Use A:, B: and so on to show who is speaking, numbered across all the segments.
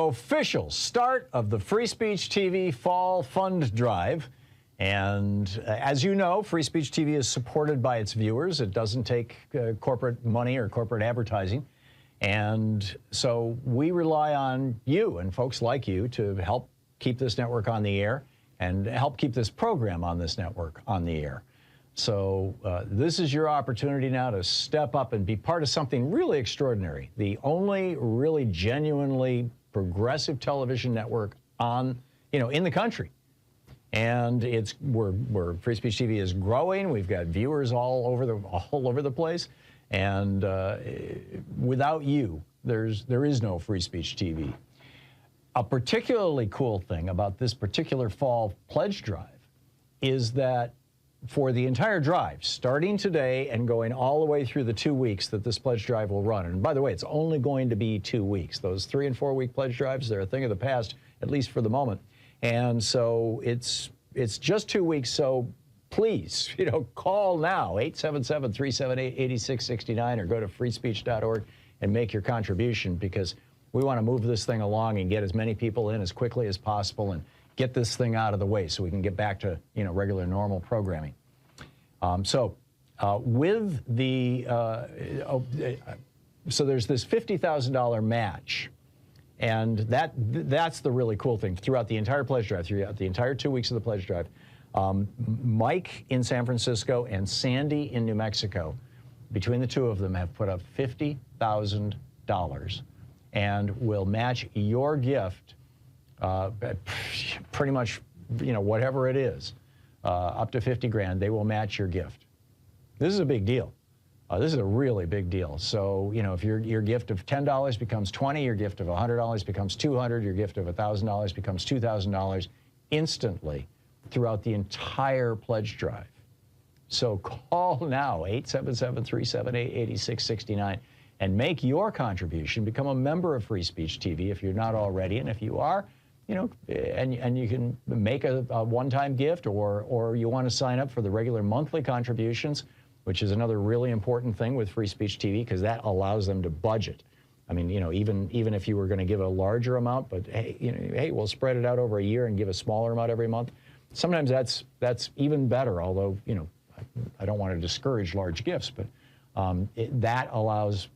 A: official start of the Free Speech TV Fall Fund Drive. And as you know, Free Speech TV is supported by its viewers. It doesn't take corporate money or corporate advertising. And so we rely on you and folks like you to help keep this network on the air and help keep this program on this network on the air. So this is your opportunity now to step up and be part of something really extraordinary. The only really genuinely progressive television network on, in the country. And we're Free Speech TV is growing. We've got viewers all over the place. And without you, there is no Free Speech TV. A particularly cool thing about this particular fall pledge drive is that for the entire drive, starting today and going all the way through the 2 weeks that this pledge drive will run. And by the way, it's only going to be 2 weeks. Those 3 and 4 week pledge drives, they're a thing of the past, at least for the moment. And so it's just 2 weeks. So please, call now, 877-378-8669, or go to freespeech.org and make your contribution, because we want to move this thing along and get as many people in as quickly as possible and get this thing out of the way so we can get back to, regular normal programming. So there's this $50,000 match. And that's the really cool thing throughout the entire pledge drive, throughout the entire 2 weeks of the pledge drive. Mike in San Francisco and Sandy in New Mexico, between the two of them, have put up $50,000 and will match your gift pretty much, whatever it is, up to 50 grand. They will match your gift. This is a big deal. This is a really big deal. So, if your gift of $10 becomes $20, your gift of $100 becomes $200, your gift of $1,000 becomes $2,000 instantly throughout the entire pledge drive. So call now, 877-378-8669, and make your contribution. Become a member of Free Speech TV if you're not already, and if you are, and you can make a one-time gift, or you want to sign up for the regular monthly contributions, which is another really important thing with Free Speech TV, because that allows them to budget. I mean, even if you were going to give a larger amount, but hey, we'll spread it out over a year and give a smaller amount every month. Sometimes that's even better, although, I don't want to discourage large gifts, but that allows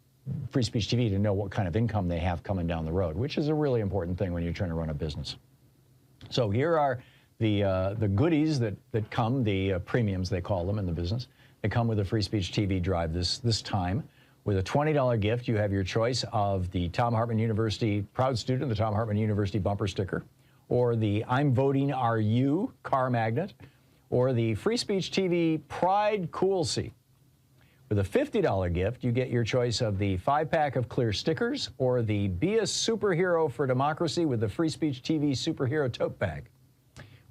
A: Free Speech TV to know what kind of income they have coming down the road, which is a really important thing when you're trying to run a business. So here are the goodies that come, the premiums they call them in the business. They come with a Free Speech TV drive this time. With a $20 gift, you have your choice of the Thom Hartmann University Proud Student, the Thom Hartmann University bumper sticker, or the I'm Voting Are You car magnet, or the Free Speech TV Pride Cool Seat. With a $50 gift, you get your choice of the 5-pack of clear stickers, or the Be a Superhero for Democracy with the Free Speech TV Superhero Tote Bag.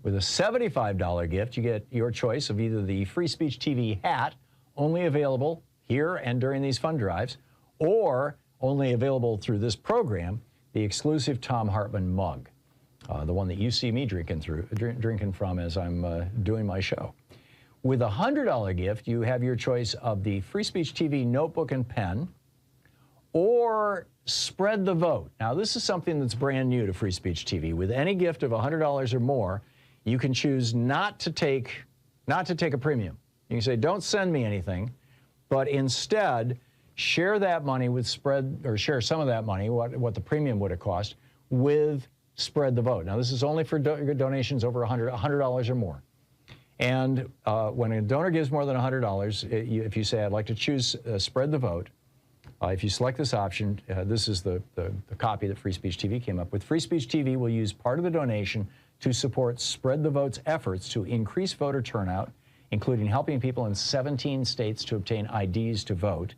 A: With a $75 gift, you get your choice of either the Free Speech TV hat, only available here and during these fund drives, or only available through this program, the exclusive Thom Hartmann mug, the one that you see me drinking from as I'm doing my show. With a $100 gift, you have your choice of the Free Speech TV notebook and pen, or Spread the Vote. Now, this is something that's brand new to Free Speech TV. With any gift of $100 or more, you can choose not to take a premium. You can say, don't send me anything, but instead share that money with share some of that money, what the premium would have cost, with Spread the Vote. Now, this is only for donations over $100 or more. And when a donor gives more than $100, if you say, I'd like to choose Spread the Vote, if you select this option, this is the copy that Free Speech TV came up with. Free Speech TV will use part of the donation to support Spread the Vote's efforts to increase voter turnout, including helping people in 17 states to obtain IDs to vote,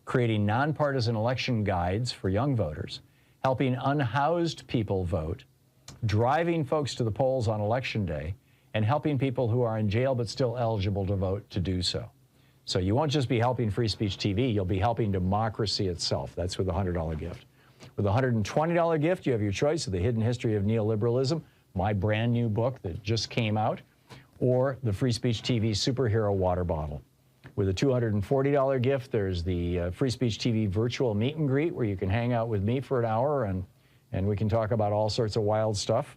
A: creating nonpartisan election guides for young voters, helping unhoused people vote, driving folks to the polls on Election Day, and helping people who are in jail but still eligible to vote to do so. So you won't just be helping Free Speech TV, you'll be helping democracy itself. That's with a $100 gift. With a $120 gift, you have your choice of The Hidden History of Neoliberalism, my brand new book that just came out, or the Free Speech TV Superhero Water Bottle. With a $240 gift, there's the Free Speech TV Virtual Meet and Greet, where you can hang out with me for an hour and and we can talk about all sorts of wild stuff.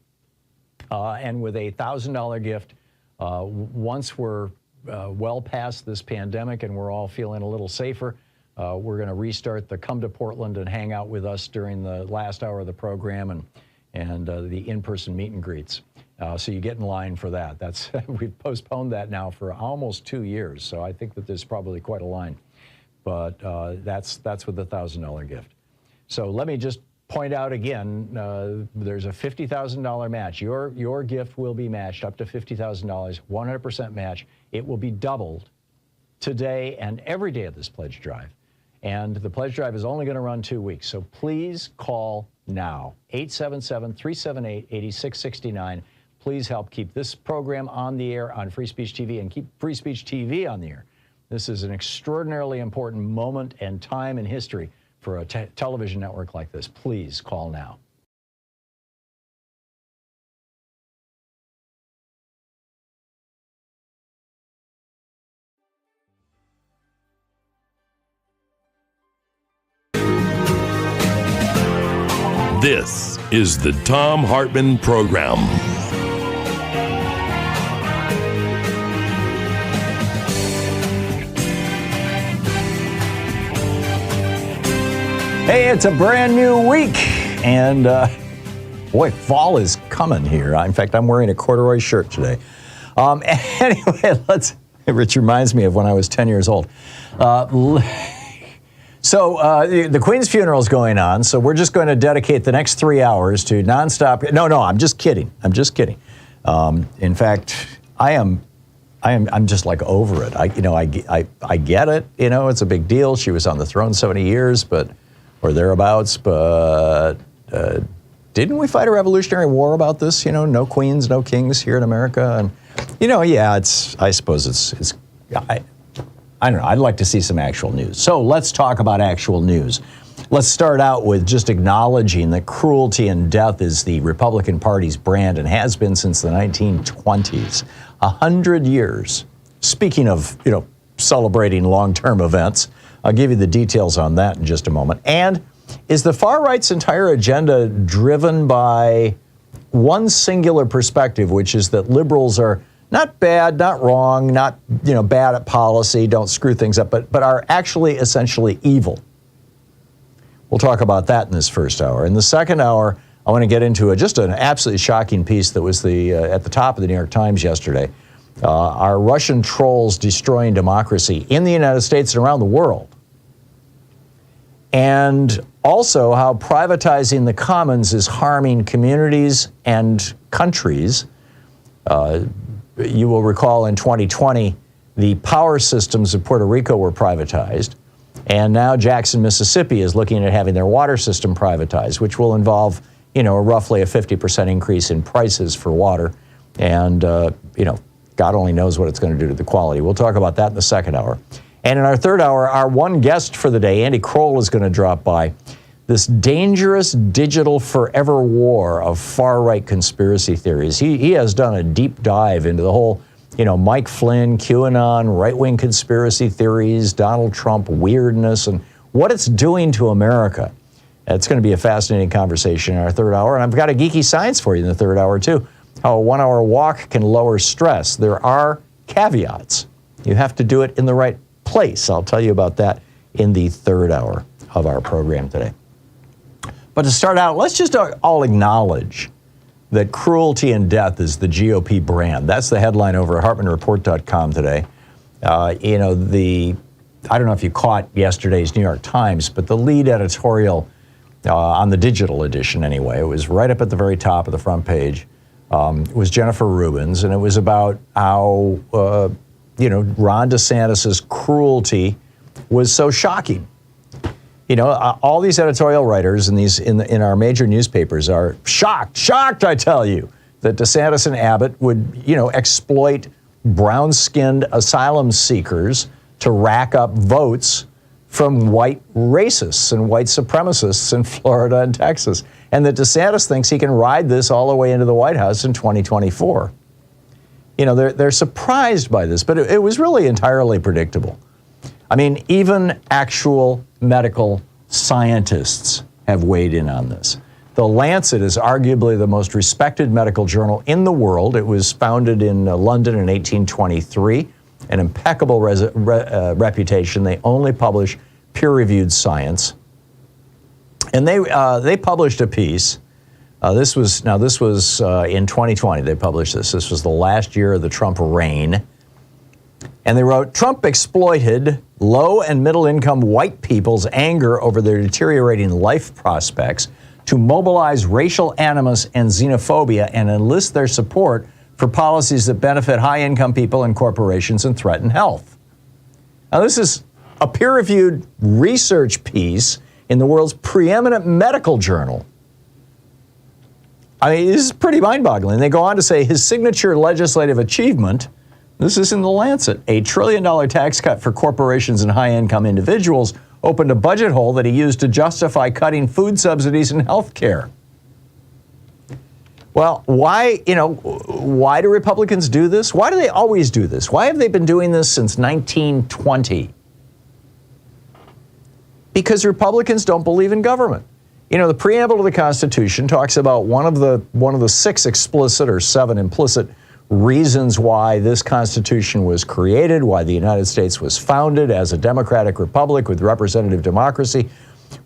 A: And with a $1,000 gift, once we're well past this pandemic and we're all feeling a little safer, we're going to restart the come to Portland and hang out with us during the last hour of the program and the in-person meet and greets. So you get in line for that. We've postponed that now for almost 2 years, so I think that there's probably quite a line. But that's with the $1,000 gift. So let me just point out again, there's a $50,000 match. Your gift will be matched up to $50,000, 100% match. It will be doubled today and every day of this pledge drive. And the pledge drive is only going to run 2 weeks. So please call now, 877-378-8669. Please help keep this program on the air on Free Speech TV and keep Free Speech TV on the air. This is an extraordinarily important moment and time in history for a television network like this. Please call now.
B: This is the Thom Hartmann Program.
A: Hey, it's a brand new week, and boy, fall is coming here. In fact, I'm wearing a corduroy shirt today. Anyway, which reminds me of when I was 10 years old. So the Queen's funeral is going on, so we're just going to dedicate the next 3 hours to nonstop. No, I'm just kidding. I'm just kidding. In fact, I'm just like over it. I get it. You know, it's a big deal. She was on the throne 70 years, or thereabouts. But didn't we fight a Revolutionary War about this? You know, no queens, no kings here in America, and yeah, I suppose it's. I don't know, I'd like to see some actual news. So let's talk about actual news. Let's start out with just acknowledging that cruelty and death is the Republican Party's brand and has been since the 1920s. 100 years. Speaking of, celebrating long-term events, I'll give you the details on that in just a moment. And is the far right's entire agenda driven by one singular perspective, which is that liberals are not bad, not wrong, not bad at policy, don't screw things up, but are actually essentially evil? We'll talk about that in this first hour. In the second hour, I want to get into just an absolutely shocking piece that was at the top of the New York Times yesterday. Are Russian trolls destroying democracy in the United States and around the world? And also how privatizing the commons is harming communities and countries. You will recall in 2020, the power systems of Puerto Rico were privatized, and now Jackson, Mississippi is looking at having their water system privatized, which will involve, roughly a 50% increase in prices for water, and, God only knows what it's going to do to the quality. We'll talk about that in the second hour. And in our third hour, our one guest for the day, Andy Kroll, is going to drop by. This dangerous digital forever war of far-right conspiracy theories. He has done a deep dive into the whole, Mike Flynn, QAnon, right-wing conspiracy theories, Donald Trump weirdness, and what it's doing to America. It's going to be a fascinating conversation in our third hour. And I've got a geeky science for you in the third hour, too. How a 1 hour walk can lower stress. There are caveats. You have to do it in the right place. I'll tell you about that in the third hour of our program today. But to start out, let's just all acknowledge that cruelty and death is the GOP brand. That's the headline over at HartmannReport.com today. I don't know if you caught yesterday's New York Times, but the lead editorial on the digital edition anyway, it was right up at the very top of the front page, was Jennifer Rubin's, and it was about how, Ron DeSantis's cruelty was so shocking. All these editorial writers in our major newspapers are shocked, I tell you, that DeSantis and Abbott would, exploit brown-skinned asylum seekers to rack up votes from white racists and white supremacists in Florida and Texas, and that DeSantis thinks he can ride this all the way into the White House in 2024. They're surprised by this, but it was really entirely predictable. I mean, even actual medical scientists have weighed in on this. The Lancet is arguably the most respected medical journal in the world. It was founded in London in 1823, an impeccable reputation. They only publish peer-reviewed science. And they published a piece. This was in 2020. They published this. This was the last year of the Trump reign. And they wrote, Trump exploited low and middle income white people's anger over their deteriorating life prospects to mobilize racial animus and xenophobia and enlist their support for policies that benefit high income people and corporations and threaten health. Now, this is a peer-reviewed research piece in the world's preeminent medical journal. I mean, this is pretty mind-boggling. They go on to say his signature legislative achievement, this is in the Lancet, a $1 trillion tax cut for corporations and high-income individuals opened a budget hole that he used to justify cutting food subsidies and health care. Well, why do Republicans do this? Why do they always do this? Why have they been doing this since 1920? Because Republicans don't believe in government. You know, the preamble to the Constitution talks about one of the 6 explicit or 7 implicit reasons why this Constitution was created, why the United States was founded as a democratic republic with representative democracy.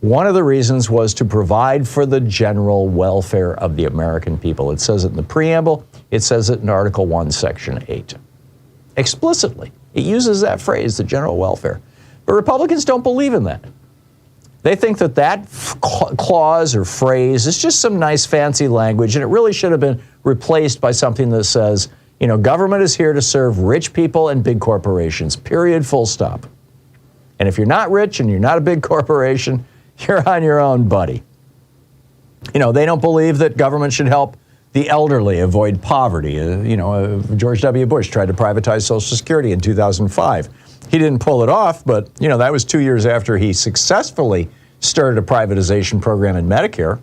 A: One of the reasons was to provide for the general welfare of the American people. It says it in the preamble. It says it in Article 1, Section 8. Explicitly, it uses that phrase, the general welfare. But Republicans don't believe in that. They think that clause or phrase is just some nice fancy language, and it really should have been replaced by something that says, you know, government is here to serve rich people and big corporations, period, full stop. And if you're not rich and you're not a big corporation, you're on your own, buddy. You know, they don't believe that government should help the elderly avoid poverty. George W. Bush tried to privatize Social Security in 2005. He didn't pull it off, but, you know, that was 2 years after he successfully started a privatization program in Medicare,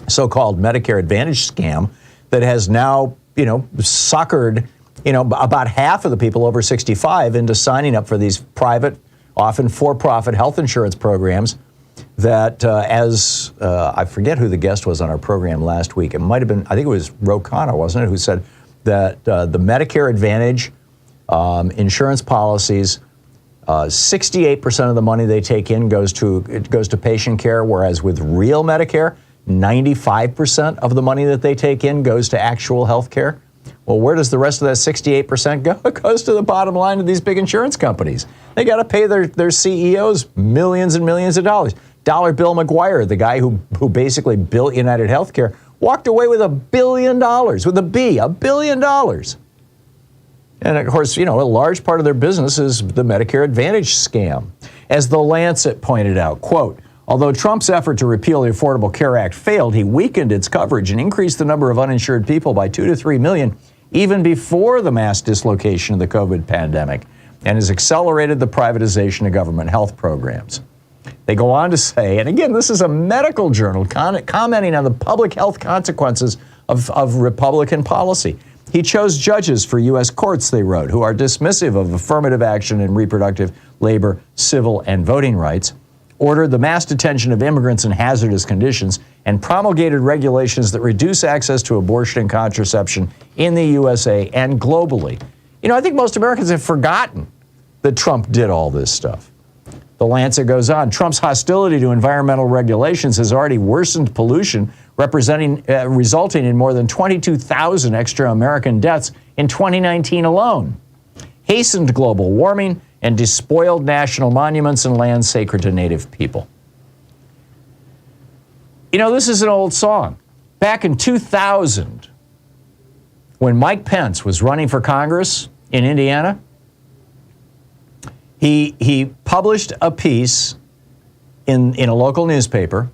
A: so-called Medicare Advantage scam that has now, suckered, about half of the people over 65 into signing up for these private, often for-profit health insurance programs that, I forget who the guest was on our program last week. It might have been, I think it was Ro Khanna, wasn't it, who said that the Medicare Advantage insurance policies, 68% of the money they take in goes to patient care, whereas with real Medicare, 95% of the money that they take in goes to actual health care. Well, where does the rest of that 68% go? It goes to the bottom line of these big insurance companies. They got to pay their CEOs millions and millions of dollars. Dollar Bill McGuire, the guy who basically built United Healthcare, walked away with $1 billion, with a B, $1 billion. And of course, a large part of their business is the Medicare Advantage scam. As the Lancet pointed out, quote, although Trump's effort to repeal the Affordable Care Act failed, he weakened its coverage and increased the number of uninsured people by 2 to 3 million, even before the mass dislocation of the COVID pandemic, and has accelerated the privatization of government health programs. They go on to say, and again, this is a medical journal commenting on the public health consequences of Republican policy. He chose judges for U.S. courts, they wrote, who are dismissive of affirmative action in reproductive, labor, civil, and voting rights, ordered the mass detention of immigrants in hazardous conditions, and promulgated regulations that reduce access to abortion and contraception in the USA and globally. I think most Americans have forgotten that Trump did all this stuff. The Lancet goes on, Trump's hostility to environmental regulations has already worsened pollution, resulting in more than 22,000 extra American deaths in 2019 alone, hastened global warming, and despoiled national monuments and lands sacred to Native people. This is an old song. Back in 2000, when Mike Pence was running for Congress in Indiana, he published a piece in a local newspaper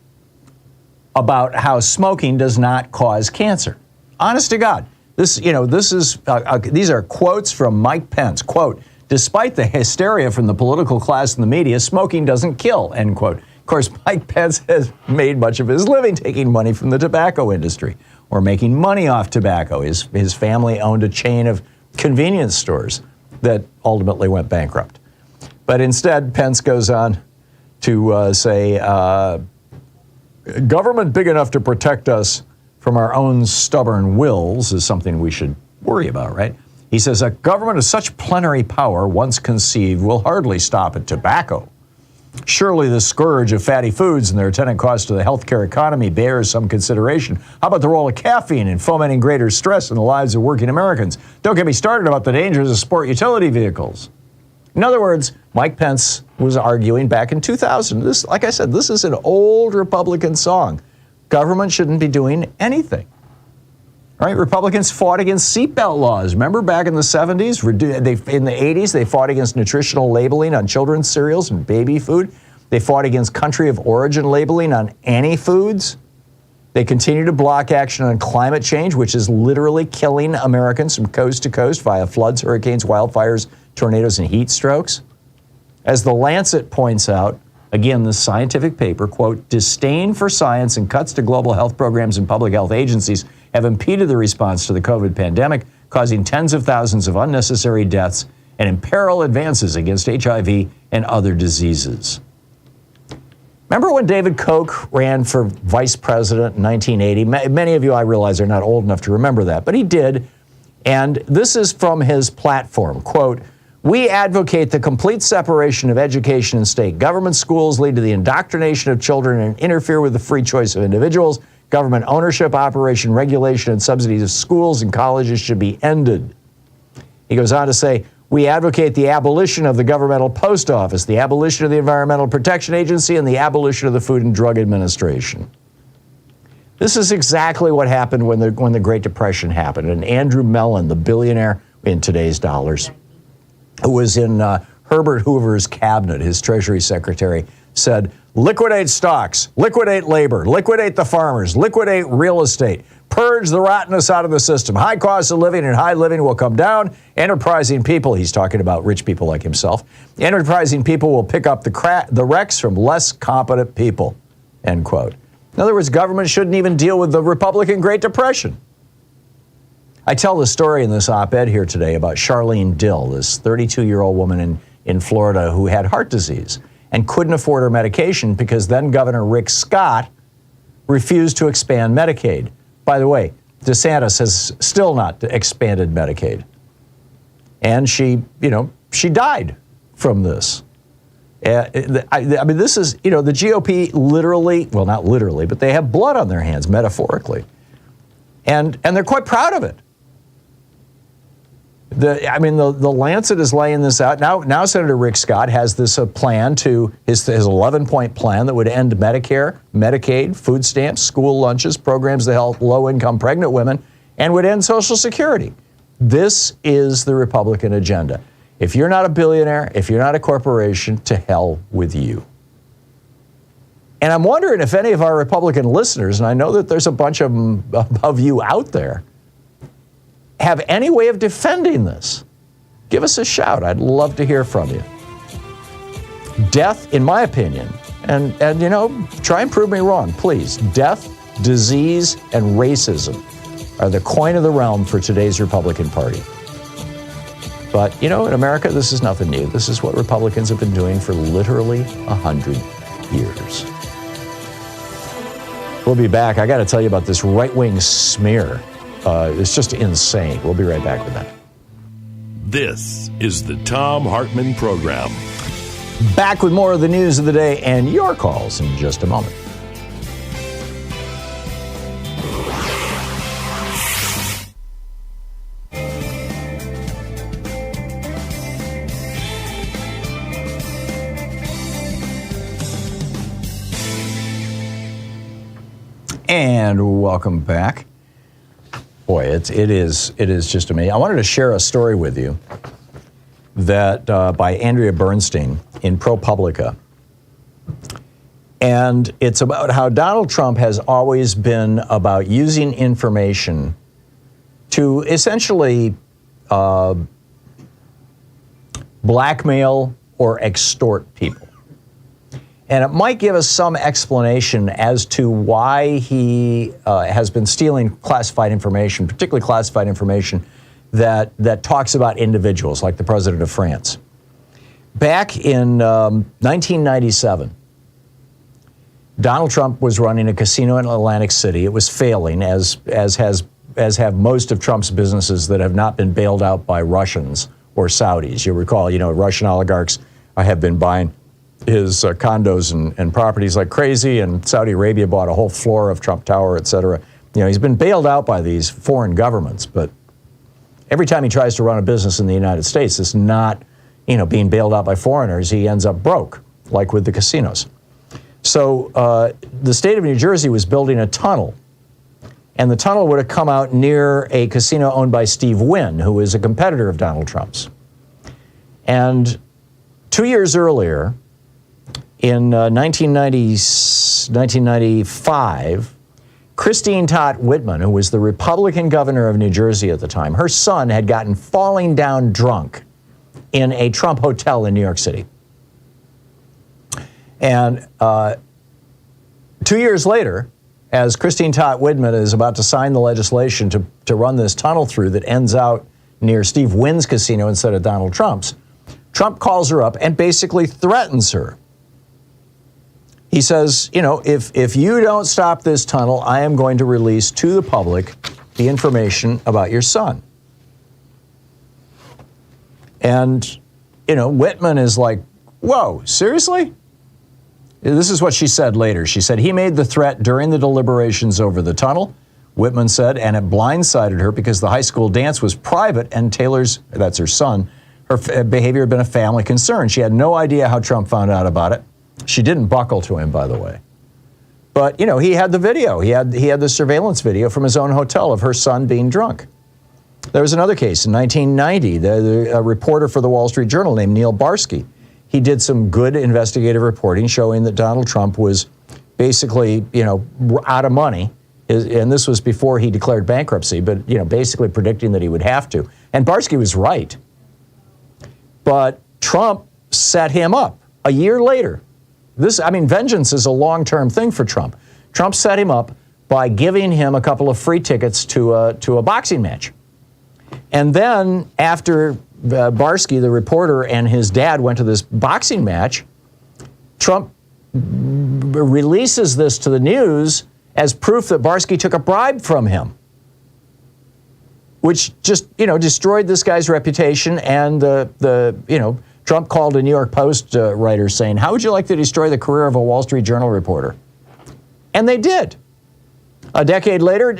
A: about how smoking does not cause cancer. Honest to God, these are quotes from Mike Pence. Quote, despite the hysteria from the political class and the media, smoking doesn't kill, end quote. Of course, Mike Pence has made much of his living taking money from the tobacco industry or making money off tobacco. His family owned a chain of convenience stores that ultimately went bankrupt. But instead, Pence goes on to say, government big enough to protect us from our own stubborn wills is something we should worry about, right? He says, a government of such plenary power, once conceived, will hardly stop at tobacco. Surely the scourge of fatty foods and their attendant cost to the healthcare economy bears some consideration. How about the role of caffeine in fomenting greater stress in the lives of working Americans? Don't get me started about the dangers of sport utility vehicles. In other words, Mike Pence was arguing back in 2000. This, like I said, this is an old Republican song. Government shouldn't be doing anything. Right? Republicans fought against seatbelt laws. Remember back in the 70s? In the 80s, they fought against nutritional labeling on children's cereals and baby food. They fought against country of origin labeling on any foods. They continue to block action on climate change, which is literally killing Americans from coast to coast via floods, hurricanes, wildfires, tornadoes, and heat strokes. As The Lancet points out, again, this scientific paper, quote, disdain for science and cuts to global health programs and public health agencies have impeded the response to the COVID pandemic, causing tens of thousands of unnecessary deaths and imperil advances against HIV and other diseases. Remember when David Koch ran for vice president in 1980? Many of you, I realize, are not old enough to remember that, but he did. And this is from his platform, quote, we advocate the complete separation of education and state government. Schools lead to the indoctrination of children and interfere with the free choice of individuals. Government ownership, operation, regulation, and subsidies of schools and colleges should be ended. He goes on to say, we advocate the abolition of the governmental post office, the abolition of the Environmental Protection Agency, and the abolition of the Food and Drug Administration. This is exactly what happened when the Great Depression happened. And Andrew Mellon, the billionaire in today's dollars, who was in Herbert Hoover's cabinet, his Treasury Secretary, said, liquidate stocks, liquidate labor, liquidate the farmers, liquidate real estate, purge the rottenness out of the system. High cost of living and high living will come down. Enterprising people, he's talking about rich people like himself, enterprising people will pick up the wrecks from less competent people, end quote. In other words, government shouldn't even deal with the Republican Great Depression. I tell the story in this op-ed here today about Charlene Dill, this 32-year-old woman in Florida who had heart disease and couldn't afford her medication because then Governor Rick Scott refused to expand Medicaid. By the way, DeSantis has still not expanded Medicaid. And she died from this. I mean, this is, the GOP literally, well, not literally, but they have blood on their hands, metaphorically. And they're quite proud of it. The Lancet is laying this out. Now Senator Rick Scott has this plan to his 11-point plan that would end Medicare, Medicaid, food stamps, school lunches, programs that help low-income pregnant women, and would end Social Security. This is the Republican agenda. If you're not a billionaire, if you're not a corporation, to hell with you. And I'm wondering if any of our Republican listeners, and I know that there's a bunch of you out there, have any way of defending this. Give us a shout. I'd love to hear from you. Death, in my opinion, and try and prove me wrong, please. Death, disease, and racism are the coin of the realm for today's Republican Party. But, in America, this is nothing new. This is what Republicans have been doing for literally 100 years. We'll be back. I got to tell you about this right-wing smear. It's just insane. We'll be right back with that.
B: This is the Thom Hartmann Program.
A: Back with more of the news of the day and your calls in just a moment. And welcome back. Boy, it is just amazing. I wanted to share a story with you that by Andrea Bernstein in ProPublica. And it's about how Donald Trump has always been about using information to essentially blackmail or extort people. And it might give us some explanation as to why he has been stealing classified information, particularly classified information that talks about individuals, like the president of France. Back in 1997, Donald Trump was running a casino in Atlantic City. It was failing, as have most of Trump's businesses that have not been bailed out by Russians or Saudis. You'll recall, Russian oligarchs have been buying his condos and properties like crazy, and Saudi Arabia bought a whole floor of Trump Tower, et cetera. He's been bailed out by these foreign governments, but every time he tries to run a business in the United States, it's not, being bailed out by foreigners. He ends up broke, like with the casinos. So the state of New Jersey was building a tunnel, and the tunnel would have come out near a casino owned by Steve Wynn, who is a competitor of Donald Trump's. And 2 years earlier, in 1995, Christine Todd Whitman, who was the Republican governor of New Jersey at the time, her son had gotten falling down drunk in a Trump hotel in New York City. And 2 years later, as Christine Todd Whitman is about to sign the legislation to run this tunnel through that ends out near Steve Wynn's casino instead of Donald Trump's, Trump calls her up and basically threatens her. He says, if you don't stop this tunnel, I am going to release to the public the information about your son. And, Whitman is like, whoa, seriously? This is what she said later. She said, he made the threat during the deliberations over the tunnel, Whitman said, and it blindsided her because the high school dance was private and Taylor's, that's her son, her behavior had been a family concern. She had no idea how Trump found out about it. She didn't buckle to him, by the way. But, he had the video. He had the surveillance video from his own hotel of her son being drunk. There was another case in 1990, a reporter for the Wall Street Journal named Neil Barsky. He did some good investigative reporting showing that Donald Trump was basically, out of money. And this was before he declared bankruptcy, but, basically predicting that he would have to. And Barsky was right. But Trump set him up a year later. Vengeance is a long-term thing for Trump. Trump set him up by giving him a couple of free tickets to a boxing match. And then after Barsky, the reporter, and his dad went to this boxing match, Trump releases this to the news as proof that Barsky took a bribe from him, which just, destroyed this guy's reputation. And Trump called a New York Post writer saying, how would you like to destroy the career of a Wall Street Journal reporter? And they did. A decade later,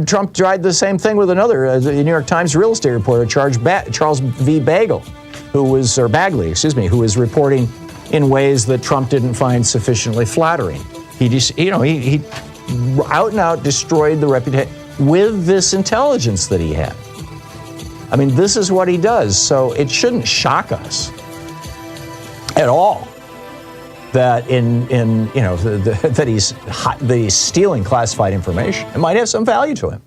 A: Trump tried the same thing with another New York Times real estate reporter, Charles V. Bagley, who was reporting in ways that Trump didn't find sufficiently flattering. He out and out destroyed the reputation with this intelligence that he had. This is what he does, so it shouldn't shock us at all that that he's stealing classified information. It might have some value to him.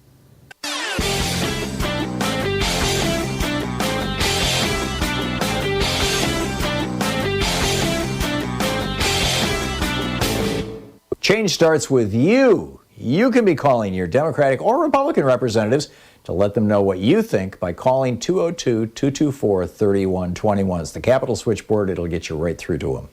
A: Change starts with you. You can be calling your Democratic or Republican representatives to let them know what you think by calling 202-224-3121. It's the Capitol switchboard. It'll get you right through to them.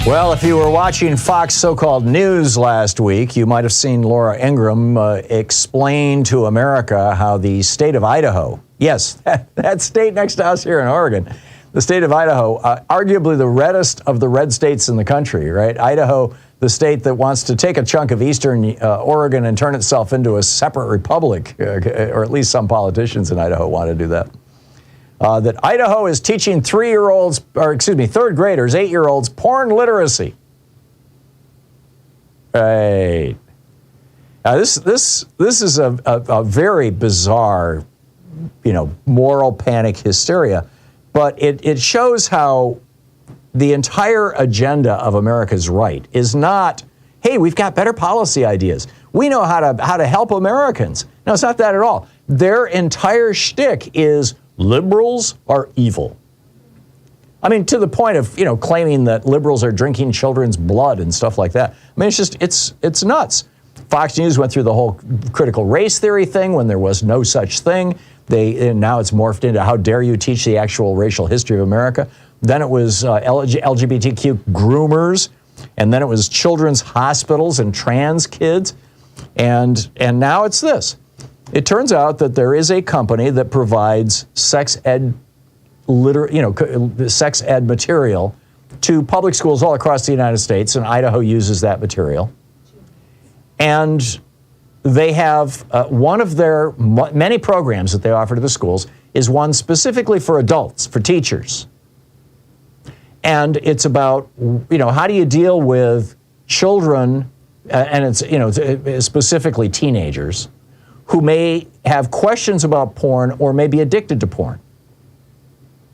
A: Well, if you were watching Fox so-called news last week, you might have seen Laura Ingraham explain to America how the state of Idaho, yes, that state next to us here in Oregon, the state of Idaho, arguably the reddest of the red states in the country, right? Idaho, the state that wants to take a chunk of eastern Oregon and turn itself into a separate republic, or at least some politicians in Idaho want to do that. That Idaho is teaching third graders, 8-year-olds, porn literacy. Right. Now this is a very bizarre, moral panic hysteria, but it shows how the entire agenda of America's right is not, hey, we've got better policy ideas. We know how to help Americans. No, it's not that at all. Their entire shtick is liberals are evil. To the point of, claiming that liberals are drinking children's blood and stuff like that. It's nuts. Fox News went through the whole critical race theory thing when there was no such thing. And now it's morphed into how dare you teach the actual racial history of America. Then it was LGBTQ groomers, and then it was children's hospitals and trans kids, and now it's this. It turns out that there is a company that provides sex ed material to public schools all across the United States, and Idaho uses that material. And they have one of their many programs that they offer to the schools is one specifically for adults, for teachers. And it's about, how do you deal with children, and it's, specifically teenagers, who may have questions about porn or may be addicted to porn.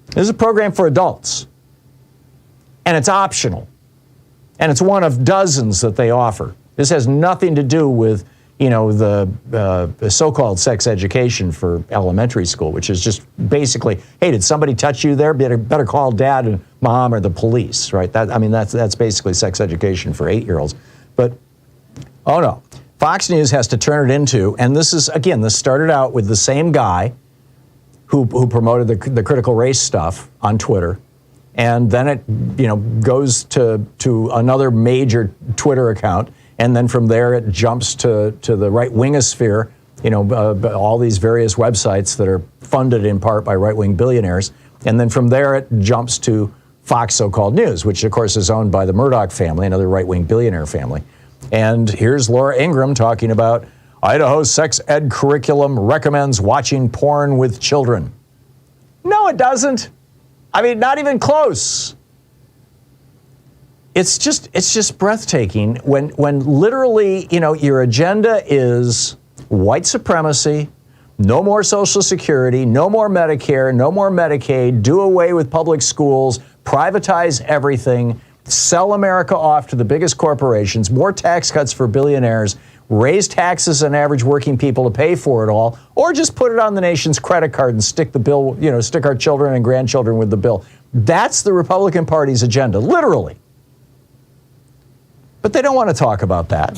A: This is a program for adults, and it's optional, and it's one of dozens that they offer. This has nothing to do with, the so-called sex education for elementary school, which is just basically, hey, did somebody touch you there? Better call dad and mom or the police, right? That's basically sex education for 8-year-olds. But, oh no, Fox News has to turn it into, and this started out with the same guy who promoted the critical race stuff on Twitter, and then it, goes to another major Twitter account. And then from there, it jumps to the right-wingosphere, all these various websites that are funded in part by right-wing billionaires. And then from there, it jumps to Fox so-called News, which, of course, is owned by the Murdoch family, another right-wing billionaire family. And here's Laura Ingraham talking about Idaho's sex ed curriculum recommends watching porn with children. No, it doesn't. Not even close. It's just breathtaking when literally, your agenda is white supremacy, no more Social Security, no more Medicare, no more Medicaid, do away with public schools, privatize everything, sell America off to the biggest corporations, more tax cuts for billionaires, raise taxes on average working people to pay for it all, or just put it on the nation's credit card and stick the bill, stick our children and grandchildren with the bill. That's the Republican Party's agenda, literally. But they don't want to talk about that.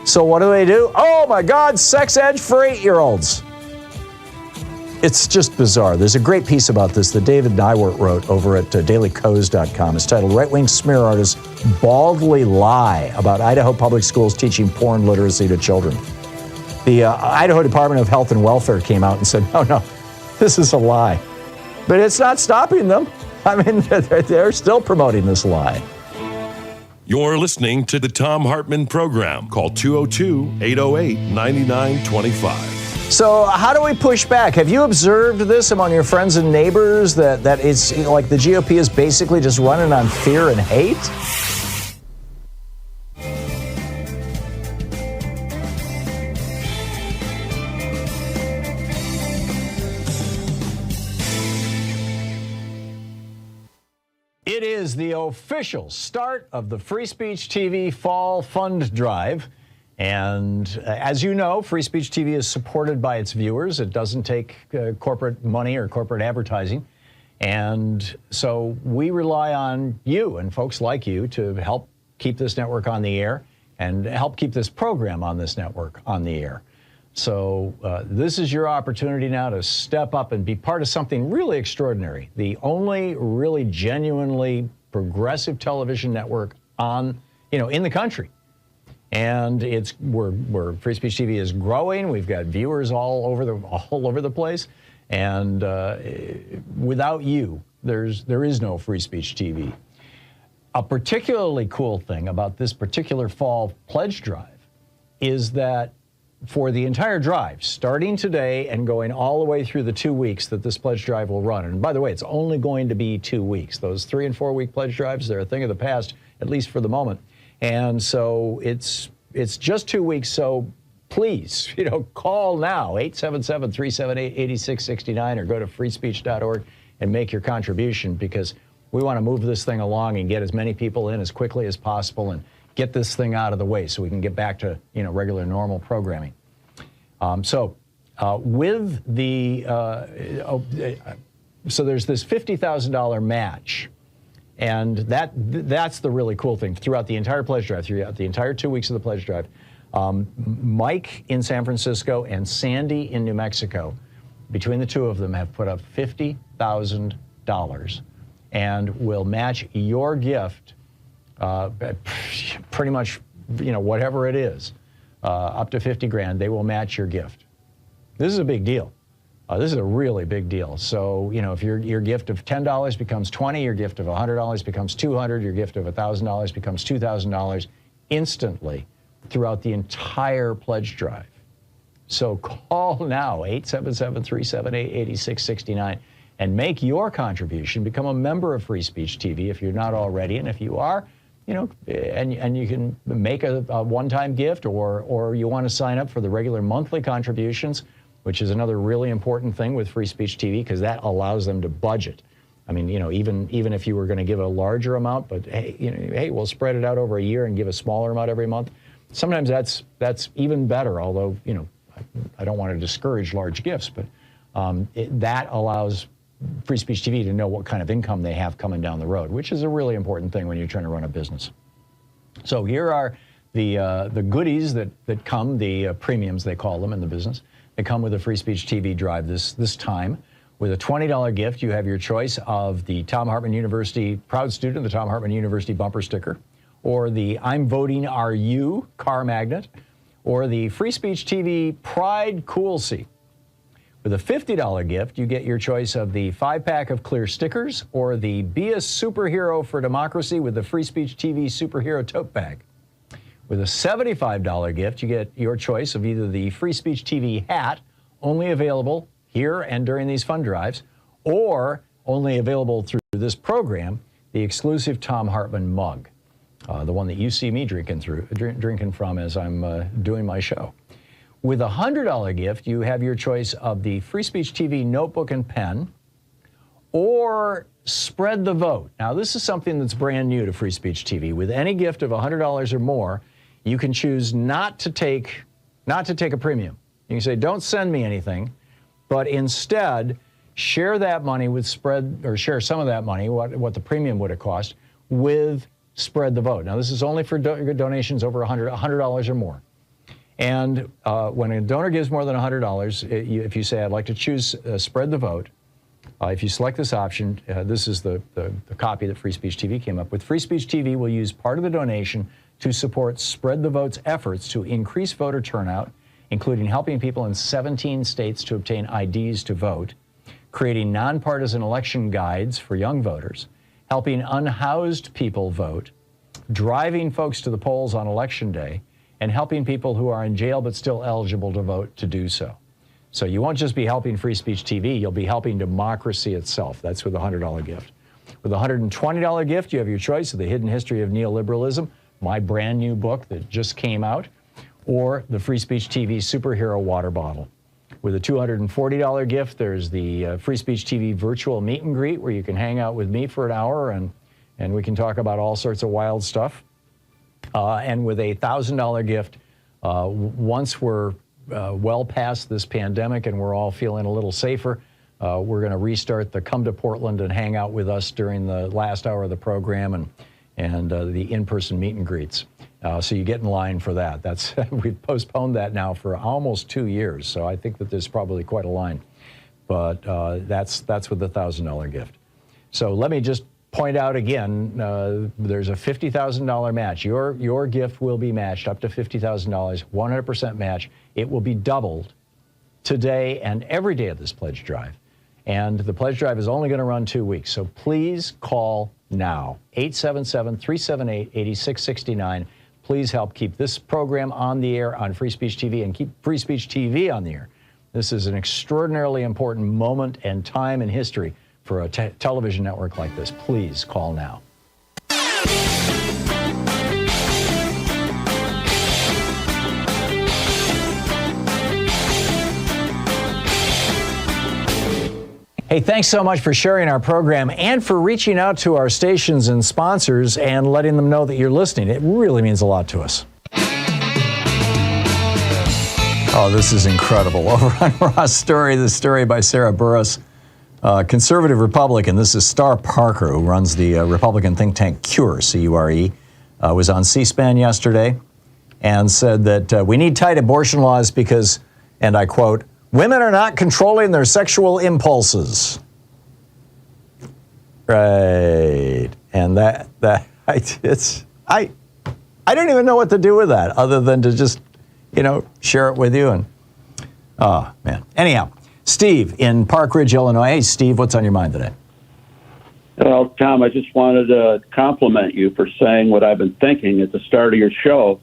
A: So what do? Oh my God, sex ed for 8-year-olds. It's just bizarre. There's a great piece about this that David Nywert wrote over at dailycoz.com. It's titled Right-Wing Smear Artists Baldly Lie About Idaho Public Schools Teaching Porn Literacy to Children. The Idaho Department of Health and Welfare came out and said, no, this is a lie. But it's not stopping them. They're still promoting this lie.
B: You're listening to the Thom Hartmann Program. Call 202-808-9925.
A: So how do we push back? Have you observed this among your friends and neighbors that it's like the GOP is basically just running on fear and hate? It is the official start of the Free Speech TV Fall Fund Drive. And as you know, Free Speech TV is supported by its viewers. It doesn't take corporate money or corporate advertising. And so we rely on you and folks like you to help keep this network on the air and help keep this program on this network on the air. So this is your opportunity now to step up and be part of something really extraordinary. The only really genuinely progressive television network on, in the country. And we're Free Speech TV is growing. We've got viewers all over the place. And without you, there is no Free Speech TV. A particularly cool thing about this particular fall pledge drive is that for the entire drive, starting today and going all the way through the 2 weeks that this pledge drive will run. And by the way, it's only going to be 2 weeks. Those 3 and 4 week pledge drives, they're a thing of the past, at least for the moment. And so it's just 2 weeks. So please, call now, 877-378-8669, or go to freespeech.org and make your contribution, because we want to move this thing along and get as many people in as quickly as possible and get this thing out of the way so we can get back to, regular normal programming. So there's this $50,000 match. And that's the really cool thing throughout the entire pledge drive, throughout the entire 2 weeks of the pledge drive. Mike in San Francisco and Sandy in New Mexico, between the two of them, have put up $50,000 and will match your gift pretty much, whatever it is, up to 50 grand. They will match your gift. This is a big deal. This is a really big deal. So, if your gift of $10 becomes $20, your gift of $100 becomes $200, your gift of $1,000 becomes $2,000 instantly throughout the entire pledge drive. So call now, 877-378-8669, and make your contribution. Become a member of Free Speech TV if you're not already, and if you are, and you can make a one-time gift, or you want to sign up for the regular monthly contributions, which is another really important thing with Free Speech TV, because that allows them to budget. I mean, even if you were going to give a larger amount, but hey, we'll spread it out over a year and give a smaller amount every month. Sometimes that's even better. Although I don't want to discourage large gifts, but that allows Free Speech TV to know what kind of income they have coming down the road, which is a really important thing when you're trying to run a business. So here are the goodies that come, the premiums they call them in the business. They come with a Free Speech TV drive this time. With a $20 gift, you have your choice of the Thom Hartmann University Proud Student, the Thom Hartmann University bumper sticker, or the I'm Voting Are You car magnet, or the Free Speech TV Pride Cool Seat. With a $50 gift, you get your choice of the 5-pack of clear stickers, or the Be a Superhero for Democracy with the Free Speech TV Superhero Tote Bag. With a $75 gift, you get your choice of either the Free Speech TV hat, only available here and during these fund drives, or only available through this program, the exclusive Thom Hartmann mug, the one that you see me drinking from as I'm doing my show. With a $100 gift, you have your choice of the Free Speech TV notebook and pen, or Spread the Vote. Now, this is something that's brand new to Free Speech TV. With any gift of $100 or more, you can choose not to take a premium. You can say, don't send me anything, but instead share that money with share some of that money, what the premium would have cost, with Spread the Vote. Now, this is only for donations over $100 or more. And when a donor gives more than $100, if you say, I'd like to choose Spread the Vote, if you select this option, this is the copy that Free Speech TV came up with. Free Speech TV will use part of the donation to support Spread the Vote's efforts to increase voter turnout, including helping people in 17 states to obtain IDs to vote, creating nonpartisan election guides for young voters, helping unhoused people vote, driving folks to the polls on Election Day, and helping people who are in jail but still eligible to vote to do so. So you won't just be helping Free Speech TV, you'll be helping democracy itself. That's with a $100 gift. With a $120 gift, you have your choice of The Hidden History of Neoliberalism, my brand new book that just came out, or the Free Speech TV Superhero Water Bottle. With a $240 gift, there's the Free Speech TV Virtual Meet and Greet, where you can hang out with me for an hour and we can talk about all sorts of wild stuff. And with a $1,000 gift, once we're well past this pandemic and we're all feeling a little safer, we're going to restart the Come to Portland and hang out with us during the last hour of the program and the in-person meet and greets. So you get in line for that. We've postponed that now for almost 2 years, so I think that there's probably quite a line. But that's with the $1,000 gift. So let me just point out again, there's a $50,000 match. Your gift will be matched up to $50,000, 100% match. It will be doubled today and every day of this pledge drive. And the pledge drive is only going to run 2 weeks. So please call now, 877-378-8669. Please help keep this program on the air on Free Speech TV and keep Free Speech TV on the air. This is an extraordinarily important moment and time in history for a television network like this. Please call now. Hey, thanks so much for sharing our program and for reaching out to our stations and sponsors and letting them know that you're listening. It really means a lot to us. Oh, this is incredible. Over on Raw's Story, the story by Sarah Burris, conservative Republican. This is Star Parker, who runs the Republican think tank CURE, C-U-R-E, was on C-SPAN yesterday and said that we need tight abortion laws because, and I quote, Women are not controlling their sexual impulses. Right. And I don't even know what to do with that other than to just, share it with you. And, oh, man. Anyhow, Steve in Park Ridge, Illinois. Hey, Steve, what's on your mind today?
C: Well, Tom, I just wanted to compliment you for saying what I've been thinking at the start of your show,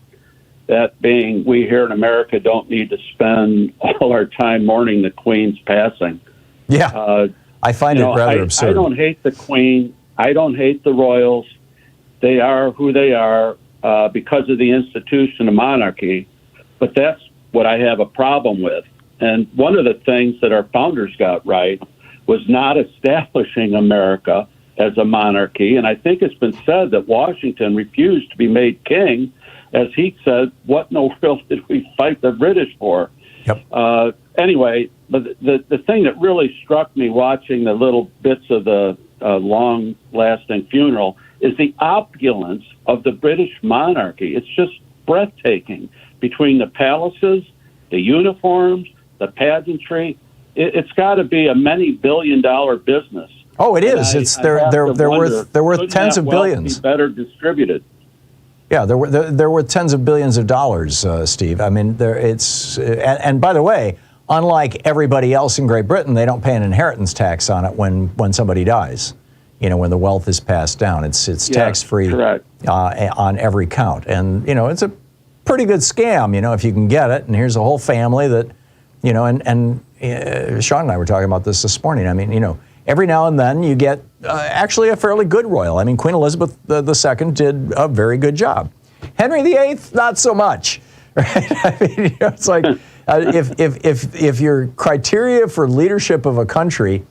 C: that being we here in America don't need to spend all our time mourning the Queen's passing.
A: Yeah, I find it rather absurd.
C: I don't hate the Queen. I don't hate the royals. They are who they are because of the institution of monarchy, but that's what I have a problem with. And one of the things that our founders got right was not establishing America as a monarchy. And I think it's been said that Washington refused to be made king. As he said, what in the world did we fight the British for?
A: Yep.
C: Anyway, but the thing that really struck me watching the little bits of the long-lasting funeral is the opulence of the British monarchy. It's just breathtaking between the palaces, the uniforms, the pageantry. It's got to be a many billion-dollar business.
A: Oh, it is. They're worth tens of billions.
C: Be better distributed.
A: Yeah, they're worth tens of billions of dollars, Steve. I mean, and by the way, unlike everybody else in Great Britain, they don't pay an inheritance tax on it when somebody dies. When the wealth is passed down, it's tax-free on every count, and it's a pretty good scam, if you can get it. And here's a whole family that, and Sean and I were talking about this morning. I mean, every now and then you get actually a fairly good royal. I mean, Queen Elizabeth II did a very good job. Henry VIII, not so much. Right? I mean, it's like if your criteria for leadership of a country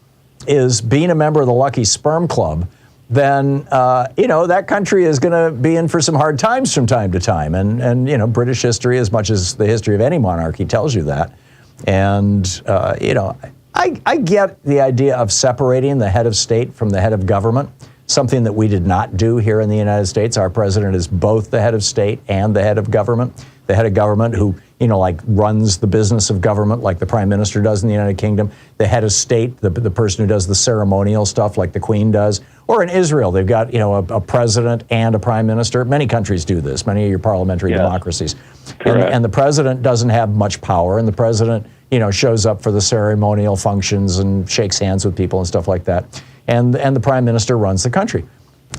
A: is being a member of the Lucky Sperm Club, then that country is going to be in for some hard times from time to time. And British history, as much as the history of any monarchy, tells you that. And I get the idea of separating the head of state from the head of government, something that we did not do here in the United States. Our president is both the head of state and the head of government. The head of government who, runs the business of government like the prime minister does in the United Kingdom. The head of state, the person who does the ceremonial stuff like the Queen does. Or in Israel, they've got, a president and a prime minister. Many countries do this, many of your parliamentary democracies. And the president doesn't have much power, and the president, shows up for the ceremonial functions and shakes hands with people and stuff like that. And the prime minister runs the country.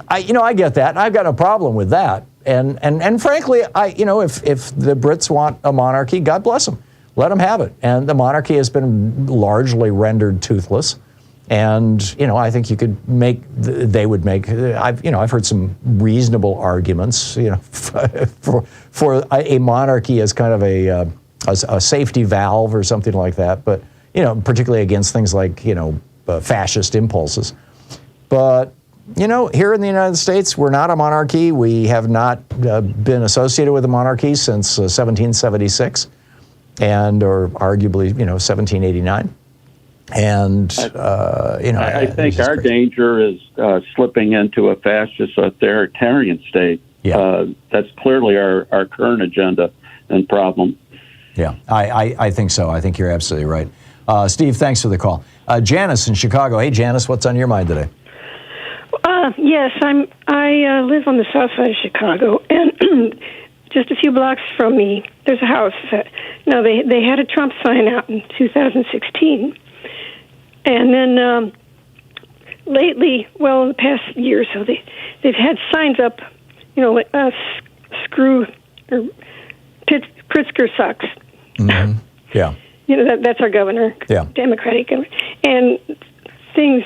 A: I get that. I've got no problem with that. And frankly, if the Brits want a monarchy, God bless them. Let them have it. And the monarchy has been largely rendered toothless. And, I think they would make, I've heard some reasonable arguments, for a monarchy as kind of a safety valve or something like that. But, particularly against things like, fascist impulses. But, here in the United States, we're not a monarchy. We have not been associated with a monarchy since 1776 or arguably, 1789. And,
C: I think our danger is slipping into a fascist authoritarian state.
A: Yeah.
C: That's clearly our current agenda and problem.
A: Yeah, I think so. I think you're absolutely right. Steve, thanks for the call. Janice in Chicago. Hey, Janice, what's on your mind today?
D: Yes, I live on the south side of Chicago, and just a few blocks from me, there's a house. Now, they had a Trump sign out in 2016, and then lately, in the past year or so, they've had signs up, screw or Pritzker sucks.
A: Mm-hmm. Yeah.
D: That's our governor,
A: yeah.
D: Democratic, and things,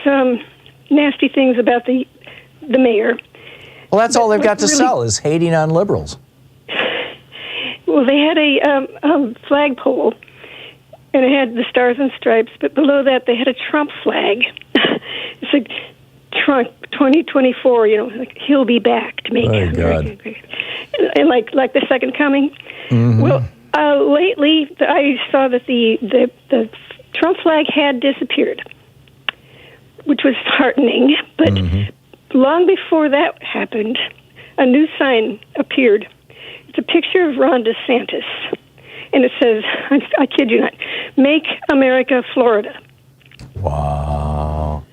D: nasty things about the mayor.
A: Well, that's all they've got to sell is hating on liberals.
D: Well, they had a flagpole, and it had the stars and stripes, but below that they had a Trump flag. It's like Trump 2024, like he'll be back to make America great. And like the second coming.
A: Mm-hmm.
D: Well, lately I saw that the Trump flag had disappeared, which was heartening. But long before that happened, a new sign appeared. It's a picture of Ron DeSantis, and it says, I kid you not, Make America Florida.
A: Wow.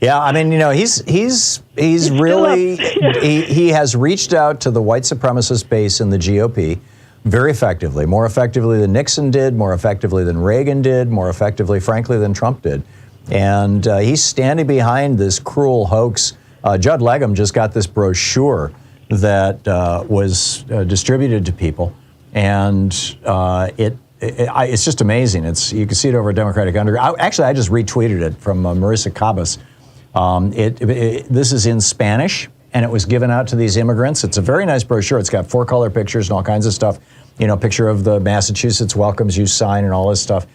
A: Yeah, I mean, he's really he has reached out to the white supremacist base in the GOP very effectively, more effectively than Nixon did, more effectively than Reagan did, more effectively, frankly, than Trump did. And he's standing behind this cruel hoax. Judd Legum just got this brochure that was distributed to people, and it's just amazing. You can see it over at Democratic Underground. Actually, I just retweeted it from Marissa Cabas. This is in Spanish, and it was given out to these immigrants. It's a very nice brochure. It's got 4-color pictures and all kinds of stuff. Picture of the Massachusetts welcomes you sign and all this stuff.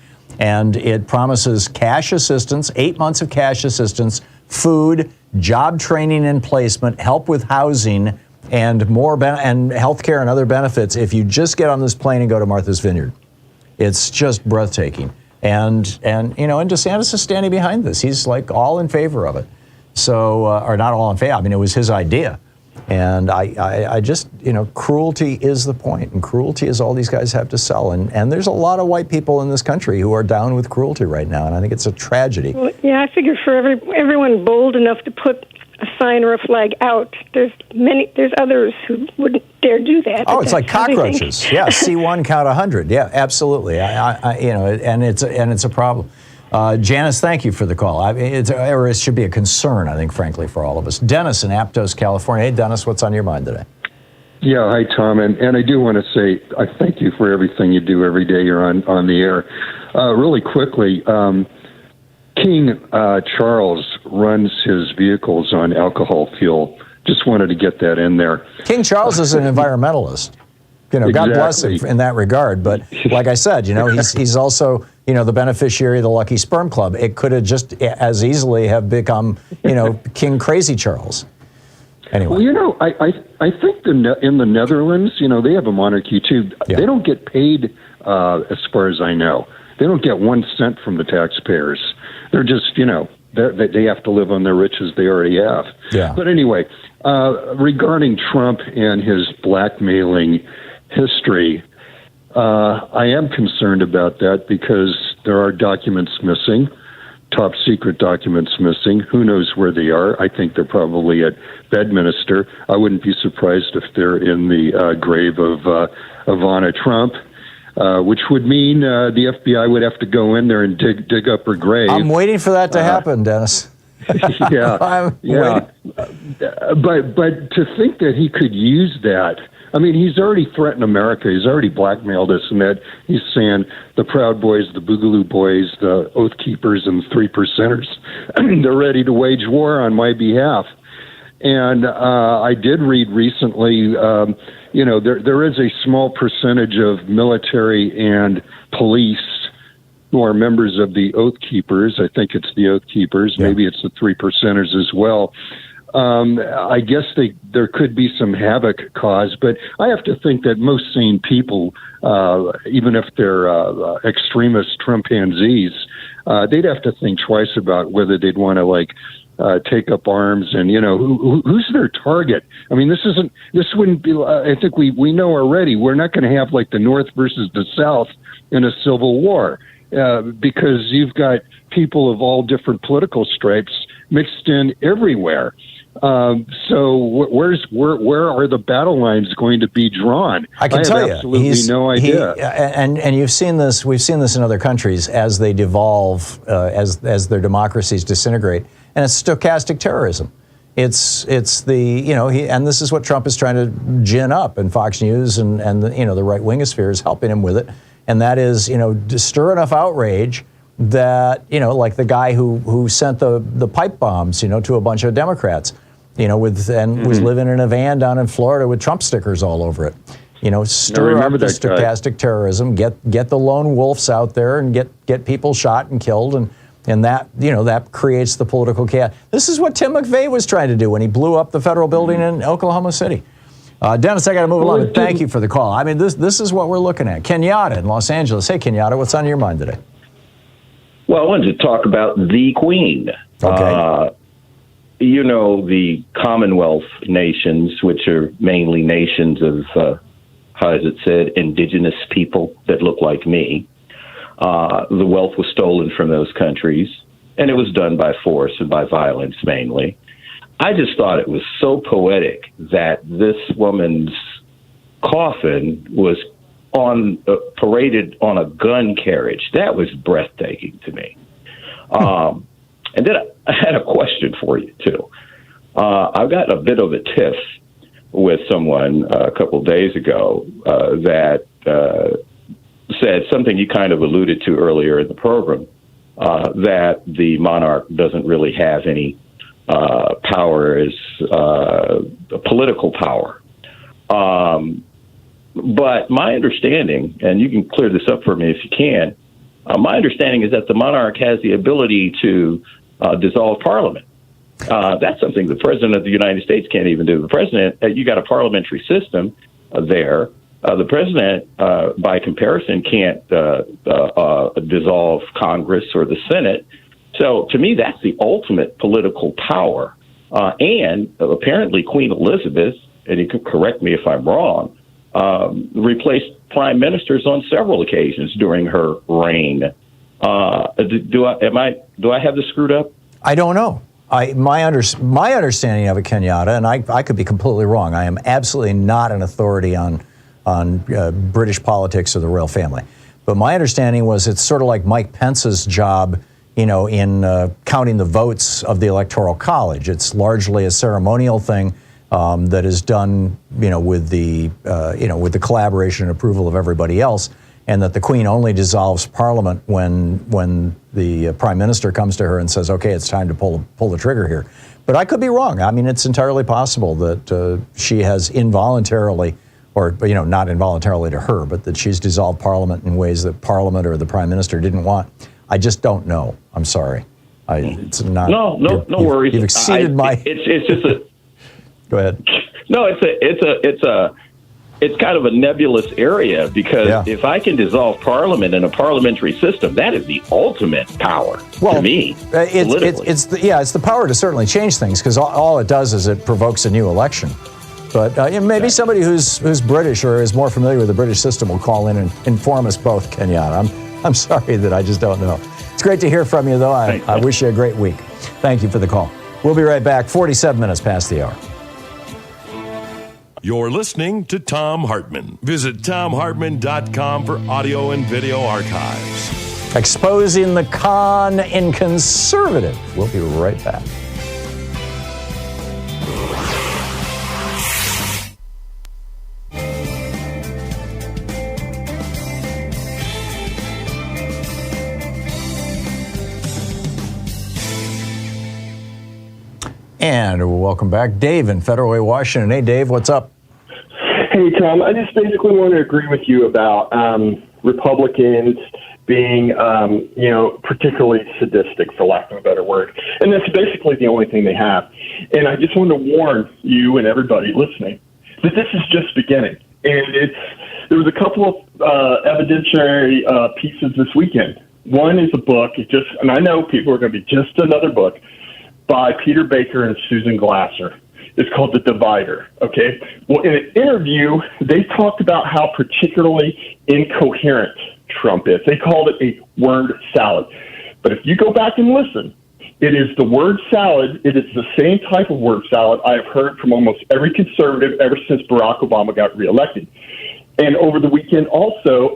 A: And it promises cash assistance, 8 months of cash assistance, food, job training and placement, help with housing, and more and health care and other benefits if you just get on this plane and go to Martha's Vineyard. It's just breathtaking. And DeSantis is standing behind this. He's like all in favor of it. So, or not all in favor. I mean, it was his idea. And I just, cruelty is the point, and cruelty is all these guys have to sell. And there's a lot of white people in this country who are down with cruelty right now, and I think it's a tragedy.
D: Well, yeah, I figure for everyone bold enough to put a sign or a flag out, there's others who wouldn't dare do that.
A: Oh, it's like cockroaches. Yeah, see one, count 100. Yeah, absolutely. And it's a problem. Janice, thank you for the call. It should be a concern, I think, frankly, for all of us. Dennis in Aptos, California. Hey, Dennis, what's on your mind today?
E: Yeah, hi, Tom. And I do want to say I thank you for everything you do every day you're on the air. Really quickly, King Charles runs his vehicles on alcohol fuel. Just wanted to get that in there.
A: King Charles is an environmentalist. God bless him in that regard. But like I said, he's also, the beneficiary of the Lucky Sperm Club. It could have just as easily have become, King Crazy Charles. Anyway.
E: Well, I think in the Netherlands, they have a monarchy too. Yeah. They don't get paid, as far as I know. They don't get 1 cent from the taxpayers. They're just, they have to live on their riches they already have.
A: Yeah.
E: But anyway, regarding Trump and his blackmailing history, I am concerned about that because there are documents missing, top secret documents missing. Who knows where they are? I think they're probably at Bedminster. I wouldn't be surprised if they're in the grave of Ivana Trump. Which would mean the FBI would have to go in there and dig up her grave.
A: I'm waiting for that to happen, Dennis.
E: Yeah. But to think that he could use that, I mean, he's already threatened America. He's already blackmailed us in that he's saying the Proud Boys, the Boogaloo Boys, the Oath Keepers, and the 3 Percenters, they're ready to wage war on my behalf. And I did read recently, there is a small percentage of military and police who are members of the Oath Keepers. I think it's the Oath Keepers. Yeah. Maybe it's the 3 Percenters as well. I guess there could be some havoc caused, but I have to think that most sane people, even if they're extremist Trumpanzees, they'd have to think twice about whether they'd want to take up arms and, who's their target? I mean, this wouldn't be, I think we know already, we're not going to have like the North versus the South in a civil war, because you've got people of all different political stripes mixed in everywhere. So where are the battle lines going to be drawn?
A: I can tell you,
E: absolutely no idea.
A: And you've seen this. We've seen this in other countries as they devolve, as their democracies disintegrate, and it's stochastic terrorism. It's the and this is what Trump is trying to gin up, and Fox News and the right wingosphere is helping him with it, and that is to stir enough outrage that like the guy who sent the pipe bombs to a bunch of Democrats. Was living in a van down in Florida with Trump stickers all over it. Stir up the stochastic terrorism, get the lone wolves out there and get people shot and killed, and that that creates the political chaos. This is what Tim McVeigh was trying to do when he blew up the federal building in Oklahoma City. Dennis, I got to move along. Thank you for the call. I mean, this is what we're looking at. Kenyatta in Los Angeles. Hey, Kenyatta, what's on your mind today?
F: Well, I wanted to talk about the Queen.
A: Okay.
F: The Commonwealth nations, which are mainly nations of, how is it said, indigenous people that look like me, the wealth was stolen from those countries, and it was done by force and by violence mainly. I just thought it was so poetic that this woman's coffin was paraded on a gun carriage. That was breathtaking to me. And then I had a question for you, too. I've got a bit of a tiff with someone a couple of days ago that said something you kind of alluded to earlier in the program, that the monarch doesn't really have any power as political power. But my understanding, and you can clear this up for me if you can, my understanding is that the monarch has the ability to dissolve Parliament. That's something the President of the United States can't even do. The President, you got a parliamentary system there. The President, by comparison, can't dissolve Congress or the Senate. So to me, that's the ultimate political power. And apparently Queen Elizabeth, and you can correct me if I'm wrong, replaced prime ministers on several occasions during her reign. Do I have this screwed up?
A: I don't know. My understanding of it, Kenyatta, and I could be completely wrong. I am absolutely not an authority on British politics or the royal family. But my understanding was it's sort of like Mike Pence's job, in counting the votes of the Electoral College. It's largely a ceremonial thing that is done, with the collaboration and approval of everybody else, and that the Queen only dissolves Parliament when the Prime Minister comes to her and says, "Okay, it's time to pull the trigger here." But I could be wrong. I mean, it's entirely possible that she has involuntarily, or not involuntarily to her, but that she's dissolved Parliament in ways that Parliament or the Prime Minister didn't want. I just don't know. I'm sorry. It's not.
F: No worries.
A: You've exceeded my.
F: It's just a.
A: Go ahead.
F: No, it's kind of a nebulous area because if I can dissolve Parliament in a parliamentary system, that is the ultimate power to me.
A: It's the power to certainly change things, because all it does is it provokes a new election. But maybe somebody who's British or is more familiar with the British system will call in and inform us both, Kenyatta. I'm sorry that I just don't know. It's great to hear from you, though. I wish you a great week. Thank you for the call. We'll be right back. 47 minutes past the hour.
B: You're listening to Thom Hartmann. Visit thomhartmann.com for audio and video archives.
A: Exposing the con in conservative. We'll be right back. And welcome back. Dave in Federal Way, Washington. Hey, Dave, what's up?
G: Hey, Tom. I just basically want to agree with you about Republicans being, particularly sadistic, for lack of a better word. And that's basically the only thing they have. And I just want to warn you and everybody listening that this is just beginning. And there was a couple of evidentiary pieces this weekend. One is a book, and I know people are going to be just another book, by Peter Baker and Susan Glasser. It's called The Divider, okay? Well, in an interview, they talked about how particularly incoherent Trump is. They called it a word salad. But if you go back and listen, it is the word salad. It is the same type of word salad I have heard from almost every conservative ever since Barack Obama got reelected. And over the weekend also,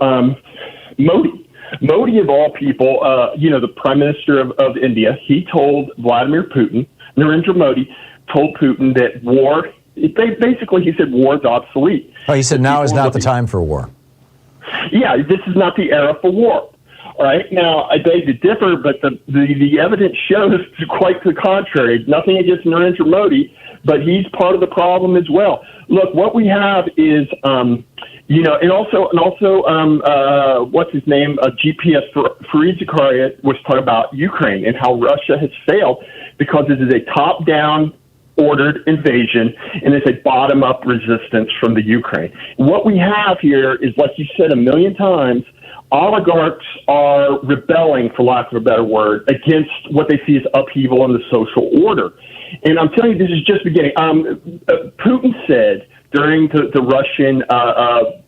G: Modi, of all people, the Prime Minister of India, he told Vladimir Putin, Narendra Modi, told Putin that war, basically he said war is obsolete.
A: Oh, he said now is not the time for war.
G: Yeah, this is not the era for war. All right, now I beg to differ, but the evidence shows quite the contrary. Nothing against Narendra Modi, but he's part of the problem as well. Look, what we have is, and also, what's his name? GPS Fareed Zakaria was talking about Ukraine and how Russia has failed because it is a top-down ordered invasion and it's a bottom-up resistance from the Ukraine. What we have here is, like you said a million times, oligarchs are rebelling, for lack of a better word, against what they see as upheaval in the social order. And I'm telling you, this is just beginning. Putin said during the Russian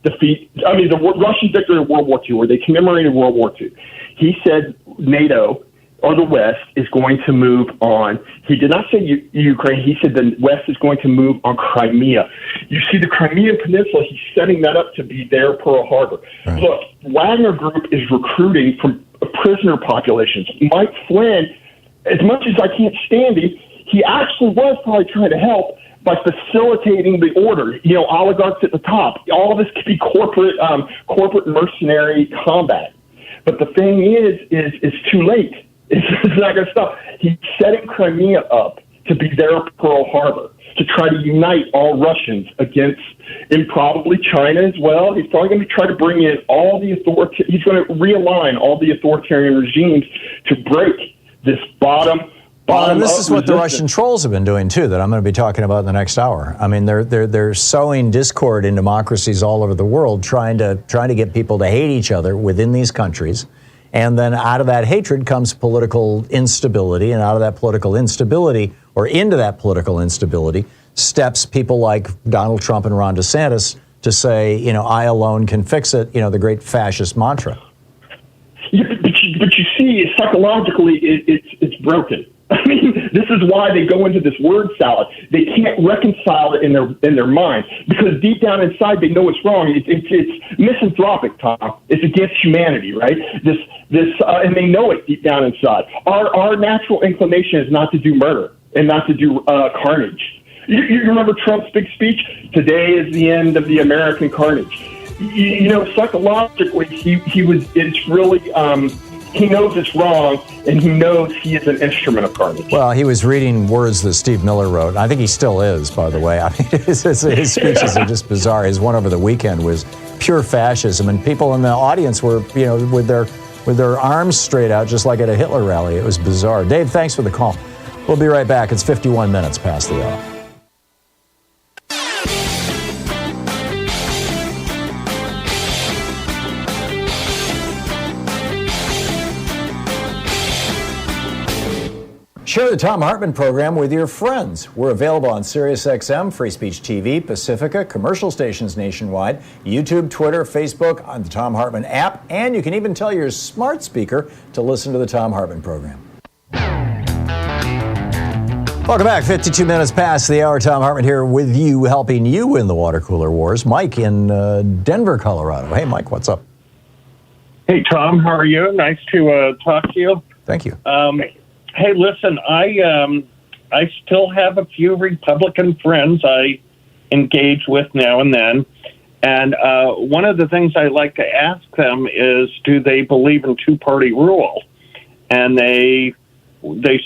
G: defeat. I mean, the Russian victory of World War II, where they commemorated World War II. He said NATO or the West is going to move on. He did not say Ukraine. He said the West is going to move on Crimea. You see the Crimean Peninsula, he's setting that up to be their Pearl Harbor. Right. Look, Wagner Group is recruiting from prisoner populations. Mike Flynn, as much as I can't stand him, he actually was probably trying to help by facilitating the order. You know, oligarchs at the top. All of this could be corporate mercenary combat. But the thing is it's too late. It's not going to stop. He's setting Crimea up to be their Pearl Harbor, to try to unite all Russians against, and probably China as well. He's probably going to try to bring in all the he's going to realign all the authoritarian regimes to break this bottom.
A: Well, and this is what the Russian trolls have been doing too, that I'm going to be talking about in the next hour. I mean, they're sowing discord in democracies all over the world, trying to get people to hate each other within these countries. And then out of that hatred comes political instability, and out of that political instability, or into that political instability, steps people like Donald Trump and Ron DeSantis to say, you know, I alone can fix it, you know, the great fascist mantra.
G: Yeah, but you see, psychologically, it's broken. I mean, this is why they go into this word salad. They can't reconcile it in their mind, because deep down inside they know it's wrong. It's misanthropic, Tom. It's against humanity, right? And they know it deep down inside. Our natural inclination is not to do murder and not to do carnage. You remember Trump's big speech? Today is the end of the American carnage. You know, psychologically, it's really. He knows it's wrong, and he knows he is an instrument of carnage.
A: Well, he was reading words that Steve Miller wrote. I think he still is, by the way. I mean, his speeches are just bizarre. His one over the weekend was pure fascism, and people in the audience were, you know, with their arms straight out, just like at a Hitler rally. It was bizarre. Dave, thanks for the call. We'll be right back. It's 51 minutes past the hour. Share the Thom Hartmann Program with your friends. We're available on SiriusXM, Free Speech TV, Pacifica, commercial stations nationwide, YouTube, Twitter, Facebook, on the Thom Hartmann app, and you can even tell your smart speaker to listen to the Thom Hartmann Program. Welcome back. 52 minutes past the hour. Thom Hartmann here with you, helping you win the water cooler wars. Mike in Denver, Colorado. Hey, Mike, what's up?
H: Hey, Tom, how are you? Nice to talk to you.
A: Thank you.
H: Hey, listen, I still have a few Republican friends I engage with now and then. And one of the things I like to ask them is, do they believe in two-party rule? And they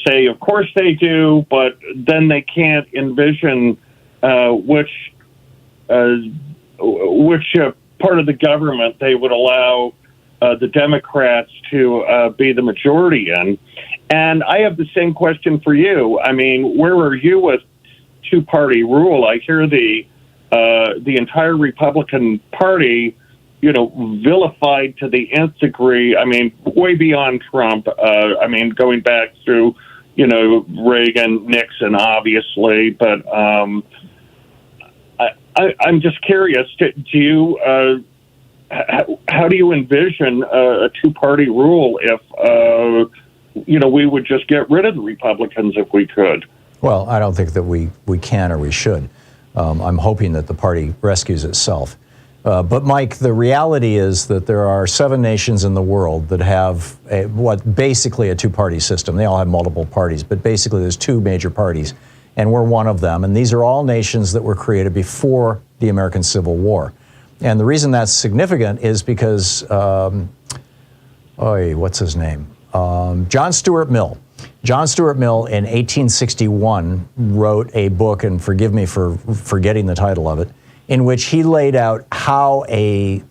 H: say, of course they do, but then they can't envision which part of the government they would allow the Democrats to be the majority in. And I have the same question for you. I mean, where are you with two-party rule? I hear the entire Republican Party, you know, vilified to the nth degree. I mean, way beyond Trump. I mean, going back through, you know, Reagan, Nixon, obviously. But I'm just curious. Do you how do you envision a two-party rule if you know, we would just get rid of the Republicans if we could?
A: Well, I don't think that we can or we should. I'm hoping that the party rescues itself. But Mike, the reality is that there are 7 nations in the world that have basically a two-party system. They all have multiple parties, but basically there's 2 major parties, and we're one of them. And these are all nations that were created before the American Civil War. And the reason that's significant is because, what's his name? John Stuart Mill. John Stuart Mill in 1861 wrote a book, and forgive me for forgetting the title of it, in which he laid out how a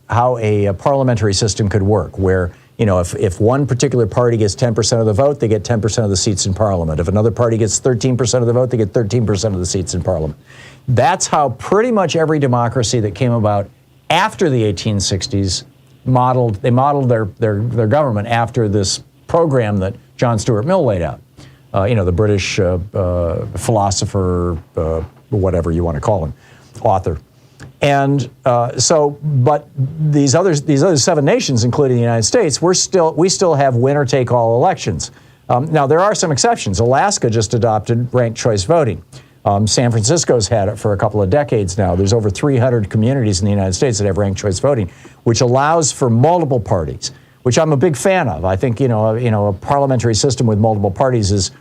A: parliamentary system could work, where, you know, if one particular party gets 10% of the vote, they get 10% of the seats in Parliament. If another party gets 13% of the vote, they get 13% of the seats in Parliament. That's how pretty much every democracy that came about after the 1860s modeled their government after this program that John Stuart Mill laid out. You know, the British philosopher, whatever you want to call him, author. And but these other 7 nations, including the United States, we still have winner-take-all elections. Now, there are some exceptions. Alaska just adopted ranked choice voting. San Francisco's had it for a couple of decades now. There's over 300 communities in the United States that have ranked choice voting, which allows for multiple parties, which I'm a big fan of. I think a parliamentary system with multiple parties is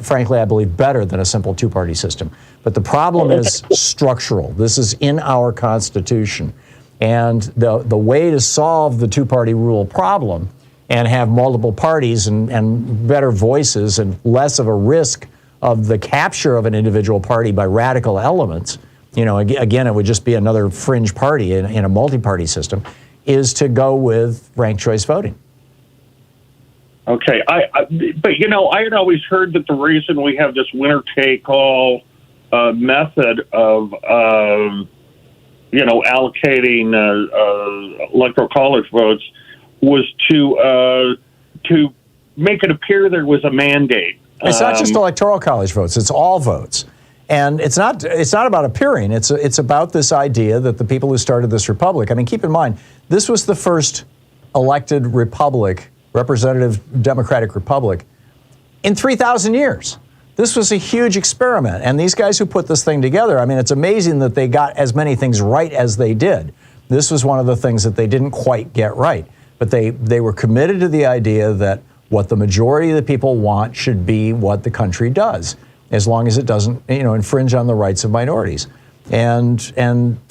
A: frankly, I believe, better than a simple two-party system. But the problem is structural. This is in our Constitution. And the way to solve the two-party rule problem and have multiple parties and better voices and less of a risk of the capture of an individual party by radical elements, again, it would just be another fringe party in a multi-party system, is to go with ranked choice voting.
H: Okay, but I had always heard that the reason we have this winner-take-all method of allocating electoral college votes was to make it appear there was a mandate.
A: It's not just electoral college votes; it's all votes, and it's not about appearing. It's about this idea that the people who started this republic. I mean, keep in mind, this was the first elected republic. Representative Democratic Republic in 3,000 years. This was a huge experiment. And these guys who put this thing together, I mean, it's amazing that they got as many things right as they did. This was one of the things that they didn't quite get right. But they were committed to the idea that what the majority of the people want should be what the country does, as long as it doesn't, infringe on the rights of minorities. And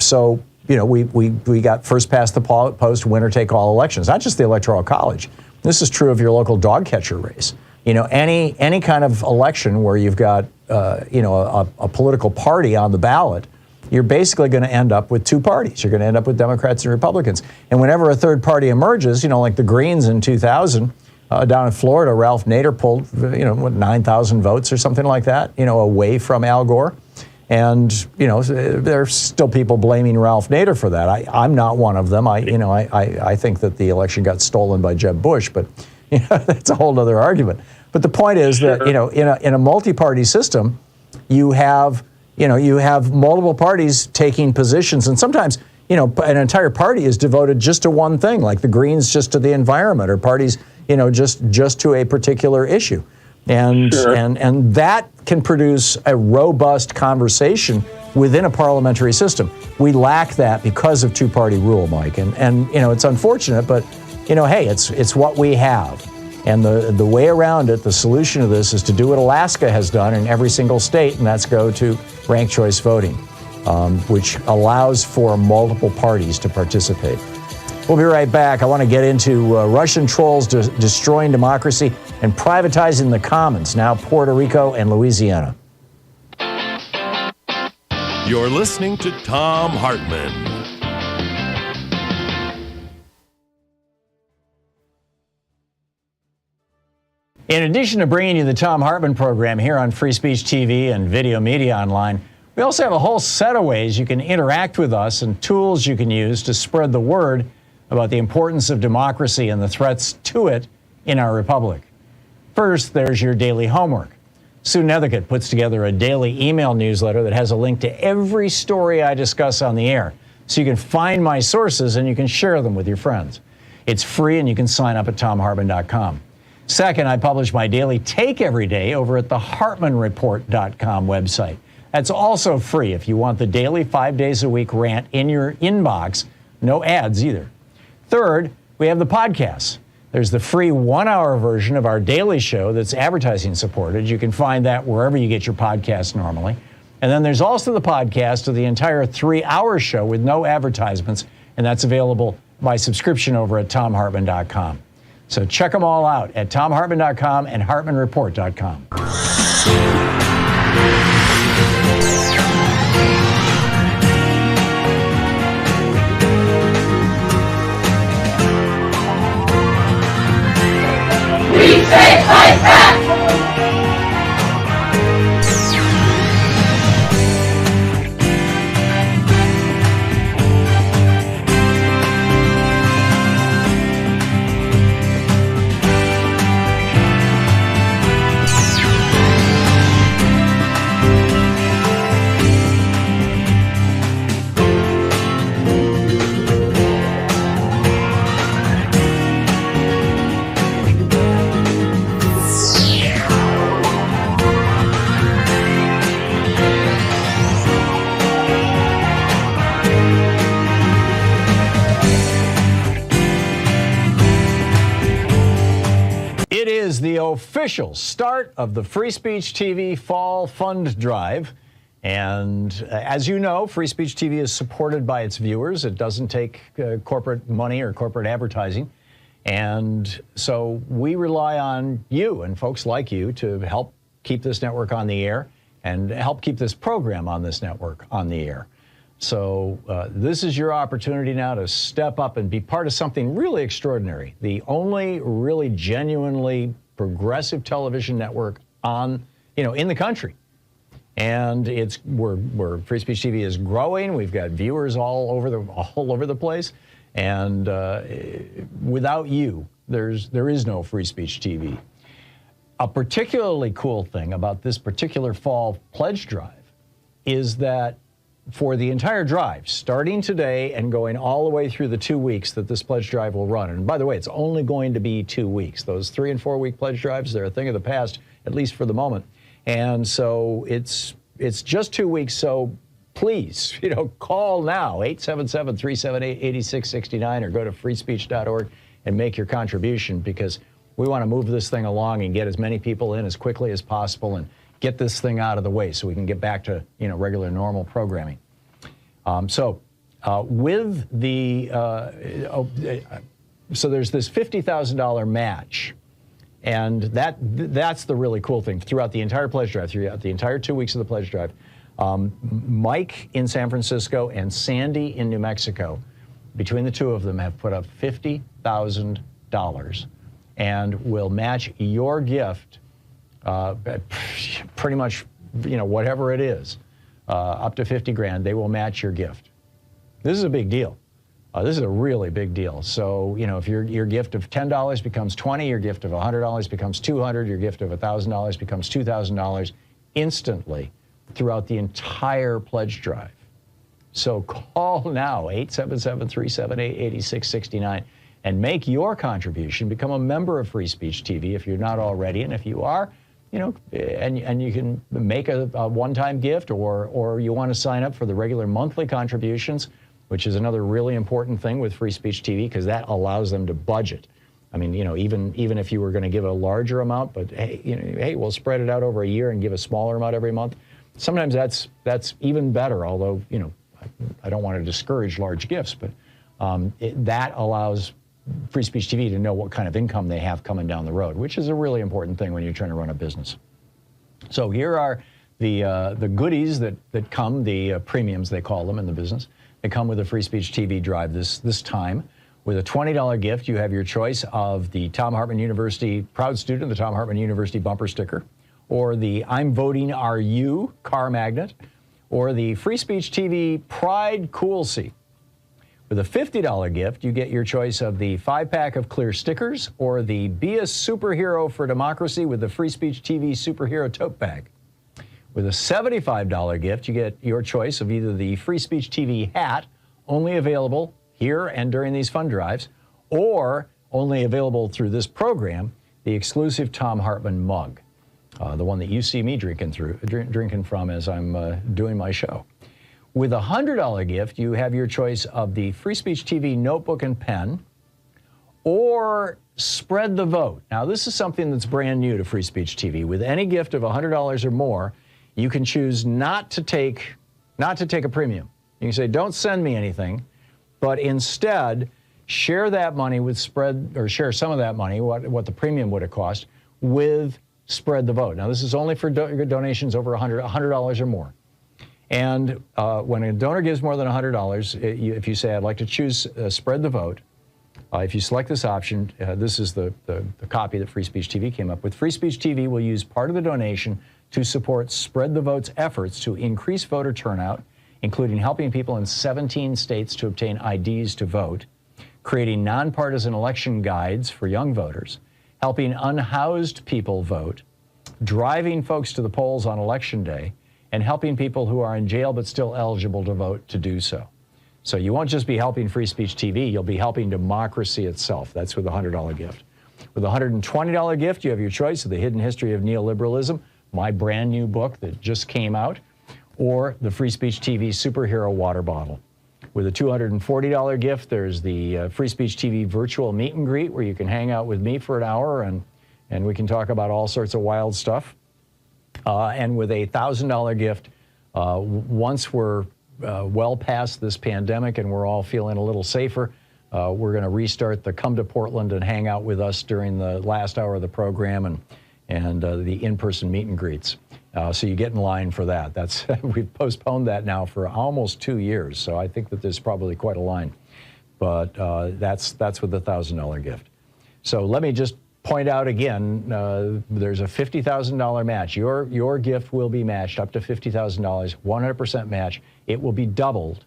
A: so, we got first past the post, winner take all elections, not just the Electoral College. This is true of your local dog catcher race. Any kind of election where you've got, a political party on the ballot, you're basically going to end up with two parties. You're going to end up with Democrats and Republicans. And whenever a third party emerges, like the Greens in 2000, down in Florida, Ralph Nader pulled, 9,000 votes or something like that, away from Al Gore. And, there's still people blaming Ralph Nader for that. I'm not one of them. I think that the election got stolen by Jeb Bush, but that's a whole other argument. But the point is that, in a multi-party system, you have multiple parties taking positions. And sometimes, an entire party is devoted just to one thing, like the Greens just to the environment, or parties, just to a particular issue. And that can produce a robust conversation within a parliamentary system. We lack that because of two-party rule, Mike. And it's unfortunate, but hey, it's what we have. And the way around it, the solution to this is to do what Alaska has done in every single state, and that's go to ranked choice voting, which allows for multiple parties to participate. We'll be right back. I want to get into Russian trolls destroying democracy and privatizing the commons, now Puerto Rico and Louisiana.
B: You're listening to Thom Hartmann.
A: In addition to bringing you the Thom Hartmann Program here on Free Speech TV and Video Media Online, we also have a whole set of ways you can interact with us and tools you can use to spread the word about the importance of democracy and the threats to it in our republic. First, there's your daily homework. Sue Nethercutt puts together a daily email newsletter that has a link to every story I discuss on the air, so you can find my sources and you can share them with your friends. It's free and you can sign up at thomhartmann.com. Second, I publish my daily take every day over at the hartmannreport.com website. That's also free if you want the daily 5 days a week rant in your inbox. No ads either. Third, we have the podcasts. There's the free 1-hour version of our daily show that's advertising supported. You can find that wherever you get your podcasts normally. And then there's also the podcast of the entire 3-hour show with no advertisements, and that's available by subscription over at thomhartmann.com. So check them all out at thomhartmann.com and hartmannreport.com.
I: We say fight back!
A: official start of the Free Speech TV Fall Fund Drive. And as you know, Free Speech TV is supported by its viewers. It doesn't take corporate money or corporate advertising. And so we rely on you and folks like you to help keep this network on the air and help keep this program on this network on the air. So this is your opportunity now to step up and be part of something really extraordinary. The only really genuinely progressive television network on, in the country. And we're Free Speech TV is growing. We've got viewers all over the place. And without you, there is no Free Speech TV. A particularly cool thing about this particular fall pledge drive is that for the entire drive, starting today and going all the way through the 2 weeks that this pledge drive will run. And by the way, it's only going to be 2 weeks. Those 3 and 4 week pledge drives, they're a thing of the past, at least for the moment. And so it's just 2 weeks. So please, call now, 877-378-8669, or go to freespeech.org and make your contribution, because we want to move this thing along and get as many people in as quickly as possible and get this thing out of the way so we can get back to regular normal programming. So there's this $50,000 match, and that's the really cool thing throughout the entire pledge drive, throughout the entire 2 weeks of the pledge drive. Mike in San Francisco and Sandy in New Mexico, between the two of them, have put up $50,000 and will match your gift. Pretty much, whatever it is, up to 50 grand, they will match your gift. This is a big deal. This is a really big deal. So, if your gift of $10 becomes $20, your gift of $100 becomes $200, your gift of $1,000 becomes $2,000 instantly throughout the entire pledge drive. So call now, 877-378-8669. and make your contribution. Become a member of Free Speech TV if you're not already, and if you are, and you can make a one-time gift, or you want to sign up for the regular monthly contributions, which is another really important thing with Free Speech TV, because that allows them to budget. I mean, even if you were going to give a larger amount, but hey, we'll spread it out over a year and give a smaller amount every month. Sometimes that's even better. Although I don't want to discourage large gifts, but that allows Free Speech TV to know what kind of income they have coming down the road, which is a really important thing when you're trying to run a business. So here are the goodies that come, the premiums they call them in the business. They come with a Free Speech TV drive this time. With a $20 gift, you have your choice of the Thom Hartmann University Proud Student, the Thom Hartmann University bumper sticker, or the I'm Voting Are You car magnet, or the Free Speech TV Pride Cool Seat. With a $50 gift, you get your choice of the 5-pack of clear stickers, or the Be a Superhero for Democracy with the Free Speech TV Superhero Tote Bag. With a $75 gift, you get your choice of either the Free Speech TV hat, only available here and during these fund drives, or only available through this program, the exclusive Thom Hartmann mug, the one that you see me drinking from as I'm doing my show. With a $100 gift, you have your choice of the Free Speech TV notebook and pen, or Spread the Vote. Now, this is something that's brand new to Free Speech TV. With any gift of $100 or more, you can choose not to take a premium. You can say, don't send me anything, but instead share that money with share some of that money, what the premium would have cost, with Spread the Vote. Now, this is only for donations over $100 or more. And when a donor gives more than $100, if you say, I'd like to choose Spread the Vote, if you select this option, this is the copy that Free Speech TV came up with. Free Speech TV will use part of the donation to support Spread the Vote's efforts to increase voter turnout, including helping people in 17 states to obtain IDs to vote, creating nonpartisan election guides for young voters, helping unhoused people vote, driving folks to the polls on Election Day, and helping people who are in jail but still eligible to vote to do so. So you won't just be helping Free Speech TV, you'll be helping democracy itself. That's with a $100 gift. With a $120 gift, you have your choice of The Hidden History of Neoliberalism, my brand new book that just came out, or the Free Speech TV Superhero Water Bottle. With a $240 gift, there's the Free Speech TV Virtual Meet and Greet, where you can hang out with me for an hour and and we can talk about all sorts of wild stuff. And with a $1,000 gift, once we're well past this pandemic and we're all feeling a little safer, we're going to restart the Come to Portland and hang out with us during the last hour of the program and the in-person meet and greets. So you get in line for that. We've postponed that now for almost 2 years, so I think that there's probably quite a line. But that's with the $1,000 gift. So let me just point out again, there's a $50,000 match. Your gift will be matched up to $50,000, 100% match. It will be doubled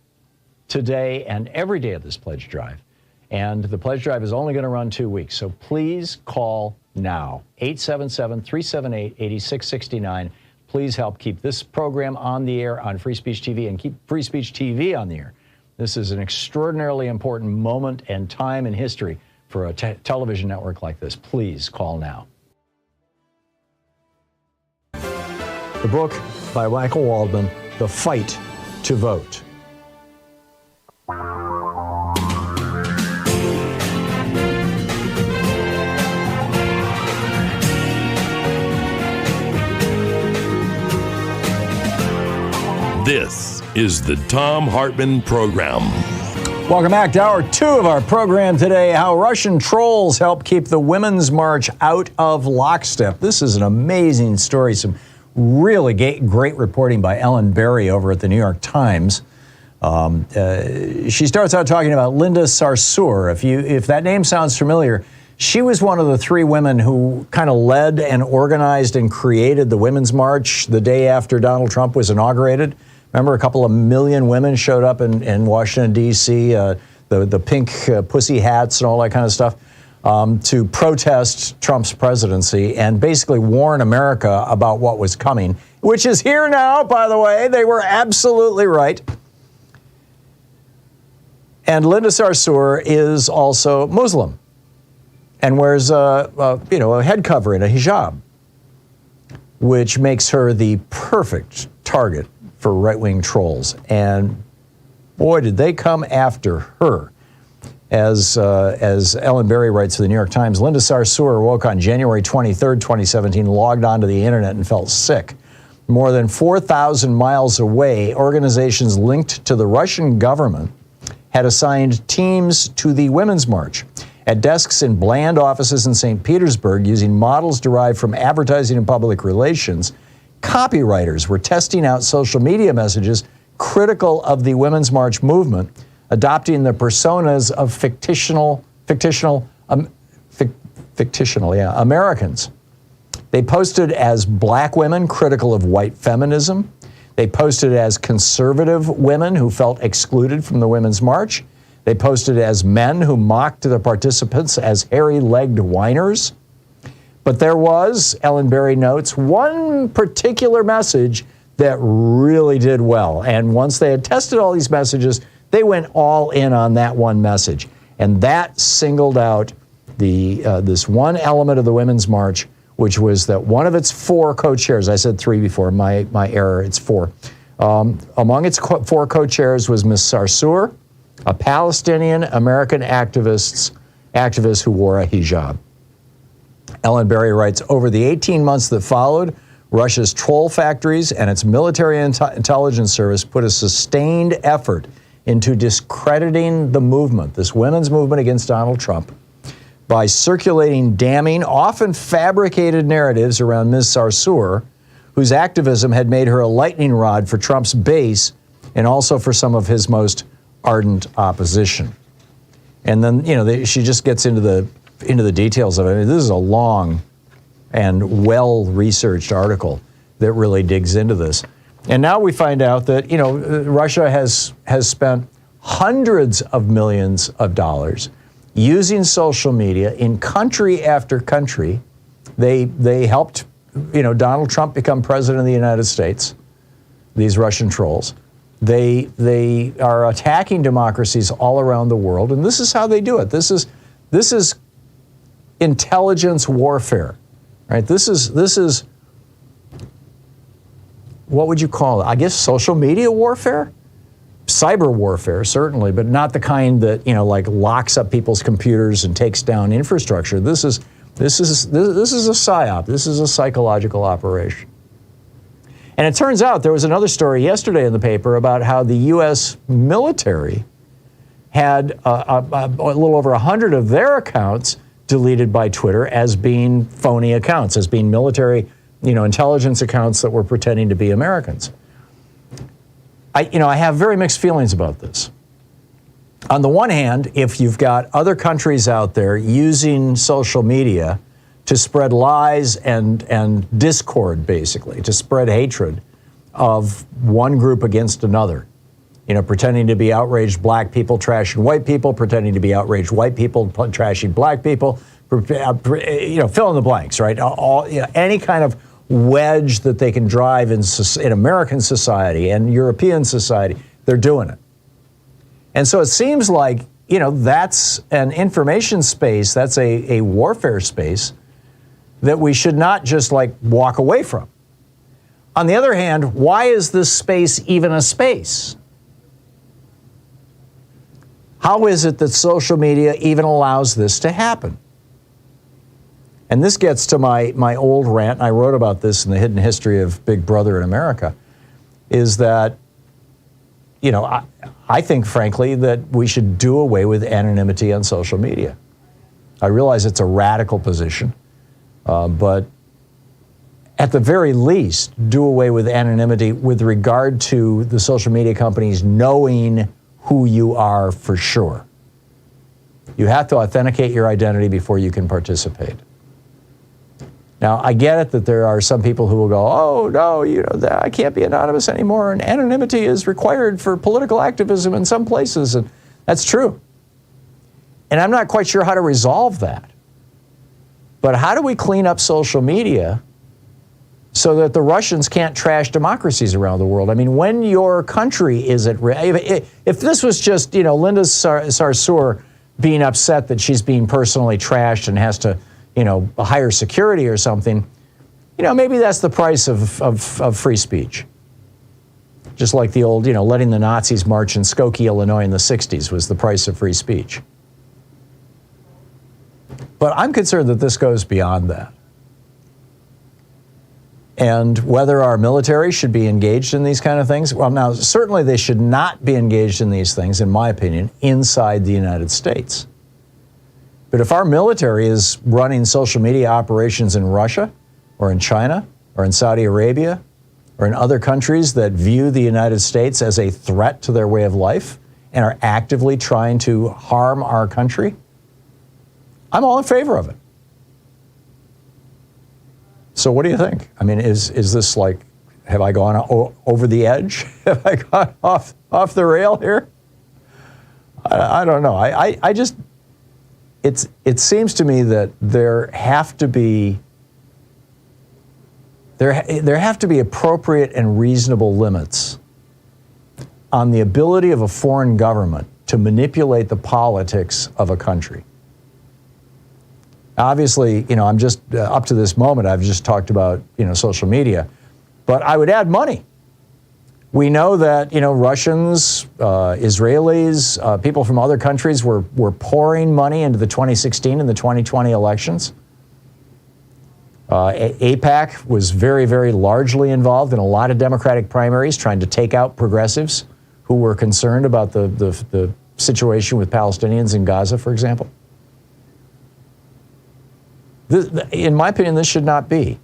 A: today and every day of this pledge drive. And the pledge drive is only going to run 2 weeks. So please call now, 877-378-8669. Please help keep this program on the air on Free Speech TV and keep Free Speech TV on the air. This is an extraordinarily important moment and time in history for a television network like this. Please call now. The book by Michael Waldman, The Fight to Vote.
B: This is the Thom Hartmann Program.
A: Welcome back to hour 2 of our program today, how Russian trolls help keep the Women's March out of lockstep. This is an amazing story, some really great reporting by Ellen Berry over at the New York Times. She starts out talking about Linda Sarsour. If that name sounds familiar, she was one of the 3 women who kind of led and organized and created the Women's March the day after Donald Trump was inaugurated. Remember, a couple of million women showed up in Washington, D.C., the pink pussy hats and all that kind of stuff, to protest Trump's presidency and basically warn America about what was coming, which is here now, by the way. They were absolutely right. And Linda Sarsour is also Muslim and wears a head covering, a hijab, which makes her the perfect target for right-wing trolls. And boy, did they come after her. As Ellen Berry writes for the New York Times, Linda Sarsour woke on January 23rd, 2017, logged onto the internet and felt sick. More than 4,000 miles away, organizations linked to the Russian government had assigned teams to the Women's March. At desks in bland offices in St. Petersburg, using models derived from advertising and public relations, copywriters were testing out social media messages critical of the Women's March movement, adopting the personas of fictional Americans. They posted as black women critical of white feminism. They posted as conservative women who felt excluded from the Women's March. They posted as men who mocked the participants as hairy-legged whiners. But there was, Ellen Berry notes, one particular message that really did well. And once they had tested all these messages, they went all in on that one message. And that singled out this one element of the Women's March, which was that one of its 4 co-chairs, I said 3 before, my error, it's 4. Among its 4 co-chairs was Ms. Sarsour, a Palestinian American activist who wore a hijab. Ellen Berry writes, over the 18 months that followed, Russia's troll factories and its military intelligence service put a sustained effort into discrediting the movement, this women's movement against Donald Trump, by circulating damning, often fabricated narratives around Ms. Sarsour, whose activism had made her a lightning rod for Trump's base and also for some of his most ardent opposition. And then, she just gets into the details of it. I mean, this is a long and well-researched article that really digs into this. And now we find out that, Russia has spent hundreds of millions of dollars using social media in country after country. They helped, Donald Trump become president of the United States, these Russian trolls. They are attacking democracies all around the world, and this is how they do it. This is intelligence warfare, right? This is what would you call it? I guess social media warfare? Cyber warfare, certainly, but not the kind that, like locks up people's computers and takes down infrastructure. This This is a psyop. This is a psychological operation. And it turns out there was another story yesterday in the paper about how the U.S. military had a little over 100 of their accounts deleted by Twitter as being phony accounts, as being military, intelligence accounts that were pretending to be Americans. I have very mixed feelings about this. On the one hand, if you've got other countries out there using social media to spread lies and discord, basically, to spread hatred of one group against another, pretending to be outraged black people trashing white people, pretending to be outraged white people trashing black people, fill in the blanks, right? Any kind of wedge that they can drive in American society and European society, they're doing it. And so it seems like, that's an information space, that's a warfare space that we should not just walk away from. On the other hand, why is this space even a space? How is it that social media even allows this to happen? And this gets to my old rant, and I wrote about this in the Hidden History of Big Brother in America, is that, I think, frankly, that we should do away with anonymity on social media. I realize it's a radical position, but at the very least, do away with anonymity with regard to the social media companies knowing who you are for sure. You have to authenticate your identity before you can participate. Now, I get it that there are some people who will go, oh, no, I can't be anonymous anymore, and anonymity is required for political activism in some places, and that's true. And I'm not quite sure how to resolve that. But how do we clean up social media so that the Russians can't trash democracies around the world? I mean, when your country is at risk, if this was just, Linda Sarsour being upset that she's being personally trashed and has to, hire security or something, maybe that's the price of free speech. Just like the old, letting the Nazis march in Skokie, Illinois in the 60s was the price of free speech. But I'm concerned that this goes beyond that. And whether our military should be engaged in these kind of things, well, now, certainly they should not be engaged in these things, in my opinion, inside the United States. But if our military is running social media operations in Russia or in China or in Saudi Arabia or in other countries that view the United States as a threat to their way of life and are actively trying to harm our country, I'm all in favor of it. So what do you think? I mean, is this have I gone over the edge? Have I gone off the rail here? I don't know. I just, it seems to me that there have to be appropriate and reasonable limits on the ability of a foreign government to manipulate the politics of a country. Obviously, I'm just up to this moment, I've just talked about, social media, but I would add money. We know that, Russians, Israelis, people from other countries were pouring money into the 2016 and the 2020 elections. AIPAC was very, very largely involved in a lot of Democratic primaries, trying to take out progressives who were concerned about the situation with Palestinians in Gaza, for example. In my opinion, this should not be.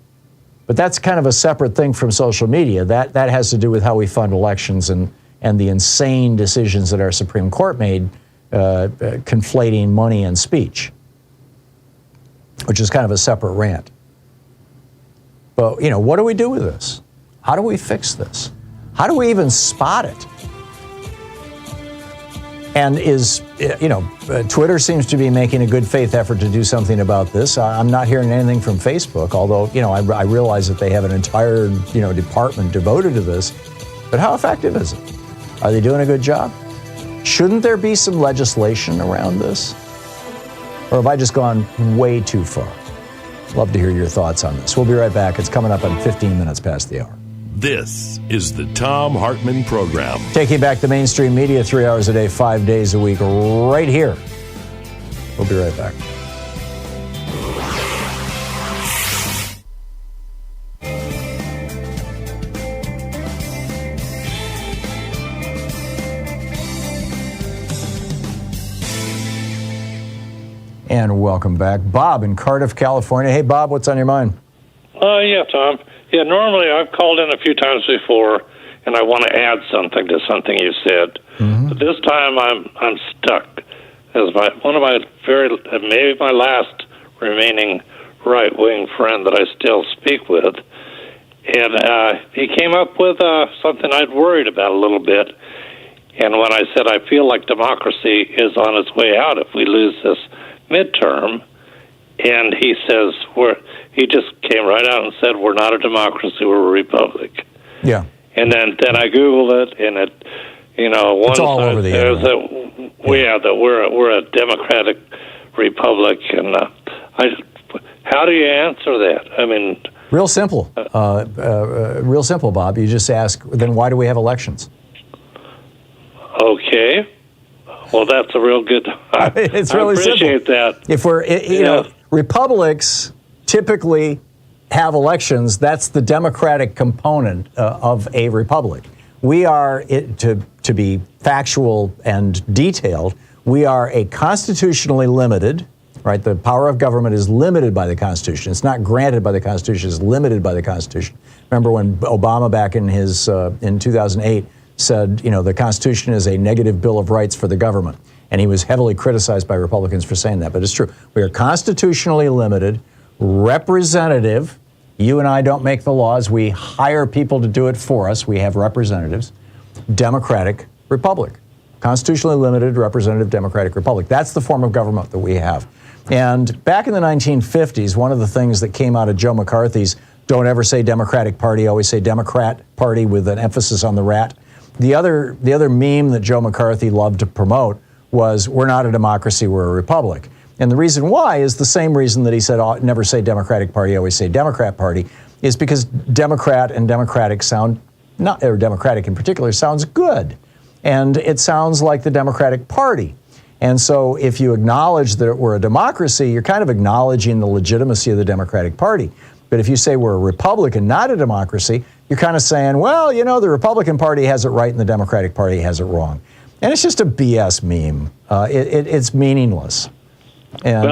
A: But that's kind of a separate thing from social media. That has to do with how we fund elections and the insane decisions that our Supreme Court made conflating money and speech, which is kind of a separate rant. But, what do we do with this? How do we fix this? How do we even spot it? And Twitter seems to be making a good faith effort to do something about this. I'm not hearing anything from Facebook, although, I realize that they have an entire, department devoted to this. But how effective is it? Are they doing a good job? Shouldn't there be some legislation around this? Or have I just gone way too far? Love to hear your thoughts on this. We'll be right back. It's coming up in 15 minutes past the hour.
B: This is the Thom Hartmann Program.
A: Taking back the mainstream media 3 hours a day, 5 days a week, right here. We'll be right back. And welcome back. Bob in Cardiff, California. Hey, Bob, what's on your mind?
J: Yeah, Tom. Yeah, normally I've called in a few times before, and I want to add something to something you said. Mm-hmm. But this time I'm stuck. As maybe my last remaining right-wing friend that I still speak with, and he came up with something I'd worried about a little bit. And when I said I feel like democracy is on its way out if we lose this midterm, and he says he just came right out and said we're not a democracy, we're a republic.
A: Yeah.
J: And then I Googled it, and it, one
A: it's all over the internet.
J: That we're a democratic republic, and how do you answer that? I mean,
A: real simple, Bob. You just ask, then why do we have elections?
J: Okay. Well, that's a real good.
A: It's really
J: I appreciate
A: simple.
J: That.
A: If we're, republics typically have elections. That's the democratic component of a republic. We are, to be factual and detailed, we are a constitutionally limited, right? The power of government is limited by the Constitution. It's not granted by the Constitution, it's limited by the Constitution. Remember when Obama back in his, in 2008 said, the Constitution is a negative Bill of Rights for the government. And he was heavily criticized by Republicans for saying that, but it's true. We are constitutionally limited, representative. You and I don't make the laws. We hire people to do it for us. We have representatives. Democratic republic. Constitutionally limited, representative, democratic republic. That's the form of government that we have. And back in the 1950s, one of the things that came out of Joe McCarthy's don't ever say Democratic Party, always say Democrat Party with an emphasis on the rat. The other meme that Joe McCarthy loved to promote was, we're not a democracy, we're a republic. And the reason why is the same reason that he said, never say Democratic Party, always say Democrat Party, is because Democrat and Democratic sound, or Democratic in particular, sounds good. And it sounds like the Democratic Party. And so if you acknowledge that we're a democracy, you're kind of acknowledging the legitimacy of the Democratic Party. But if you say we're a republic and not a democracy, you're kind of saying, well, the Republican Party has it right and the Democratic Party has it wrong. And it's just a BS meme. It's meaningless. And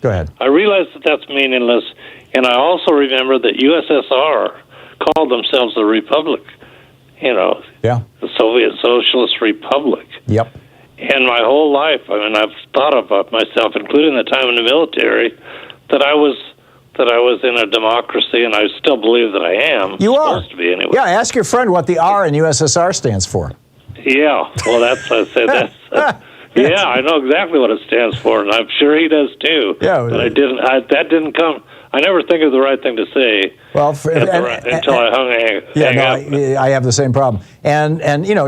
A: go ahead.
J: I realize that that's meaningless, and I also remember that USSR called themselves a republic.
A: Yeah.
J: The Soviet Socialist Republic.
A: Yep.
J: And my whole life, I've thought about myself, including the time in the military, that I was in a democracy, and I still believe that I am.
A: You are.
J: Supposed to be anyway.
A: Yeah, ask your friend what the R in USSR stands for.
J: Yeah, well, yeah, I know exactly what it stands for, and I'm sure he does too.
A: Yeah,
J: but that didn't come. I never think of the right thing to say. Well, until I hang up.
A: I have the same problem. And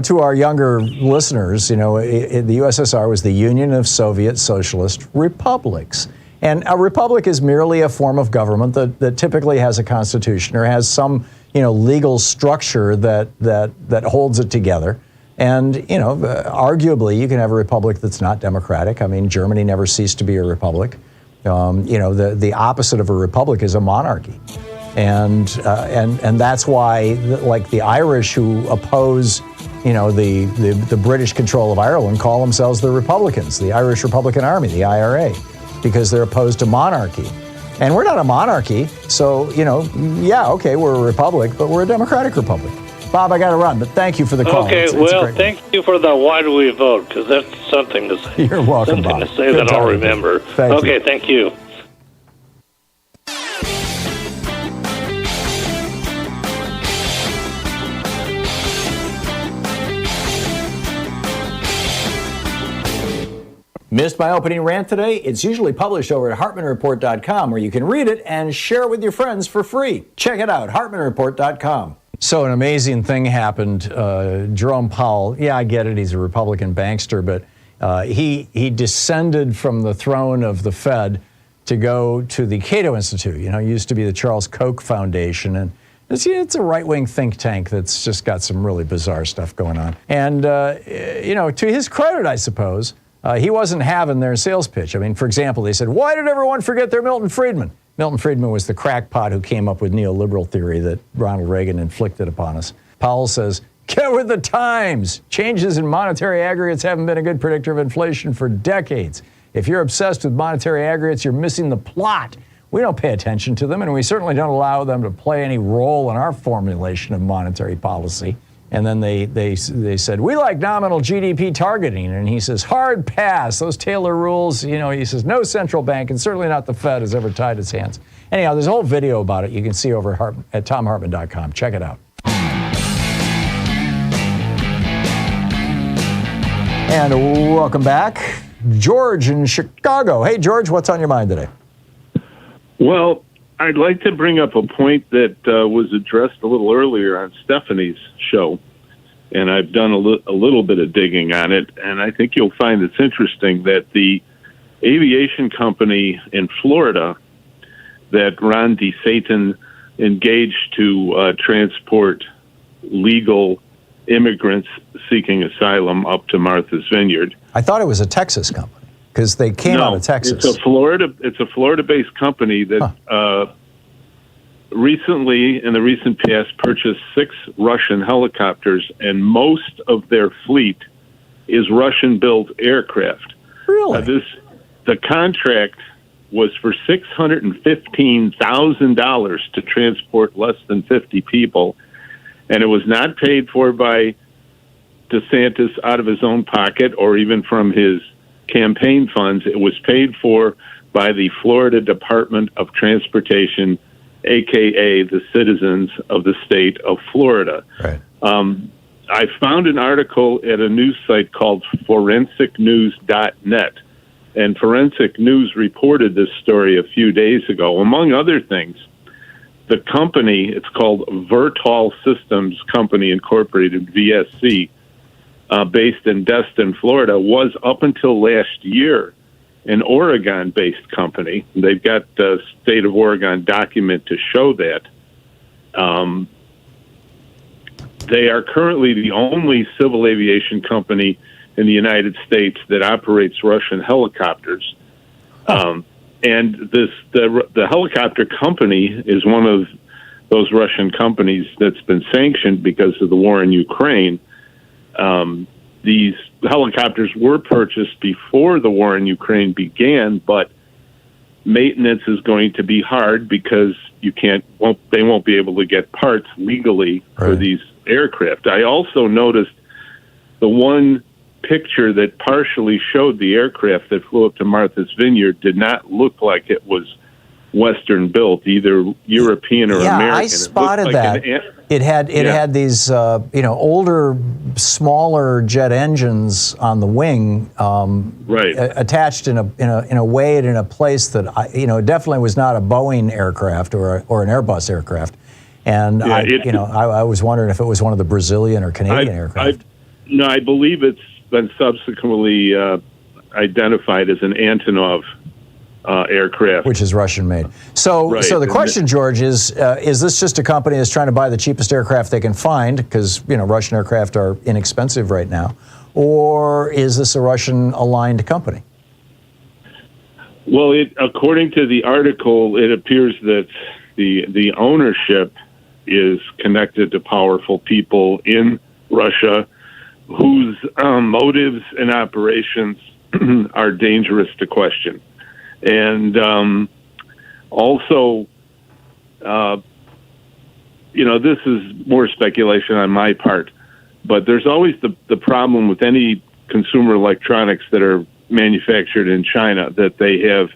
A: to our younger listeners, the USSR was the Union of Soviet Socialist Republics. And a republic is merely a form of government that typically has a constitution or has some, legal structure that holds it together. And, arguably, you can have a republic that's not democratic. Germany never ceased to be a republic. The opposite of a republic is a monarchy. And that's why, like the Irish who oppose, the British control of Ireland call themselves the Republicans, the Irish Republican Army, the IRA, because they're opposed to monarchy. And we're not a monarchy, so, we're a republic, but we're a democratic republic. Bob, I got to run, but thank you for the call.
J: Okay, thank you for the why do we vote, because that's something to say.
A: You're welcome, Bob.
J: Something to say that I'll remember. Okay, thank you.
A: Missed my opening rant today? It's usually published over at HartmannReport.com, where you can read it and share it with your friends for free. Check it out, HartmannReport.com. So an amazing thing happened. Jerome Powell, I get it, he's a Republican bankster, but he descended from the throne of the Fed to go to the Cato Institute. It used to be the Charles Koch Foundation, and it's a right-wing think tank that's just got some really bizarre stuff going on. And, to his credit, I suppose, he wasn't having their sales pitch. For example, they said, why did everyone forget their Milton Friedman? Milton Friedman was the crackpot who came up with neoliberal theory that Ronald Reagan inflicted upon us. Powell says, get with the times. Changes in monetary aggregates haven't been a good predictor of inflation for decades. If you're obsessed with monetary aggregates, you're missing the plot. We don't pay attention to them, and we certainly don't allow them to play any role in our formulation of monetary policy. And then they said, we like nominal GDP targeting. And he says, hard pass. Those Taylor rules, he says, no central bank, and certainly not the Fed, has ever tied its hands. Anyhow, there's a whole video about it you can see over at ThomHartmann.com. Check it out. And welcome back. George in Chicago. Hey, George, what's on your mind today?
K: Well, I'd like to bring up a point that was addressed a little earlier on Stephanie's show, and I've done a little bit of digging on it, and I think you'll find it's interesting that the aviation company in Florida that Ron DeSatan engaged to transport legal immigrants seeking asylum up to Martha's Vineyard.
A: I thought it was a Texas company because they came out of Texas.
K: It's a Florida-based company that recently, in the recent past, purchased 6 Russian helicopters, and most of their fleet is Russian-built aircraft.
A: Really?
K: The contract was for $615,000 to transport less than 50 people, and it was not paid for by DeSantis out of his own pocket or even from his campaign funds. It was paid for by the Florida Department of Transportation, a.k.a. the citizens of the state of Florida.
A: Right.
K: I found an article at a news site called forensicnews.net, and Forensic News reported this story a few days ago. Among other things, the company, it's called Vertol Systems Company Incorporated, VSC, based in Destin, Florida, was up until last year an Oregon-based company. They've got the state of Oregon document to show that. They are currently the only civil aviation company in the United States that operates Russian helicopters. And the helicopter company is one of those Russian companies that's been sanctioned because of the war in Ukraine. These helicopters were purchased before the war in Ukraine began, but maintenance is going to be hard because they won't be able to get parts legally for these aircraft. I also noticed the one picture that partially showed the aircraft that flew up to Martha's Vineyard did not look like it was Western built, either European or American.
A: Yeah, I spotted that. It had these older, smaller jet engines on the wing, attached in a way and in a place that it definitely was not a Boeing aircraft or an Airbus aircraft. And I was wondering if it was one of the Brazilian or Canadian aircraft.
K: No, I believe it's been subsequently identified as an Antonov aircraft,
A: which is Russian made. So the question, George, is this just a company that's trying to buy the cheapest aircraft they can find because Russian aircraft are inexpensive right now, or is this a Russian aligned company?
K: Well, according to the article, it appears that the ownership is connected to powerful people in Russia whose motives and operations are dangerous to question. And also, this is more speculation on my part, but there's always the problem with any consumer electronics that are manufactured in China that they have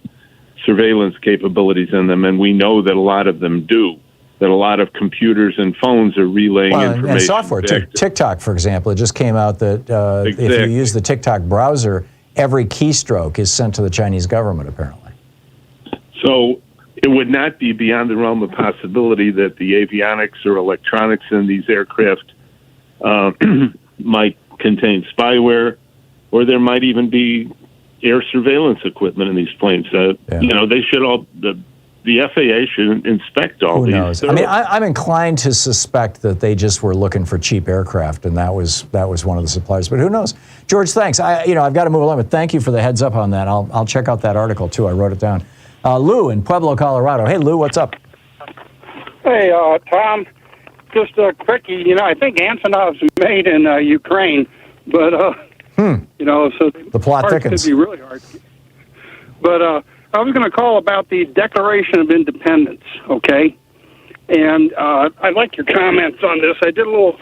K: surveillance capabilities in them, and we know that a lot of them do. That a lot of computers and phones are relaying information.
A: And software, TikTok, for example, it just came out that if you use the TikTok browser, every keystroke is sent to the Chinese government, apparently.
K: So it would not be beyond the realm of possibility that the avionics or electronics in these aircraft might contain spyware, or there might even be air surveillance equipment in these planes. They should all... The FAA should inspect all these. Who knows?
A: I mean, I'm inclined to suspect that they just were looking for cheap aircraft, and that was one of the suppliers. But who knows? George, thanks. I've got to move along, but thank you for the heads up on that. I'll check out that article too. I wrote it down. Lou in Pueblo, Colorado. Hey, Lou, what's up?
L: Hey, Tom. Just a quickie. I think Antonov's made in Ukraine, but so
A: the plot thickens.
L: Could be really hard. But I was going to call about the Declaration of Independence, okay? And I'd like your comments on this. I did a little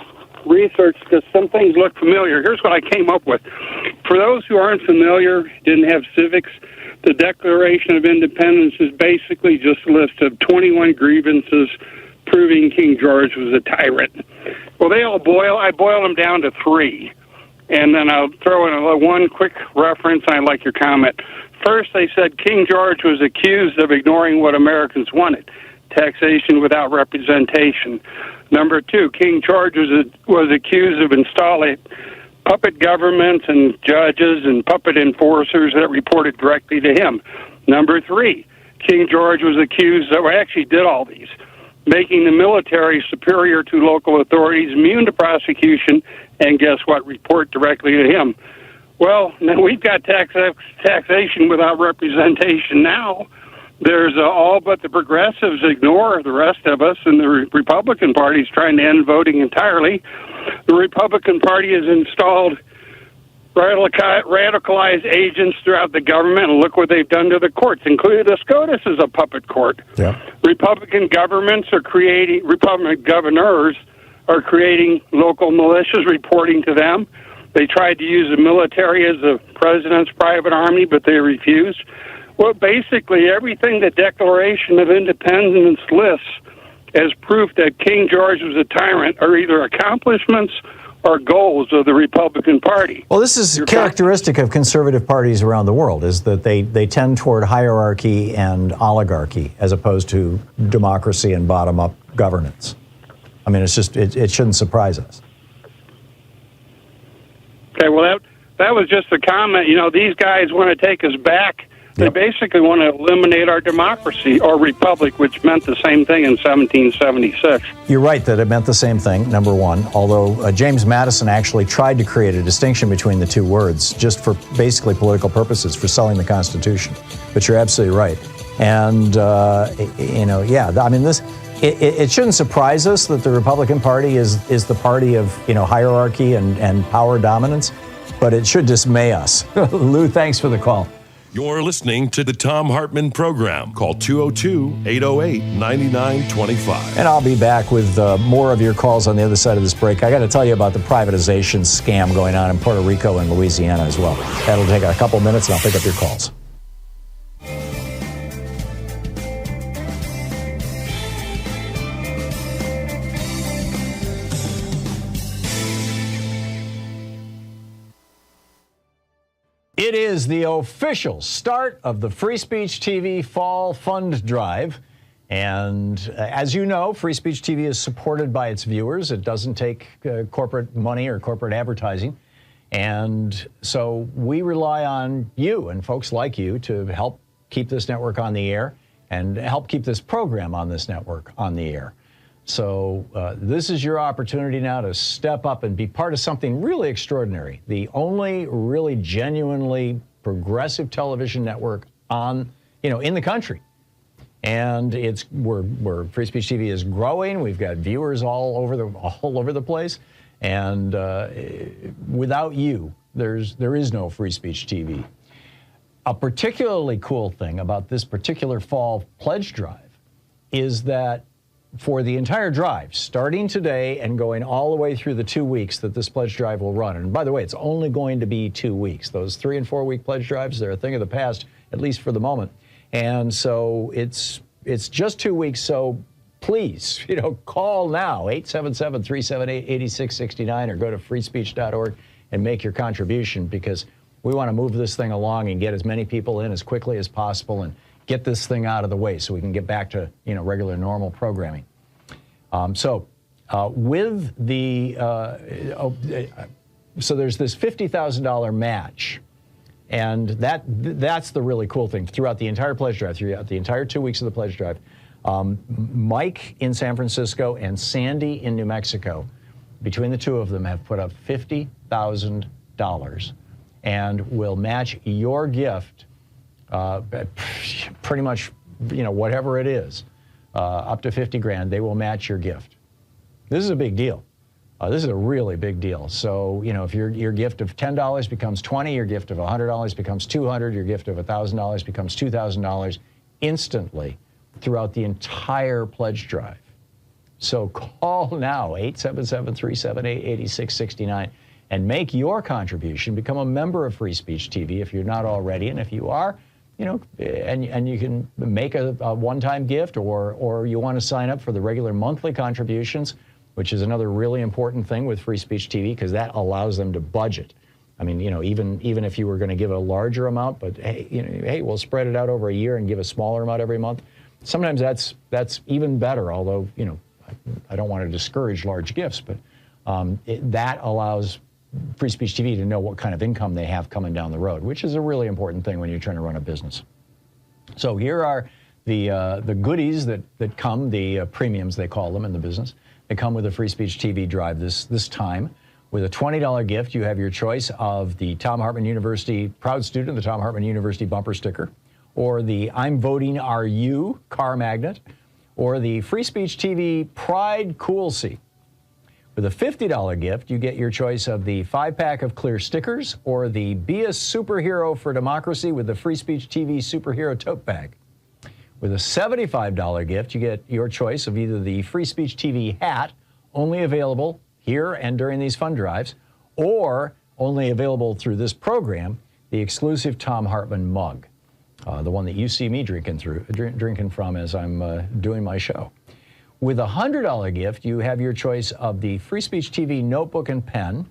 L: research because some things look familiar. Here's what I came up with. For those who aren't familiar, didn't have civics, the Declaration of Independence is basically just a list of 21 grievances proving King George was a tyrant. Well, I boil them down to 3. And then I'll throw in one quick reference, and I'd like your comment. First, they said King George was accused of ignoring what Americans wanted, taxation without representation. Number 2, King George was accused of installing puppet governments and judges and puppet enforcers that reported directly to him. Number 3, King George was accused of, actually did all these, making the military superior to local authorities, immune to prosecution, and guess what, report directly to him. Well, now we've got taxation without representation now. There's all but the progressives ignore the rest of us, and the Republican Party is trying to end voting entirely. The Republican Party has installed radicalized agents throughout the government, and look what they've done to the courts, including the SCOTUS is a puppet court.
A: Yeah.
L: Republican governors are creating local militias, reporting to them. They tried to use the military as the president's private army, but they refused. Well, basically, everything the Declaration of Independence lists as proof that King George was a tyrant are either accomplishments or goals of the Republican Party.
A: Well, this is characteristic of conservative parties around the world, is that they tend toward hierarchy and oligarchy as opposed to democracy and bottom-up governance. I mean, it's just, it shouldn't surprise us.
L: Okay, well, that was just a comment. You know, these guys want to take us back. They basically want to eliminate our democracy, or republic, which meant the same thing in 1776.
A: You're right that it meant the same thing, number one, although James Madison actually tried to create a distinction between the two words just for basically political purposes, for selling the Constitution. But you're absolutely right. And, I mean, it shouldn't surprise us that the Republican Party is the party of, hierarchy and power dominance, but it should dismay us. Lou, thanks for the call.
B: You're listening to the Thom Hartmann Program. Call 202-808-9925.
A: And I'll be back with more of your calls on the other side of this break. I got to tell you about the privatization scam going on in Puerto Rico and Louisiana as well. That'll take a couple minutes, and I'll pick up your calls. It is the official start of the Free Speech TV Fall Fund Drive. And as you know, Free Speech TV is supported by its viewers. It doesn't take corporate money or corporate advertising. And so we rely on you and folks like you to help keep this network on the air and help keep this program on this network on the air. So this is your opportunity now to step up and be part of something really extraordinary. The only really genuinely progressive television network on, in the country. And we're Free Speech TV is growing. We've got viewers all over the place. And without you, there is no Free Speech TV. A particularly cool thing about this particular fall pledge drive is that for the entire drive, starting today and going all the way through the 2 weeks that this pledge drive will run. And by the way, it's only going to be 2 weeks. Those 3 and 4 week pledge drives, they're a thing of the past, at least for the moment. And so it's just 2 weeks. So please, call now, 877-378-8669, or go to freespeech.org and make your contribution, because we want to move this thing along and get as many people in as quickly as possible and get this thing out of the way so we can get back to regular normal programming. So there's this $50,000 match, and that's the really cool thing throughout the entire pledge drive, throughout the entire 2 weeks of the pledge drive. Mike in San Francisco and Sandy in New Mexico, between the two of them, have put up $50,000 and will match your gift. Pretty much, whatever it is, up to 50 grand, they will match your gift. This is a big deal. This is a really big deal. So, if your gift of $10 becomes $20, your gift of $100 becomes $200, your gift of $1,000 becomes $2,000 instantly throughout the entire pledge drive. So call now, 877-378-8669, and make your contribution. Become a member of Free Speech TV if you're not already, and if you are, and you can make a one-time gift, or you want to sign up for the regular monthly contributions, which is another really important thing with Free Speech TV, because that allows them to budget. I mean, even if you were going to give a larger amount, but hey, we'll spread it out over a year and give a smaller amount every month. Sometimes that's even better, although, I don't want to discourage large gifts, but that allows Free Speech TV to know what kind of income they have coming down the road, which is a really important thing when you're trying to run a business. So here are the goodies that come, the premiums they call them in the business. They come with a Free Speech TV drive this time. With a $20 gift, you have your choice of the Thom Hartmann University Proud Student, the Thom Hartmann University bumper sticker, or the I'm Voting Are You car magnet, or the Free Speech TV Pride Cool Seat. With a $50 gift, you get your choice of the 5-pack of clear stickers, or the Be a Superhero for Democracy with the Free Speech TV Superhero Tote Bag. With a $75 gift, you get your choice of either the Free Speech TV hat, only available here and during these fund drives, or only available through this program, the exclusive Thom Hartmann mug, the one that you see me drinking from as I'm doing my show. With a $100 gift, you have your choice of the Free Speech TV notebook and pen,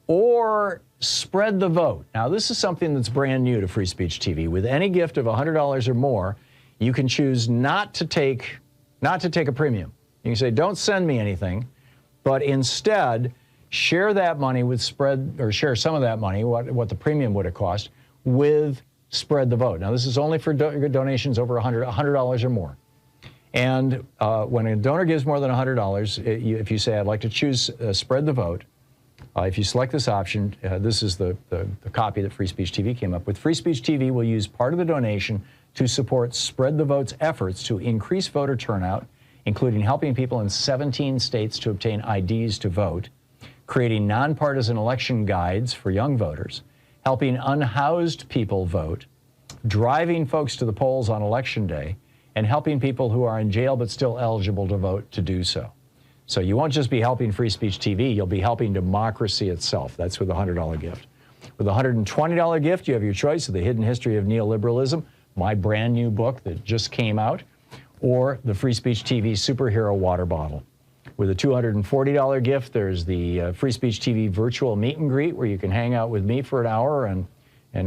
A: or Spread the Vote. Now, this is something that's brand new to Free Speech TV. With any gift of $100 or more, you can choose not to take a premium. You can say, don't send me anything, but instead share that money with share some of that money, what the premium would have cost, with Spread the Vote. Now, this is only for donations over $100 or more. And when a donor gives more than $100, if you say, I'd like to choose Spread the Vote, if you select this option, this is the copy that Free Speech TV came up with. Free Speech TV will use part of the donation to support Spread the Vote's efforts to increase voter turnout, including helping people in 17 states to obtain IDs to vote, creating nonpartisan election guides for young voters, helping unhoused people vote, driving folks to the polls on Election Day, and helping people who are in jail but still eligible to vote to do so. So you won't just be helping Free Speech TV, you'll be helping democracy itself. That's with a $100 gift. With a $120 gift, you have your choice of The Hidden History of Neoliberalism, my brand new book that just came out, or the Free Speech TV Superhero Water Bottle. With a $240 gift, there's the Free Speech TV Virtual Meet and Greet, where you can hang out with me for an hour and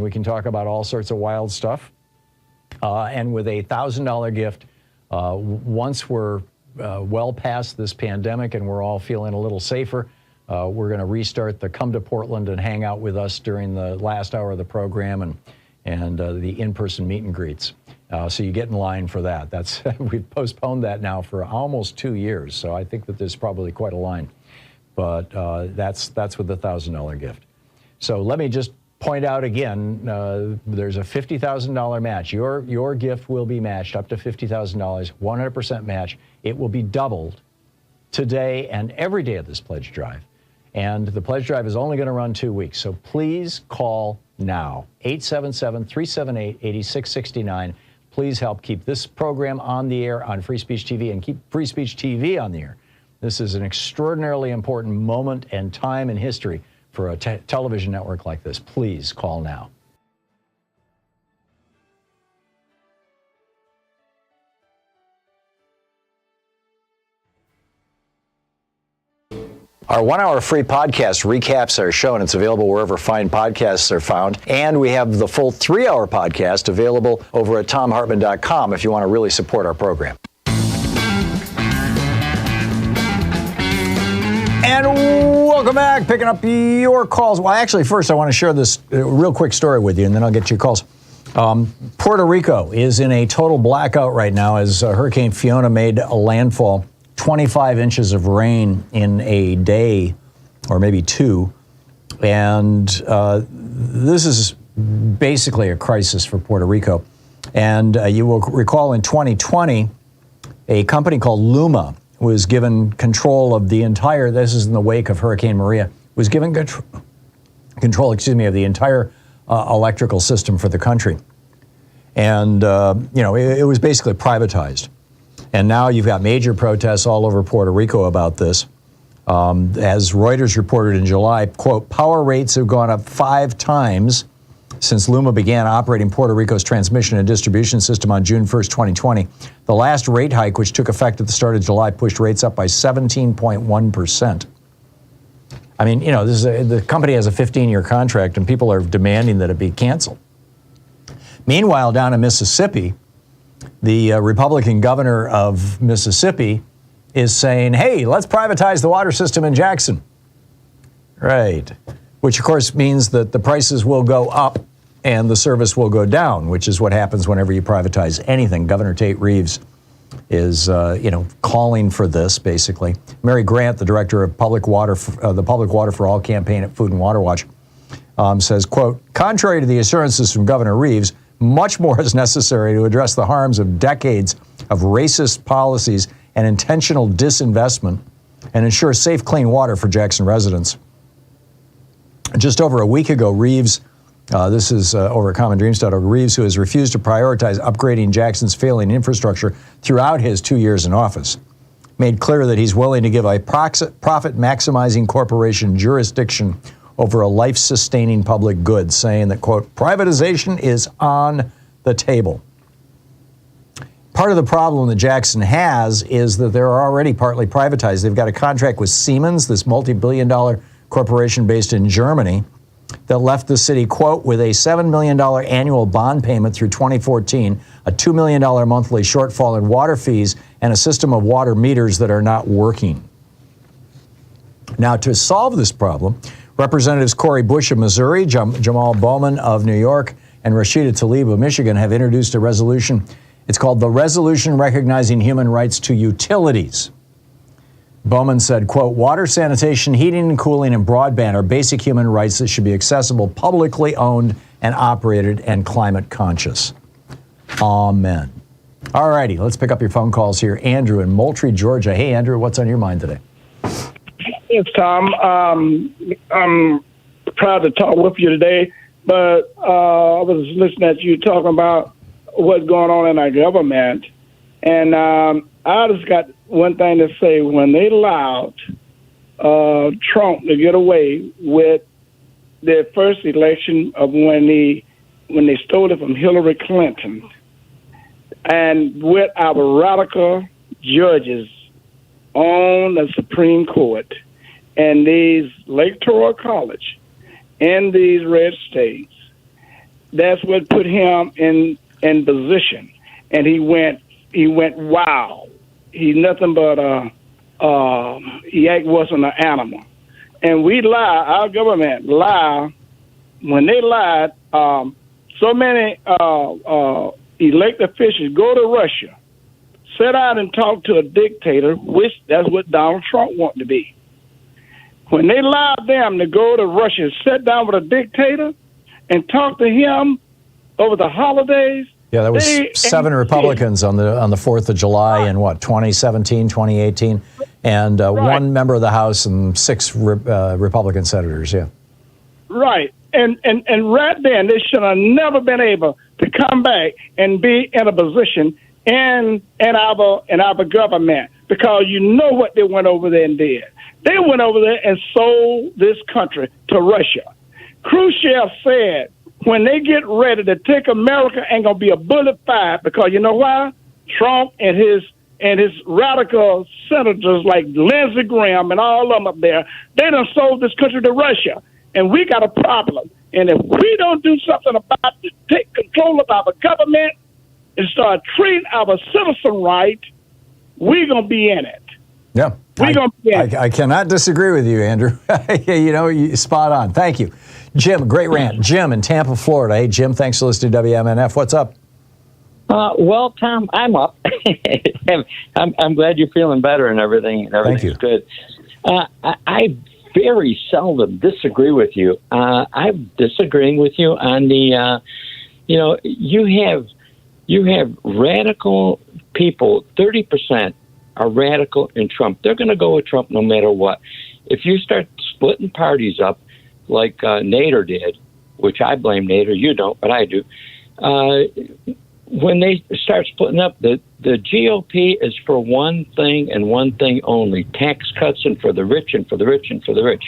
A: we can talk about all sorts of wild stuff. And with a $1,000 gift, once we're well past this pandemic and we're all feeling a little safer, we're going to restart the Come to Portland and hang out with us during the last hour of the program and the in-person meet and greets. So you get in line for that. We've postponed that now for almost 2 years, so I think that there's probably quite a line. But that's with the $1,000 gift. So let me just point out again, there's a $50,000 match. Your gift will be matched up to $50,000, 100% match. It will be doubled today and every day of this pledge drive. And the pledge drive is only going to run 2 weeks. So please call now, 877-378-8669. Please help keep this program on the air on Free Speech TV and keep Free Speech TV on the air. This is an extraordinarily important moment and time in history for a television network like this. Please call now. Our 1-hour free podcast recaps our show, and it's available wherever fine podcasts are found. And we have the full 3-hour podcast available over at thomhartmann.com if you want to really support our program. And welcome back, picking up your calls. Well, actually, first I want to share this real quick story with you, and then I'll get to your calls. Puerto Rico is in a total blackout right now as Hurricane Fiona made a landfall. 25 inches of rain in a day, or maybe two. And this is basically a crisis for Puerto Rico. And you will recall in 2020, a company called Luma was given control of the entire, this is in the wake of Hurricane Maria, was given control, of the entire electrical system for the country. And, it was basically privatized. And now you've got major protests all over Puerto Rico about this. As Reuters reported in July, quote, power rates have gone up 5 times since LUMA began operating Puerto Rico's transmission and distribution system on June 1st, 2020. The last rate hike, which took effect at the start of July, pushed rates up by 17.1%. I mean, the company has a 15-year contract, and people are demanding that it be canceled. Meanwhile, down in Mississippi, the Republican governor of Mississippi is saying, hey, let's privatize the water system in Jackson. Right. Which, of course, means that the prices will go up and the service will go down, which is what happens whenever you privatize anything. Governor Tate Reeves is, calling for this, basically. Mary Grant, the director of Public Water, the Public Water for All campaign at Food and Water Watch, says, quote, contrary to the assurances from Governor Reeves, much more is necessary to address the harms of decades of racist policies and intentional disinvestment and ensure safe, clean water for Jackson residents. Just over a week ago, Reeves, this is over at commondreams.org, Reeves, who has refused to prioritize upgrading Jackson's failing infrastructure throughout his 2 years in office, made clear that he's willing to give a profit-maximizing corporation jurisdiction over a life-sustaining public good, saying that, quote, privatization is on the table. Part of the problem that Jackson has is that they're already partly privatized. They've got a contract with Siemens, this multi-billion-dollar corporation based in Germany, that left the city, quote, with a $7 million annual bond payment through 2014, a $2 million monthly shortfall in water fees, and a system of water meters that are not working. Now, to solve this problem, Representatives Cori Bush of Missouri, Jamal Bowman of New York, and Rashida Tlaib of Michigan have introduced a resolution. It's called the Resolution Recognizing Human Rights to Utilities. Bowman said, quote, water, sanitation, heating and cooling, and broadband are basic human rights that should be accessible, publicly owned and operated, and climate conscious. Amen. All righty, let's pick up your phone calls here. Andrew in Moultrie, Georgia. Hey, Andrew, what's on your mind today?
M: Yes, Tom. I'm proud to talk with you today, but I was listening to you talking about what's going on in our government, and I just got one thing to say. When they allowed Trump to get away with their first election of when they stole it from Hillary Clinton, and with our radical judges on the Supreme Court and these electoral college in these red states, that's what put him in position. And he went wow. He's nothing but he wasn't an animal. And we lie, our government lie. When they lied, so many elected officials go to Russia, sit out and talk to a dictator, which that's what Donald Trump wanted to be. When they allowed them to go to Russia, sit down with a dictator and talk to him over the holidays.
A: Yeah, that was 7 Republicans on the 4th of July in 2017, 2018, and one member of the House and 6 Republican senators. Yeah.
M: Right, and right then they should have never been able to come back and be in a position in our government, because you know what they went over there and did. They went over there and sold this country to Russia. Khrushchev said, when they get ready to take America, ain't gonna be a bullet fired, because you know why? Trump and his radical senators like Lindsey Graham and all of them up there, they done sold this country to Russia, and we got a problem. And if we don't do something about it, take control of our government and start treating our citizen right, we're gonna be in it.
A: Yeah, I cannot disagree with you, Andrew. You spot on. Thank you. Jim, great rant. Jim in Tampa, Florida. Hey, Jim, thanks for listening to WMNF. What's up?
N: Well, Tom, I'm up. I'm glad you're feeling better and everything. Everything's good. I very seldom disagree with you. I'm disagreeing with you on the, you have radical people, 30% are radical in Trump. They're going to go with Trump no matter what. If you start splitting parties up like Nader did, which I blame Nader, you don't, but I do, when they start splitting up, the GOP is for one thing and one thing only, tax cuts and for the rich and for the rich and for the rich.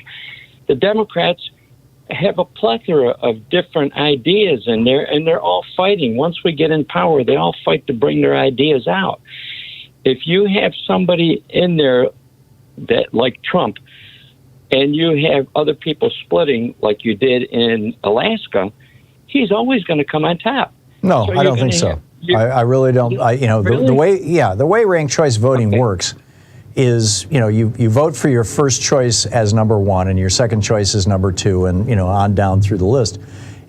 N: The Democrats have a plethora of different ideas in there, and they're all fighting. Once we get in power, they all fight to bring their ideas out. If you have somebody in there that, like Trump, and you have other people splitting like you did in Alaska, he's always going to come on top.
A: No,
N: So
A: I don't think so. I really don't.
N: Really?
A: The way ranked choice voting works is, you vote for your first choice as number one and your second choice is number two, and on down through the list.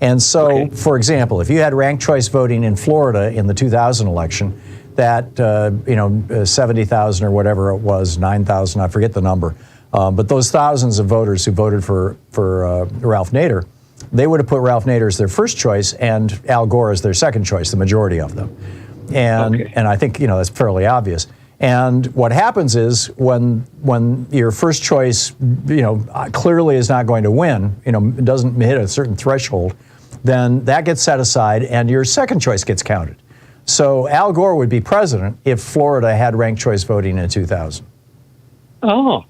A: And so, for example, if you had ranked choice voting in Florida in the 2000 election, that 70,000 or whatever it was, 9,000, I forget the number, but those thousands of voters who voted for Ralph Nader, they would have put Ralph Nader as their first choice and Al Gore as their second choice, the majority of them. And I think that's fairly obvious. And what happens is when your first choice, clearly is not going to win, doesn't hit a certain threshold, then that gets set aside and your second choice gets counted. So Al Gore would be president if Florida had ranked choice voting in 2000.
N: Oh.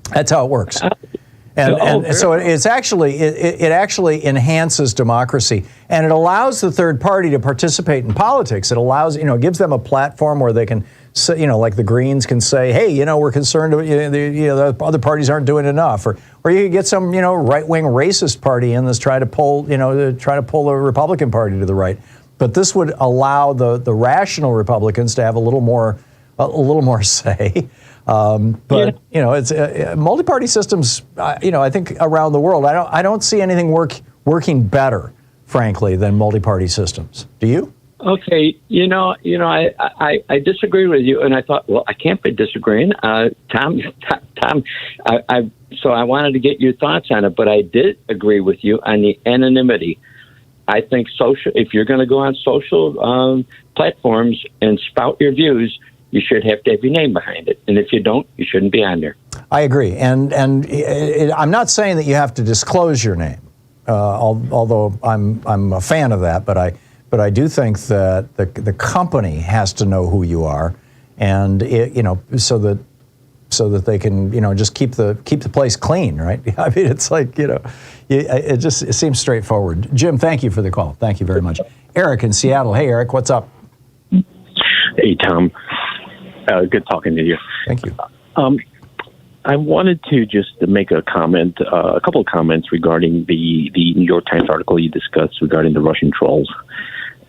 A: That's how it works. And so it's actually it actually enhances democracy, and it allows the third party to participate in politics. It allows, gives them a platform where they can say, like the Greens can say, hey, we're concerned, the other parties aren't doing enough, or you could get some, right-wing racist party in this try to pull the Republican Party to the right. But this would allow the rational Republicans to have a little more say. It's multi-party systems. I think around the world, I don't see anything working better, frankly, than multi-party systems. Do you?
N: Okay, I disagree with you, and I thought, well, I can't be disagreeing, Tom. So I wanted to get your thoughts on it, but I did agree with you on the anonymity. I think if you're going to go on social platforms and spout your views, you should have to have your name behind it. And if you don't, you shouldn't be on there. I
A: agree. And I'm not saying that you have to disclose your name, although I'm a fan of that. But I do think that the company has to know who you are, and so that they can just keep the place clean, right? I mean, it's like it seems straightforward. Jim, thank you for the call. Thank you very much. Eric in Seattle. Hey, Eric, what's up?
O: Hey, Tom. Good talking to you.
A: Thank you.
O: I wanted to just make a comment, a couple of comments regarding the New York Times article you discussed regarding the Russian trolls.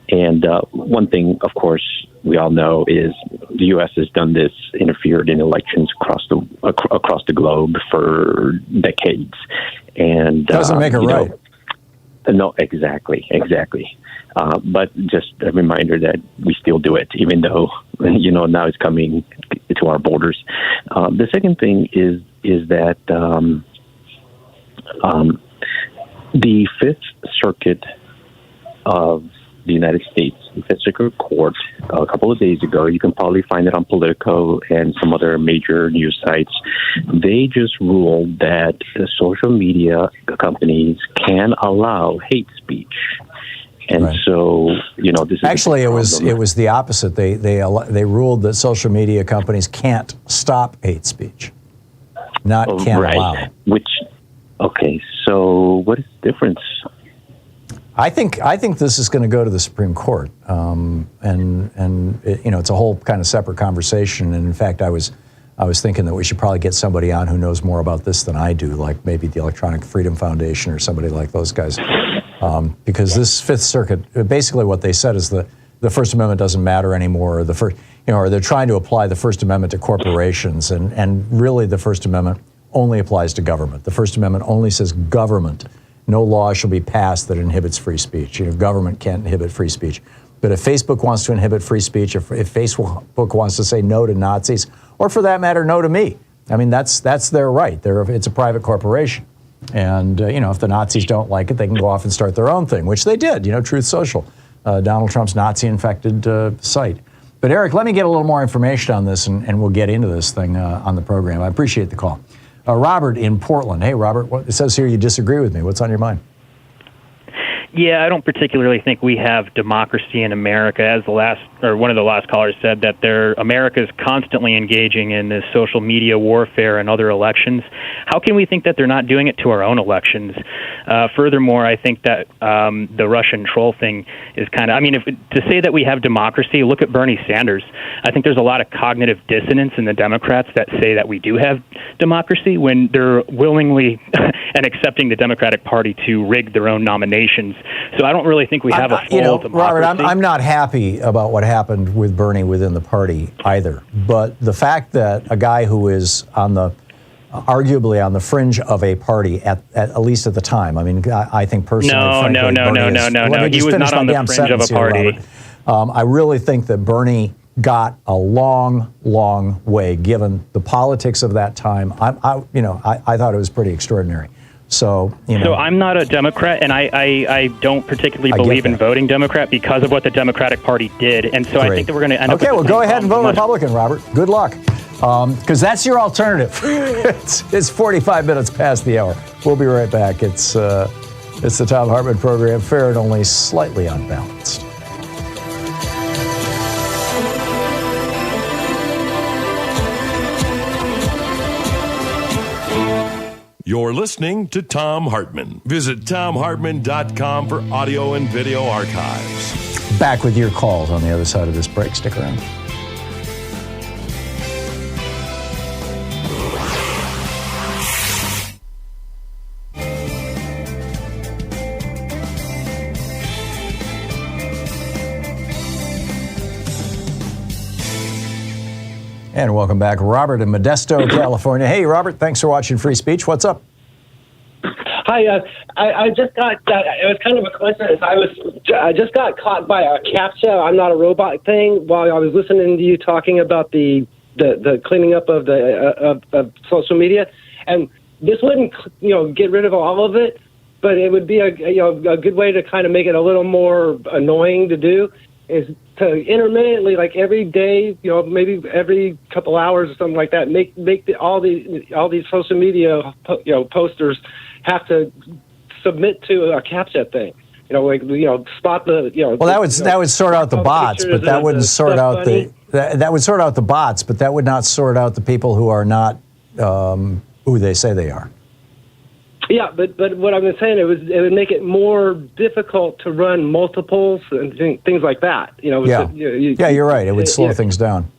O: And one thing, of course, we all know is the U.S. has done this, interfered in elections across the globe for decades. And
A: doesn't make it right.
O: No, exactly. But just a reminder that we still do it, even though, now it's coming to our borders. The second thing is that the Fifth Circuit of the United States, the Fifth Circuit Court, a couple of days ago, you can probably find it on Politico and some other major news sites, they just ruled that the social media companies can allow hate speech. And right. So, this is
A: actually it was the opposite. They ruled that social media companies can't stop hate speech, not can't allow.
O: So what is the difference?
A: I think this is going to go to the Supreme Court, and it's a whole kind of separate conversation. And in fact, I was thinking that we should probably get somebody on who knows more about this than I do, like maybe the Electronic Freedom Foundation or somebody like those guys. Because this Fifth Circuit, basically what they said is the First Amendment doesn't matter anymore. Or they're trying to apply the First Amendment to corporations, and really the First Amendment only applies to government. The First Amendment only says government. No law shall be passed that inhibits free speech. Government can't inhibit free speech. But if Facebook wants to inhibit free speech, if Facebook wants to say no to Nazis, or for that matter, no to me, I mean, that's their right. It's a private corporation. And, if the Nazis don't like it, they can go off and start their own thing, which they did, Truth Social, Donald Trump's Nazi-infected site. But Eric, let me get a little more information on this, and we'll get into this thing on the program. I appreciate the call. Robert in Portland. Hey, Robert, it says here you disagree with me. What's on your mind?
P: Yeah, I don't particularly think we have democracy in America. As one of the last callers said, that America is constantly engaging in this social media warfare and other elections. How can we think that they're not doing it to our own elections? Furthermore, I think that the Russian troll thing is kind of, to say that we have democracy, look at Bernie Sanders. I think there's a lot of cognitive dissonance in the Democrats that say that we do have democracy when they're willingly and accepting the Democratic Party to rig their own nominations. So I don't really think we have a full democracy.
A: Robert, I'm not happy about what happened with Bernie within the party either. But the fact that a guy who is arguably on the fringe of a party, at least at the time, I think personally,
P: No. He was not on the fringe of a party.
A: I really think that Bernie got a long, long way given the politics of that time. I thought it was pretty extraordinary. So
P: I'm not a Democrat, and I don't particularly believe in voting Democrat because of what the Democratic Party did. And so I think that we're going to end up.
A: Okay, well, go ahead and vote Republican, Robert. Good luck, because that's your alternative. It's 45 minutes past the hour. We'll be right back. It's the Thom Hartmann Program, fair and only slightly unbalanced.
B: You're listening to Thom Hartmann. Visit thomhartmann.com for audio and video archives.
A: Back with your calls on the other side of this break. Stick around. And welcome back, Robert in Modesto, California. Hey, Robert, thanks for watching Free Speech. What's up?
Q: Hi, I just got, it was kind of a coincidence. I just got caught by a CAPTCHA, I'm not a robot thing, while I was listening to you talking about the cleaning up of of social media. And this wouldn't, get rid of all of it, but it would be a good way to kind of make it a little more annoying to do, is to intermittently, like every day, maybe every couple hours or something like that, make all these social media posters have to submit to a CAPTCHA thing. Spot the
A: Well, that would sort out the bots, but that wouldn't sort out that would sort out the bots, but that would not sort out the people who are not who they say they are.
Q: Yeah, but what I've been saying, it would make it more difficult to run multiples and things like that.
A: Yeah, you're right. It would slow things down.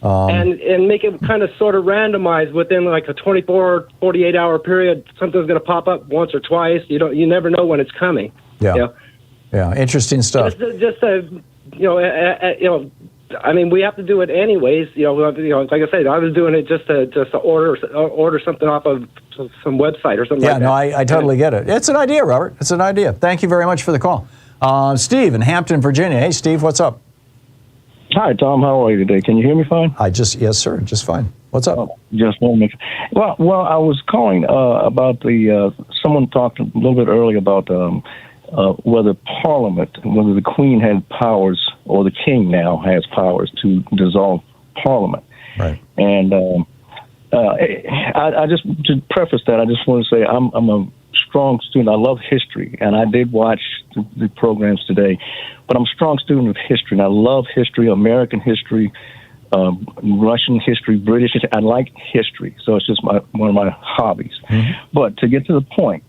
Q: And make it kind of sort of randomized within like a 24, 48-hour period. Something's going to pop up once or twice. You never know when it's coming.
A: Yeah, yeah, interesting stuff.
Q: We have to do it anyways. Like I said, I was doing it just to order something off of some website or something.
A: Yeah,
Q: like that.
A: no, I totally get it. It's an idea, Robert. It's an idea. Thank you very much for the call, Steve in Hampton, Virginia. Hey, Steve, what's up?
R: Hi, Tom. How are you today? Can you hear me fine?
A: Yes, sir. Just fine. What's up?
R: Just want to make. Well, I was calling about someone talked a little bit earlier about whether whether the Queen had powers, or the King now has powers to dissolve Parliament.
A: Right.
R: And I just, to preface that, I just want to say I'm a strong student. I love history, and I did watch the programs today, but I'm a strong student of history, and I love history, American history, Russian history, British history. I like history, so it's just one of my hobbies. Mm-hmm. But to get to the point,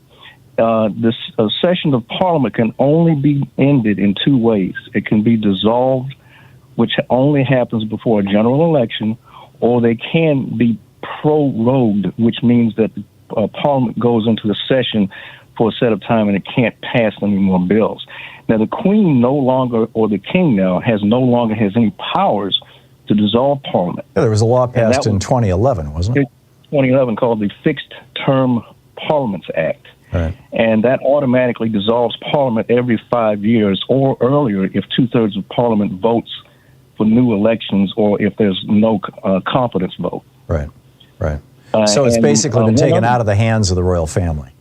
R: this session of Parliament can only be ended in two ways. It can be dissolved, which only happens before a general election, or they can be prorogued, which means that Parliament goes into the session for a set of time and it can't pass any more bills. Now, the Queen no longer, or the King now, no longer has any powers to dissolve Parliament.
A: Yeah, there was a law passed in 2011, wasn't it?
R: 2011, called the Fixed Term Parliaments Act.
A: Right.
R: And that automatically dissolves Parliament every 5 years, or earlier if 2/3 of Parliament votes for new elections, or if there's no confidence vote.
A: Right, right. So it's basically been taken out of the hands of the royal family.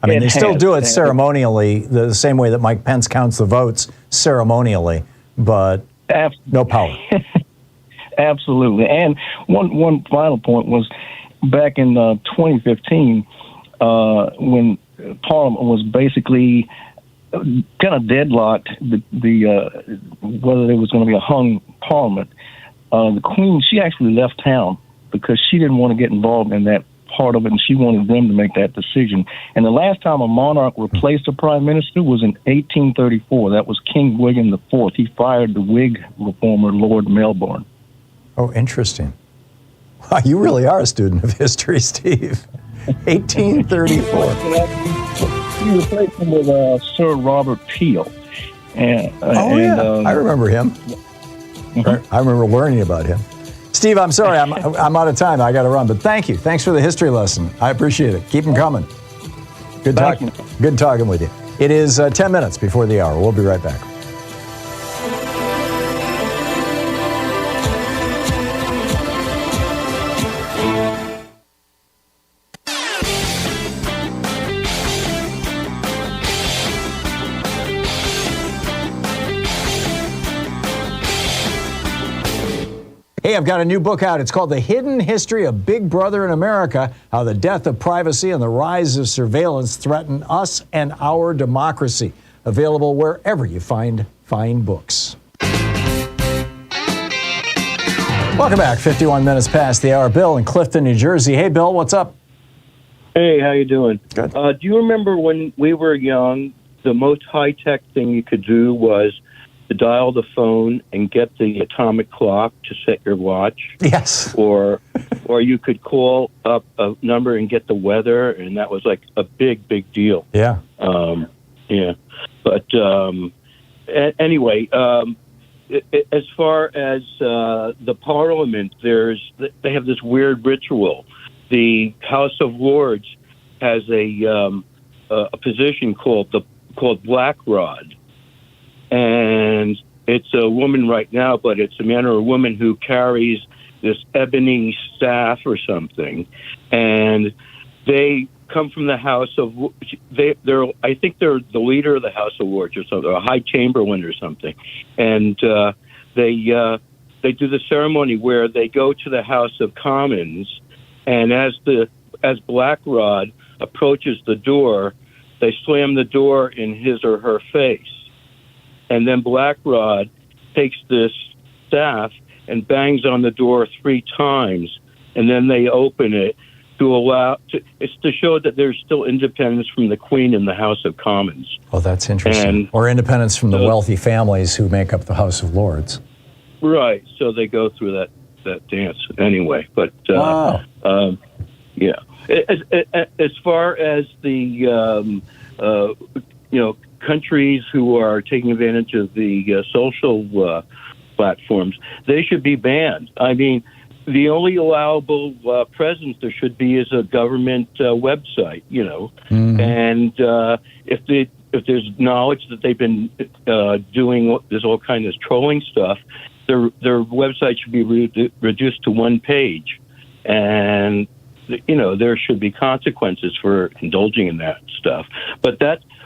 A: I mean, they still do it ceremonially, the same way that Mike Pence counts the votes ceremonially, but no power.
R: Absolutely. And one final point was back in 2015, when Parliament was basically kind of deadlocked whether there was going to be a hung Parliament. The Queen, she actually left town because she didn't want to get involved in that part of it, and she wanted them to make that decision. And the last time a monarch replaced a prime minister was in 1834. That was King William IV. He fired the Whig reformer, Lord Melbourne.
A: Oh, interesting. Wow, you really are a student of history, Steve. 1834.
R: He replaced him with Sir Robert Peel. I
A: remember him.
R: Mm-hmm.
A: I remember learning about him. Steve, I'm sorry, I'm out of time. I got to run, but thank you. Thanks for the history lesson. I appreciate it. Keep them coming. Good talking with you. It is 10 minutes before the hour. We'll be right back. Hey, I've got a new book out. It's called The Hidden History of Big Brother in America, How the Death of Privacy and the Rise of Surveillance Threaten Us and Our Democracy. Available wherever you find fine books. Welcome back. 51 minutes past the hour. Bill in Clifton, New Jersey. Hey, Bill, what's up?
S: Hey, how you doing?
A: Good.
S: Do you remember when we were young, the most high-tech thing you could do was to dial the phone and get the atomic clock to set your watch?
A: Yes.
S: Or you could call up a number and get the weather, and that was like a big deal.
A: Yeah.
S: Yeah. But anyway, as far as the Parliament, they have this weird ritual. The House of Lords has a position called Black Rod. And it's a woman right now, but it's a man or a woman who carries this ebony staff or something. And they come from the House of... I think they're the leader of the House of Lords or something, or a High Chamberlain or something. And they do the ceremony where they go to the House of Commons, and as Black Rod approaches the door, they slam the door in his or her face. And then Black Rod takes this staff and bangs on the door 3 times, and then they open it it's to show that there's still independence from the Queen in the House of Commons.
A: Oh, that's interesting. Or independence from the wealthy families who make up the House of Lords.
S: Right. So they go through that dance anyway. But yeah. As far as the countries who are taking advantage of the social platforms, they should be banned. I mean, the only allowable presence there should be is a government website, and if there's knowledge that they've been doing there's all kinds of trolling stuff, their website should be reduced to 1 page, and there should be consequences for indulging in that stuff. But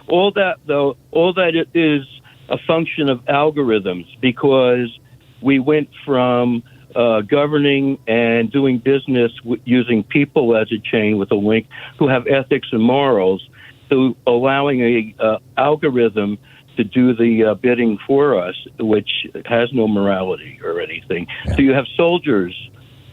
S: all that it is a function of algorithms, because we went from governing and doing business using people as a chain with a link who have ethics and morals, to allowing a algorithm to do the bidding for us, which has no morality or anything. Yeah. So you have soldiers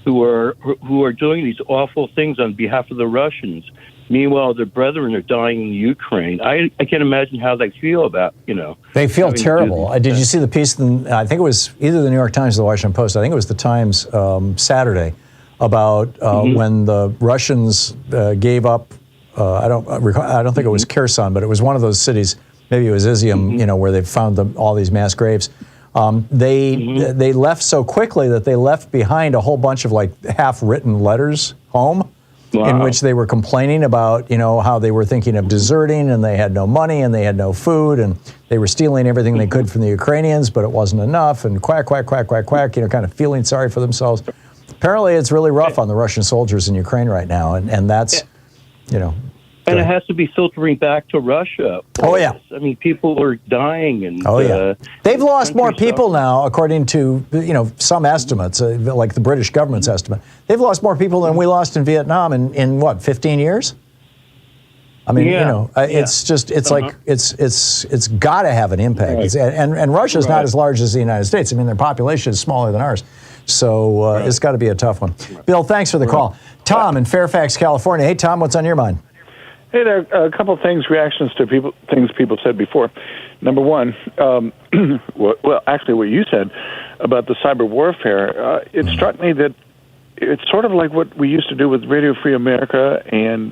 S: who are doing these awful things on behalf of the Russians. Meanwhile, their brethren are dying in Ukraine. I can't imagine how they feel about,
A: They feel terrible. Did you see the piece, I think it was either the New York Times or the Washington Post, I think it was the Times Saturday, about when the Russians gave up, I don't think it was Kherson, but it was one of those cities, maybe it was Izium, where they found all these mass graves. They left so quickly that they left behind a whole bunch of half-written letters home. Wow. In which they were complaining about, how they were thinking of deserting, and they had no money and they had no food, and they were stealing everything they could from the Ukrainians, but it wasn't enough, and quack, quack, quack, quack, quack, kind of feeling sorry for themselves. Apparently it's really rough on the Russian soldiers in Ukraine right now, and that's,
S: And it has to be filtering back to Russia.
A: Oh, yeah.
S: I mean, people are dying. And
A: they've lost more people now, according to some estimates, like the British government's estimate. They've lost more people than we lost in Vietnam in what, 15 years? I mean, it's just like it's got to have an impact.
S: Right.
A: And Russia's not as large as the United States. I mean, their population is smaller than ours. So it's got to be a tough one. Bill, thanks for the call. Tom in Fairfax, California. Hey, Tom, what's on your mind?
T: Hey, there are a couple of reactions to things people said before. Number one, actually what you said about the cyber warfare, it struck me that it's sort of like what we used to do with Radio Free America and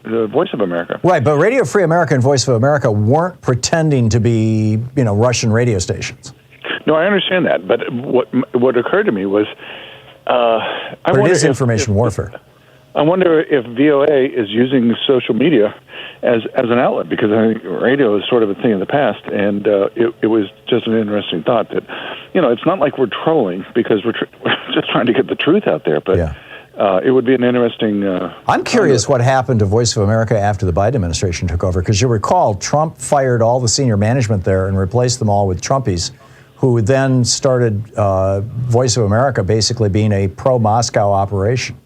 T: the Voice of America.
A: Right, but Radio Free America and Voice of America weren't pretending to be, Russian radio stations.
T: No, I understand that, but what occurred to me was,
A: but it is information warfare.
T: I wonder if VOA is using social media as an outlet, because I think radio is sort of a thing of the past, and it was just an interesting thought that, it's not like we're trolling because we're just trying to get the truth out there, but it would be an interesting...
A: I'm curious what happened to Voice of America after the Biden administration took over, because you recall Trump fired all the senior management there and replaced them all with Trumpies, who then started Voice of America basically being a pro-Moscow operation.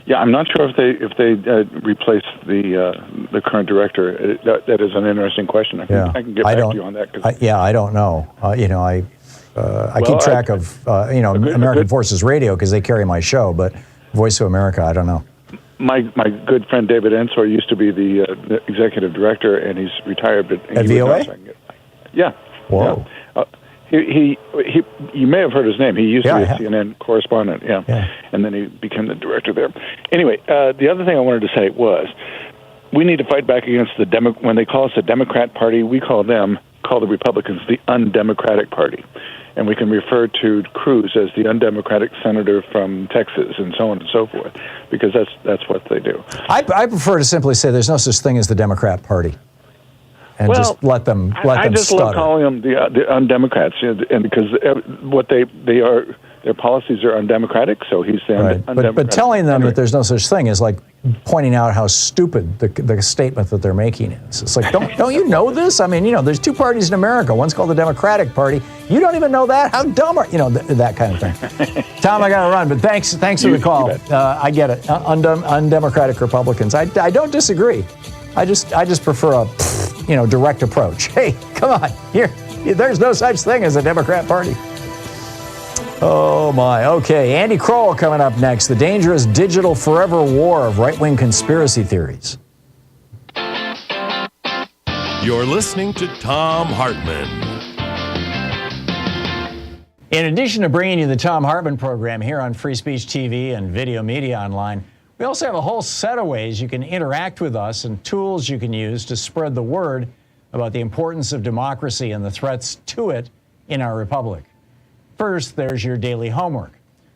T: Yeah, I'm not sure if they replaced the current director. That is an interesting question. I can get back to you on that.
A: I don't know. I keep track of American Forces Radio because they carry my show, but Voice of America, I don't know.
T: My good friend David Ensor used to be the executive director, and he's retired. But
A: at VOA?
T: Yeah.
A: Whoa.
T: Yeah. You may have heard his name. He used to be a CNN correspondent, and then he became the director there. Anyway, the other thing I wanted to say was, we need to fight back against when they call us the Democrat Party, we call the Republicans the undemocratic party. And we can refer to Cruz as the undemocratic senator from Texas and so on and so forth, because that's what they do.
A: I prefer to simply say there's no such thing as the Democrat Party. And just let them
T: I just
A: stutter.
T: love calling them the undemocrats, and because what they are, their policies are undemocratic. So he's saying undemocratic.
A: But telling them that there's no such thing is like pointing out how stupid the statement that they're making is. It's like, don't you know this? I mean, there's two parties in America. One's called the Democratic Party. You don't even know that? How dumb are that kind of thing. Tom, I got to run, but thanks for the call. I get it. Undemocratic Republicans. I don't disagree. I just prefer a direct approach. Hey, come on, there's no such thing as a Democrat Party. Oh my, okay. Andy Kroll coming up next. The dangerous digital forever war of right-wing conspiracy theories.
B: You're listening to Thom Hartmann.
A: In addition to bringing you the Thom Hartmann Program here on Free Speech TV and Video Media Online, we also have a whole set of ways you can interact with us and tools you can use to spread the word about the importance of democracy and the threats to it in our republic. First, there's your daily homework.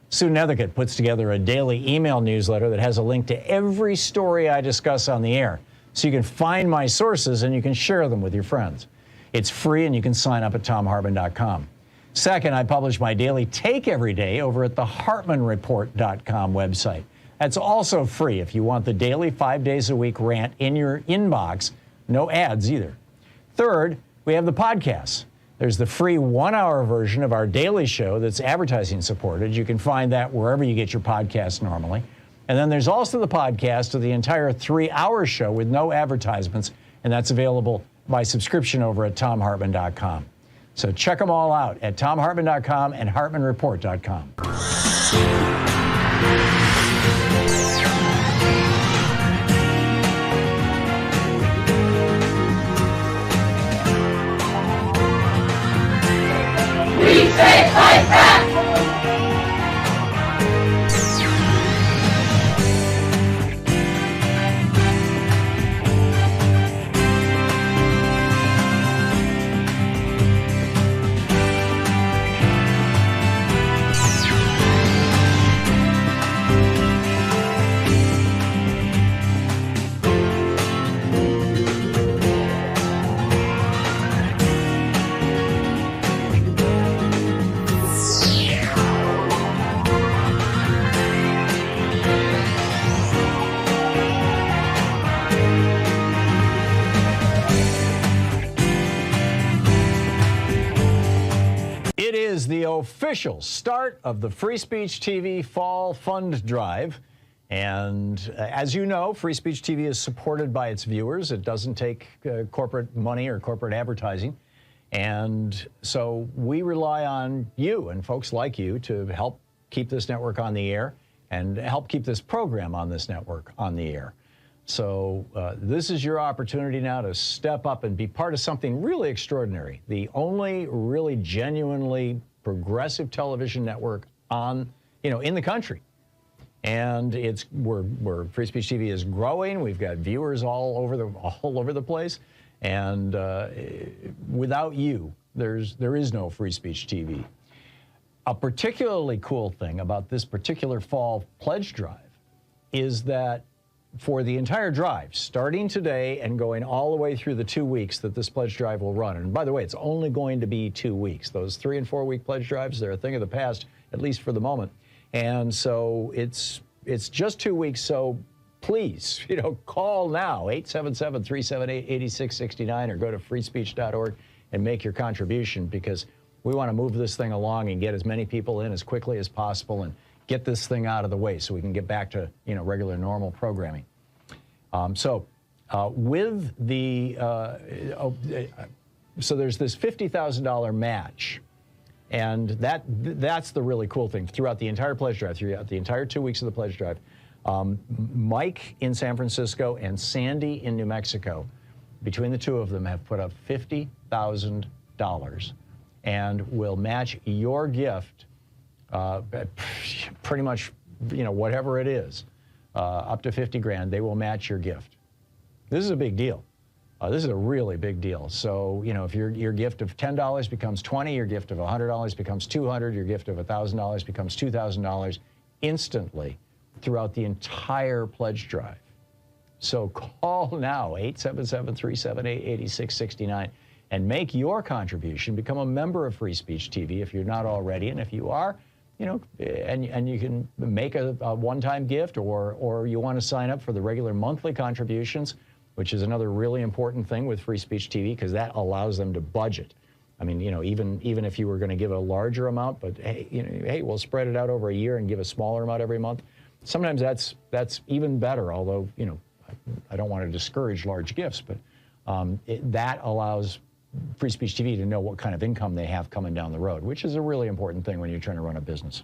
A: Sue Nethercutt puts together a daily email newsletter that has a link to every story I discuss on the air, so you can find my sources and you can share them with your friends. It's free and you can sign up at thomhartmann.com. Second, I publish my daily take every day over at the hartmannreport.com website. That's also free if you want the daily 5 days a week rant in your inbox. No ads either. Third, we have the podcasts. There's the free 1-hour version of our daily show that's advertising supported. You can find that wherever you get your podcasts normally. And then there's also the podcast of the entire 3-hour show with no advertisements, and that's available by subscription over at thomhartmann.com. So check them all out at thomhartmann.com and hartmannreport.com.
I: We say fight back!
A: It is the official start of the Free Speech TV Fall Fund Drive. And as you know, Free Speech TV is supported by its viewers. It doesn't take corporate money or corporate advertising. And so we rely on you and folks like you to help keep this network on the air and help keep this program on this network on the air. So this is your opportunity now to step up and be part of something really extraordinary. The only really genuinely progressive television network on, in the country. And we're Free Speech TV is growing. We've got viewers all over the place. And without you, there is no Free Speech TV. A particularly cool thing about this particular fall pledge drive is that for the entire drive, starting today and going all the way through the 2 weeks that this pledge drive will run, and by the way, it's only going to be 2 weeks. Those 3 and 4 week pledge drives, they're a thing of the past, at least for the moment. And so it's just 2 weeks. So please, call now, 877-378-8669, or go to freespeech.org and make your contribution, because we want to move this thing along and get as many people in as quickly as possible and get this thing out of the way so we can get back to regular normal programming. So there's this $50,000 match, and that's the really cool thing throughout the entire pledge drive, throughout the entire 2 weeks of the pledge drive. Mike in San Francisco and Sandy in New Mexico, between the two of them, have put up $50,000 and will match your gift. Pretty much, whatever it is, up to 50 grand, they will match your gift. This is a big deal. This is a really big deal. So, if your gift of $10 becomes $20, your gift of $100 becomes $200, your gift of $1,000 becomes $2,000 instantly throughout the entire pledge drive. So call now, 877-378-8669, and make your contribution. Become a member of Free Speech TV if you're not already, and if you are, and you can make a one-time gift, or you want to sign up for the regular monthly contributions, which is another really important thing with Free Speech TV, because that allows them to budget. I mean, even if you were going to give a larger amount, but hey, we'll spread it out over a year and give a smaller amount every month. Sometimes that's even better, although, I don't want to discourage large gifts, but that allows Free Speech TV to know what kind of income they have coming down the road, which is a really important thing when you're trying to run a business.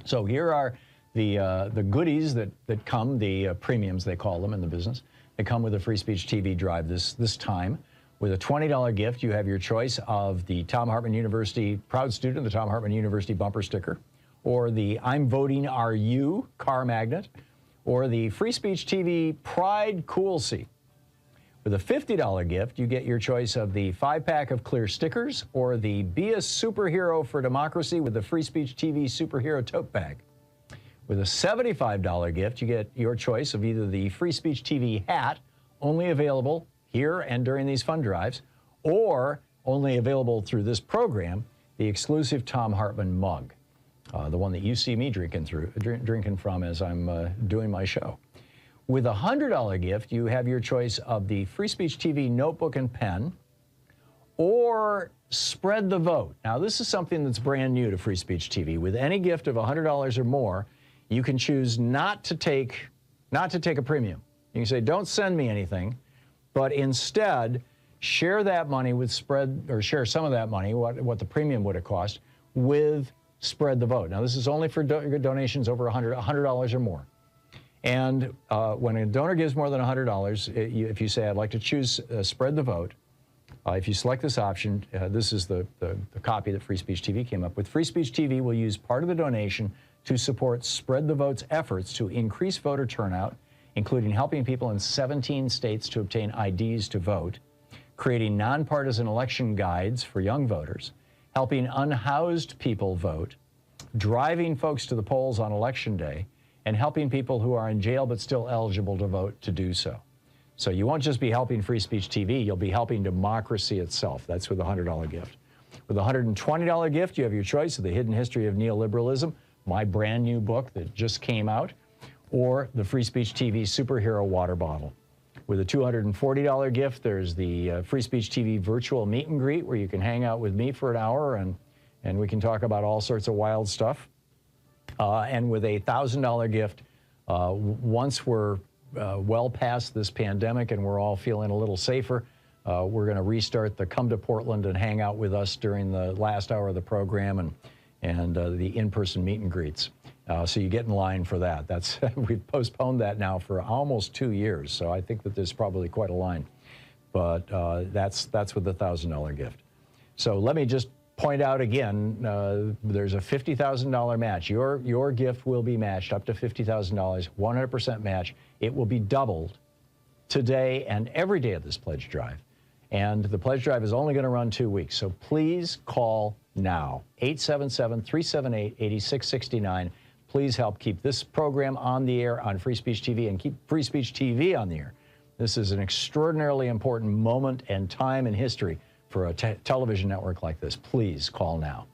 A: So here are the goodies that come, the premiums they call them in the business. They come with a Free Speech TV drive this time. With a $20 gift, you have your choice of the Thom Hartmann University Proud Student, the Thom Hartmann University bumper sticker, or the I'm Voting Are You car magnet, or the Free Speech TV Pride Cool Seat. With a $50 gift, you get your choice of the 5-pack of clear stickers, or the Be a Superhero for Democracy with the Free Speech TV Superhero Tote Bag. With a $75 gift, you get your choice of either the Free Speech TV hat, only available here and during these fund drives, or only available through this program, the exclusive Thom Hartmann mug, the one that you see me drinking from as I'm doing my show. With a $100 gift, you have your choice of the Free Speech TV notebook and pen, or Spread the Vote. Now, this is something that's brand new to Free Speech TV. With any gift of $100 or more, you can choose not to take a premium. You can say, don't send me anything, but instead share that money with share some of that money, what the premium would have cost, with Spread the Vote. Now, this is only for donations over $100 or more. And when a donor gives more than $100, if you say, I'd like to choose Spread the Vote, if you select this option, this is the copy that Free Speech TV came up with. Free Speech TV will use part of the donation to support Spread the Vote's efforts to increase voter turnout, including helping people in 17 states to obtain IDs to vote, creating nonpartisan election guides for young voters, helping unhoused people vote, driving folks to the polls on Election Day, and helping people who are in jail but still eligible to vote to do so. So you won't just be helping Free Speech TV, you'll be helping democracy itself. That's with a $100 gift. With a $120 gift, you have your choice of The Hidden History of Neoliberalism, my brand new book that just came out, or the Free Speech TV Superhero Water Bottle. With a $240 gift, there's the Free Speech TV virtual meet and greet where you can hang out with me for an hour and we can talk about all sorts of wild stuff. And with a $1,000 gift, once we're well past this pandemic and we're all feeling a little safer, we're going to restart the Come to Portland and hang out with us during the last hour of the program and the in-person meet and greets. So you get in line for that. We've postponed that now for almost 2 years, so I think that there's probably quite a line. But that's with the $1,000 gift. So let me just point out again, there's a $50,000 match. Your gift will be matched up to $50,000, 100% match. It will be doubled today and every day of this pledge drive. And the pledge drive is only going to run 2 weeks. So please call now, 877-378-8669. Please help keep this program on the air on Free Speech TV and keep Free Speech TV on the air. This is an extraordinarily important moment and time in history for a television network like this. Please call now.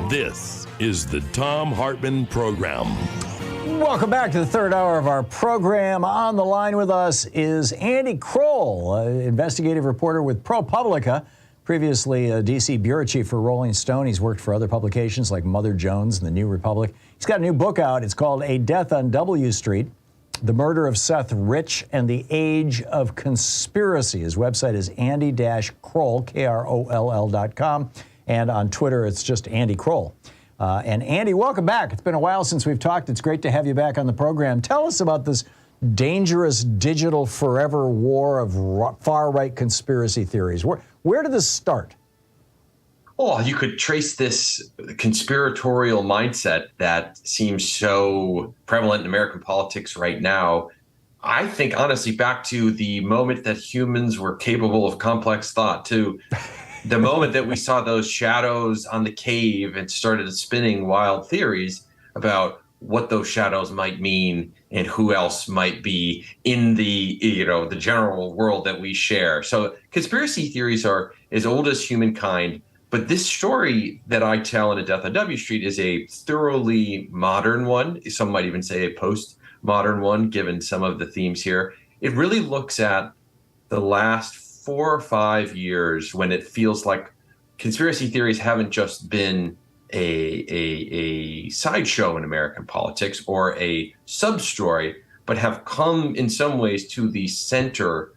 B: This is the Thom Hartmann Program.
A: Welcome back to the third hour of our program. On the line with us is Andy Kroll, investigative reporter with ProPublica, previously a D.C. bureau chief for Rolling Stone. He's worked for other publications like Mother Jones and The New Republic. He's got a new book out. It's called A Death on W Street, The Murder of Seth Rich and the Age of Conspiracy. His website is andy-kroll, Kroll.com. And on Twitter, it's just Andy Kroll. And Andy, welcome back. It's been a while since we've talked. It's great to have you back on the program. Tell us about this dangerous digital forever war of far-right conspiracy theories. Where did this start?
U: Oh, you could trace this conspiratorial mindset that seems so prevalent in American politics right now. I think, honestly, back to the moment that humans were capable of complex thought, to the moment that we saw those shadows on the cave and started spinning wild theories about what those shadows might mean and who else might be in the general world that we share. So conspiracy theories are as old as humankind. But this story that I tell in A Death on W Street is a thoroughly modern one. Some might even say a post-modern one, given some of the themes here. It really looks at the last 4 or 5 years when it feels like conspiracy theories haven't just been a sideshow in American politics or a sub-story, but have come in some ways to the center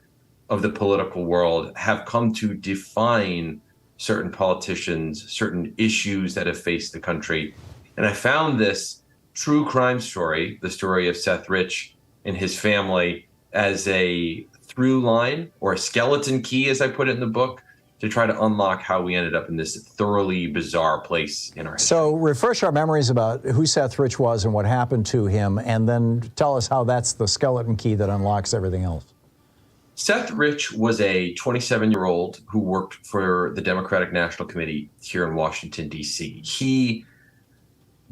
U: of the political world, have come to define certain politicians, certain issues that have faced the country. And I found this true crime story, the story of Seth Rich and his family, as a through line, or a skeleton key, as I put it in the book, to try to unlock how we ended up in this thoroughly bizarre place in our history.
A: So refresh our memories about who Seth Rich was and what happened to him, and then tell us how that's the skeleton key that unlocks everything else.
U: Seth Rich was a 27-year-old who worked for the Democratic National Committee here in Washington, D.C. He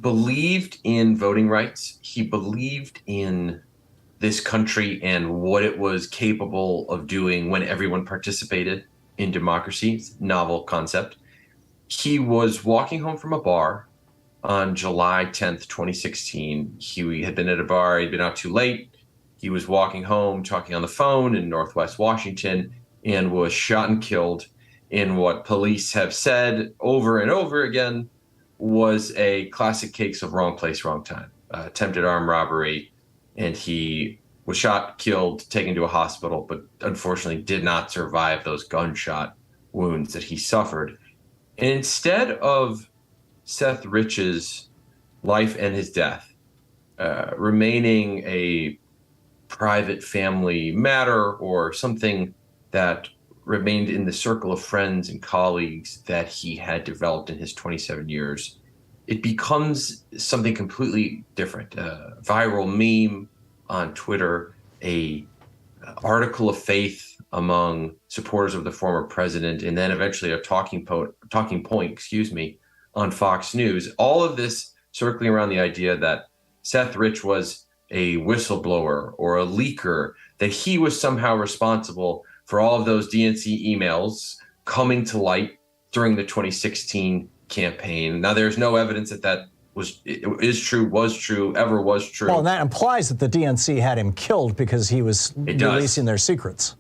U: believed in voting rights. He believed in this country and what it was capable of doing when everyone participated in democracy. It's a novel concept. He was walking home from a bar on July 10th, 2016. He had been at a bar. He'd been out too late. He was walking home, talking on the phone in Northwest Washington, and was shot and killed in what police have said over and over again was a classic case of wrong place, wrong time, attempted armed robbery. And he was shot, killed, taken to a hospital, but unfortunately did not survive those gunshot wounds that he suffered. And instead of Seth Rich's life and his death remaining a private family matter or something that remained in the circle of friends and colleagues that he had developed in his 27 years, it becomes something completely different. A viral meme on Twitter, a article of faith among supporters of the former president, and then eventually a talking point, on Fox News. All of this circling around the idea that Seth Rich was a whistleblower or a leaker, that he was somehow responsible for all of those DNC emails coming to light during the 2016 campaign. Now, there's no evidence that was true, ever was true.
A: Well, and that implies that the DNC had him killed because he was releasing their secrets.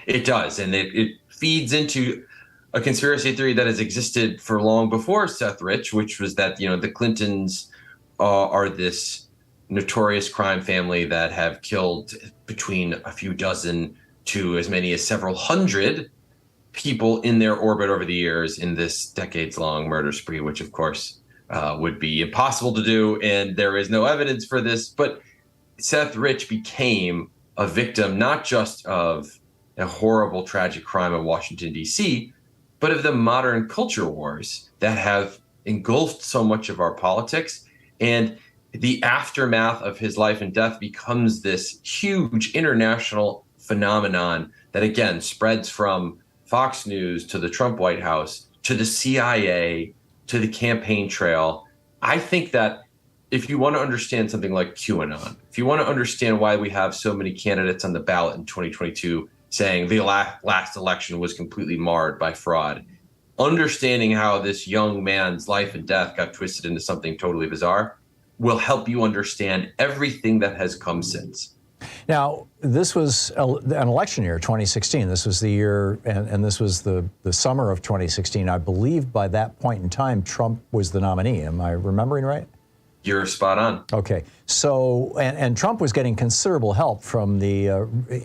U: It does, and it feeds into a conspiracy theory that has existed for long before Seth Rich, which was that, the Clintons are this notorious crime family that have killed between a few dozen to as many as several hundred people in their orbit over the years in this decades-long murder spree, which, of course, would be impossible to do, and there is no evidence for this. But Seth Rich became a victim not just of a horrible, tragic crime in Washington, D.C., but of the modern culture wars that have engulfed so much of our politics. And the aftermath of his life and death becomes this huge international phenomenon that, again, spreads from Fox News to the Trump White House to the CIA to the campaign trail. I think that if you want to understand something like QAnon, if you want to understand why we have so many candidates on the ballot in 2022 saying the last election was completely marred by fraud, understanding how this young man's life and death got twisted into something totally bizarre will help you understand everything that has come since.
A: Now, this was an election year, 2016. This was the year, and this was the summer of 2016. I believe by that point in time, Trump was the nominee. Am I remembering right?
U: You're spot on.
A: Okay. So, and Trump was getting considerable help from the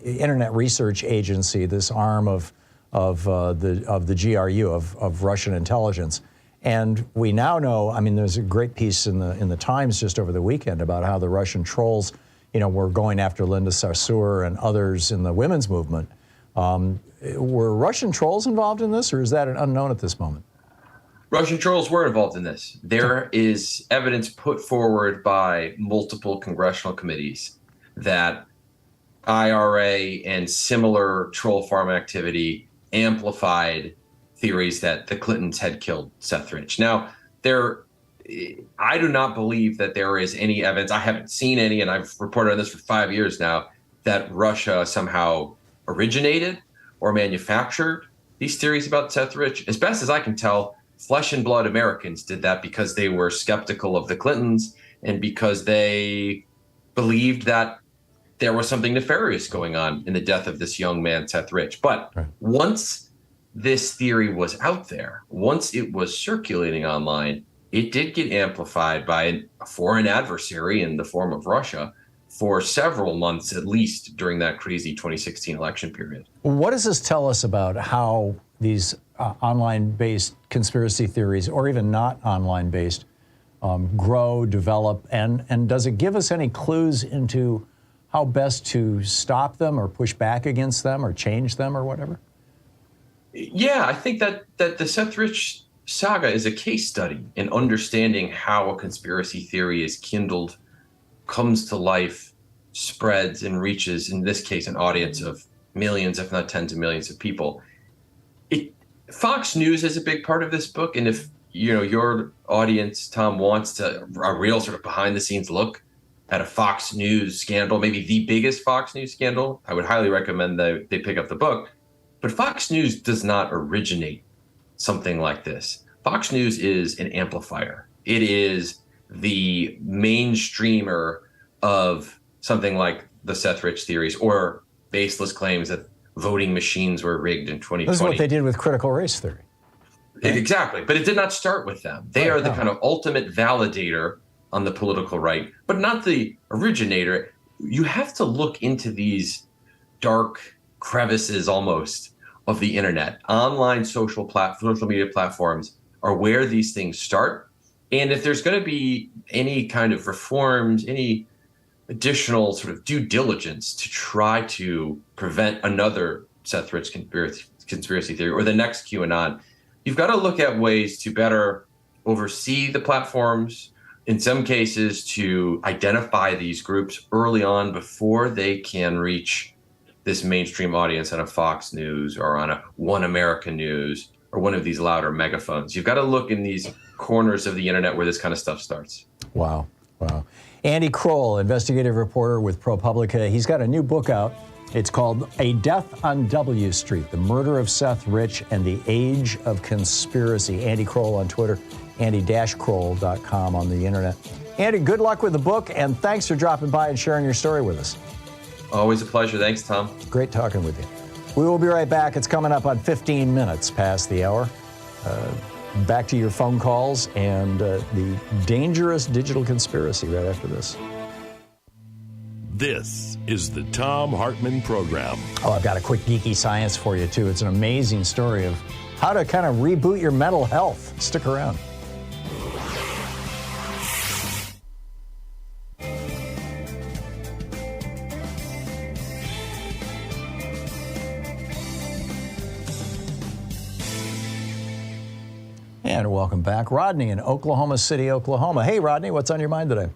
A: Internet Research Agency, this arm of the GRU, of Russian intelligence. And we now know, I mean, there's a great piece in the Times just over the weekend about how the Russian trolls, were going after Linda Sarsour and others in the women's movement. Were Russian trolls involved in this, or is that an unknown at this moment?
U: Russian trolls were involved in this. There is evidence put forward by multiple congressional committees that IRA and similar troll farm activity amplified theories that the Clintons had killed Seth Rich. Now, I do not believe that there is any evidence. I haven't seen any, and I've reported on this for 5 years now, that Russia somehow originated or manufactured these theories about Seth Rich. As best as I can tell, flesh and blood Americans did that because they were skeptical of the Clintons and because they believed that there was something nefarious going on in the death of this young man, Seth Rich. But once this theory was out there, once it was circulating online, it did get amplified by a foreign adversary in the form of Russia for several months, at least during that crazy 2016 election period.
A: What does this tell us about how these online-based conspiracy theories, or even not online-based, grow, develop, and does it give us any clues into how best to stop them or push back against them or change them or whatever?
U: Yeah, I think that the Seth Rich saga is a case study in understanding how a conspiracy theory is kindled, comes to life, spreads, and reaches, in this case, an audience of millions, if not tens of millions of people. Fox News is a big part of this book, and if your audience, Tom, wants a real sort of behind-the-scenes look at a Fox News scandal, maybe the biggest Fox News scandal, I would highly recommend that they pick up the book. But Fox News does not originate something like this. Fox News is an amplifier. It is the mainstreamer of something like the Seth Rich theories or baseless claims that voting machines were rigged in 2020.
A: This is what they did with critical race theory.
U: Exactly. But it did not start with them. They are the kind of ultimate validator on the political right, but not the originator. You have to look into these dark crevices almost of the internet. Online social media platforms are where these things start. And if there's going to be any kind of reforms, any additional sort of due diligence to try to prevent another Seth Rich conspiracy theory or the next QAnon, you've got to look at ways to better oversee the platforms, in some cases to identify these groups early on before they can reach this mainstream audience on a Fox News or on a One America News or one of these louder megaphones. You've got to look in these corners of the internet where this kind of stuff starts.
A: Wow. Andy Kroll, investigative reporter with ProPublica. He's got a new book out. It's called A Death on W Street, The Murder of Seth Rich and the Age of Conspiracy. Andy Kroll on Twitter, andy-kroll.com on the internet. Andy, good luck with the book, and thanks for dropping by and sharing your story with us.
U: Always a pleasure. Thanks, Tom.
A: Great talking with you. We will be right back. It's coming up on 15 minutes past the hour. Back to your phone calls and the dangerous digital conspiracy right after this.
B: This is the Thom Hartmann Program.
A: Oh, I've got a quick geeky science for you, too. It's an amazing story of how to kind of reboot your mental health. Stick around. And welcome back. Rodney in Oklahoma City, Oklahoma. Hey, Rodney, what's on your mind today?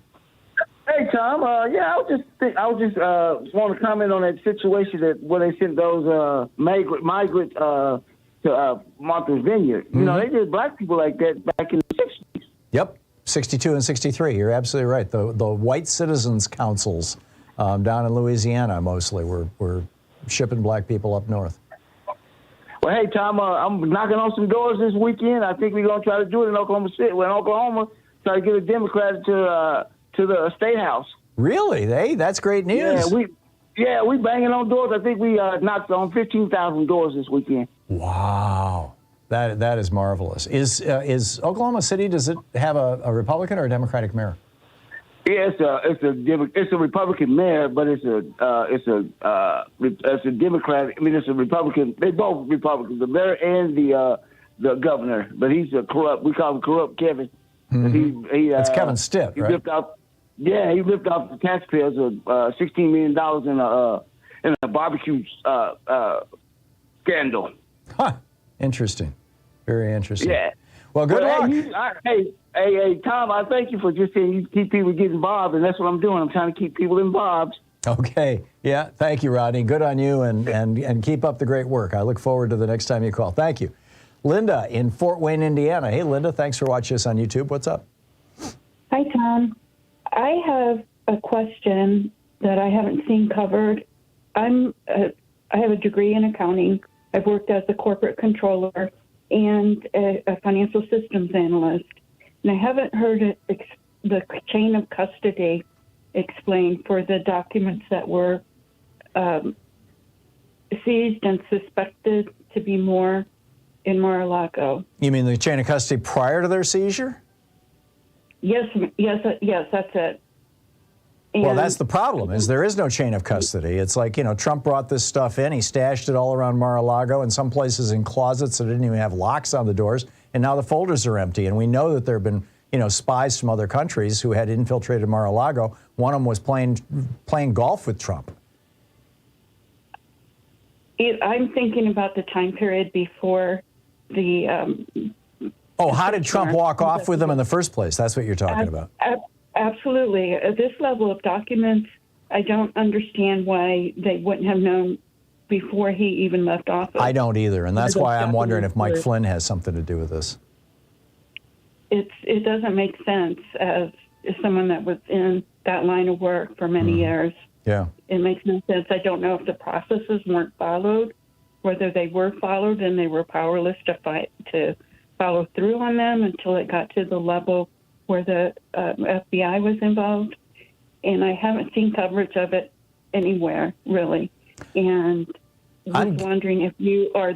C: Hey, Tom. I was just want to comment on that situation that where they sent those migrants to Martha's Vineyard.
A: Mm-hmm.
C: You know, they did black people like that back in the 60s.
A: Yep, 62 and 63. You're absolutely right. The white citizens councils down in Louisiana mostly were shipping black people up north.
C: Well, hey, Tom, I'm knocking on some doors this weekend. I think we're going to try to do it in Oklahoma City. Well, in Oklahoma, try to get a Democrat to the State House.
A: Really? Hey, that's great news.
C: We banging on doors. I think we knocked on 15,000 doors this weekend.
A: Wow. That is marvelous. Is Oklahoma City, does it have a Republican or a Democratic mayor?
C: Yeah, it's a Republican mayor, but it's a Democrat. I mean, it's a Republican. They both Republicans, the mayor and the governor. But he's a corrupt. We call him Corrupt Kevin.
A: Mm-hmm. That's Kevin Stitt, right?
C: He ripped off the taxpayers of $16 million in a barbecue scandal.
A: Huh. Interesting. Very interesting.
C: Yeah.
A: Well, good luck.
C: Hey, Tom, I thank you for just saying you keep people getting involved, and that's what I'm doing. I'm trying to keep people involved.
A: Okay. Yeah. Thank you, Rodney. Good on you, and keep up the great work. I look forward to the next time you call. Thank you. Linda in Fort Wayne, Indiana. Hey, Linda, thanks for watching us on YouTube. What's up?
V: Hi, Tom. I have a question that I haven't seen covered. I have a degree in accounting. I've worked as a corporate controller and a financial systems analyst. And I haven't heard the chain of custody explained for the documents that were seized and suspected to be more in Mar-a-Lago.
A: You mean the chain of custody prior to their seizure?
V: Yes, that's it. And
A: well, that's the problem, is there is no chain of custody. It's like, Trump brought this stuff in, he stashed it all around Mar-a-Lago, in some places in closets that didn't even have locks on the doors, and now the folders are empty. And we know that there have been, spies from other countries who had infiltrated Mar-a-Lago. One of them was playing golf with Trump.
V: I'm thinking about the time period before the...
A: how did Trump walk off with them in the first place? That's what you're talking about.
V: Absolutely. At this level of documents, I don't understand why they wouldn't have known before he even left office.
A: I don't either, and that's why I'm wondering if Mike Flynn has something to do with this.
V: It doesn't make sense as someone that was in that line of work for many years.
A: Yeah.
V: It makes no sense. I don't know if the processes weren't followed, whether they were followed and they were powerless to follow through on them until it got to the level where the FBI was involved. And I haven't seen coverage of it anywhere, really. And I was wondering if you or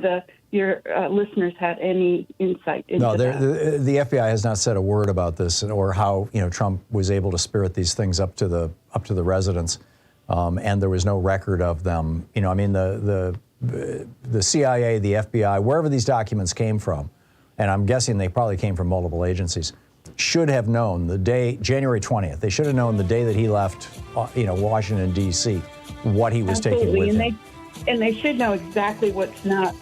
V: your listeners had any insight into that.
A: No, the FBI has not said a word about this or how Trump was able to spirit these things up to the residents, and there was no record of them. The CIA, the FBI, wherever these documents came from, and I'm guessing they probably came from multiple agencies, should have known the day, January 20th. They should have known the day that he left, Washington, D.C., what he was taking with him.
V: And they should know exactly what's not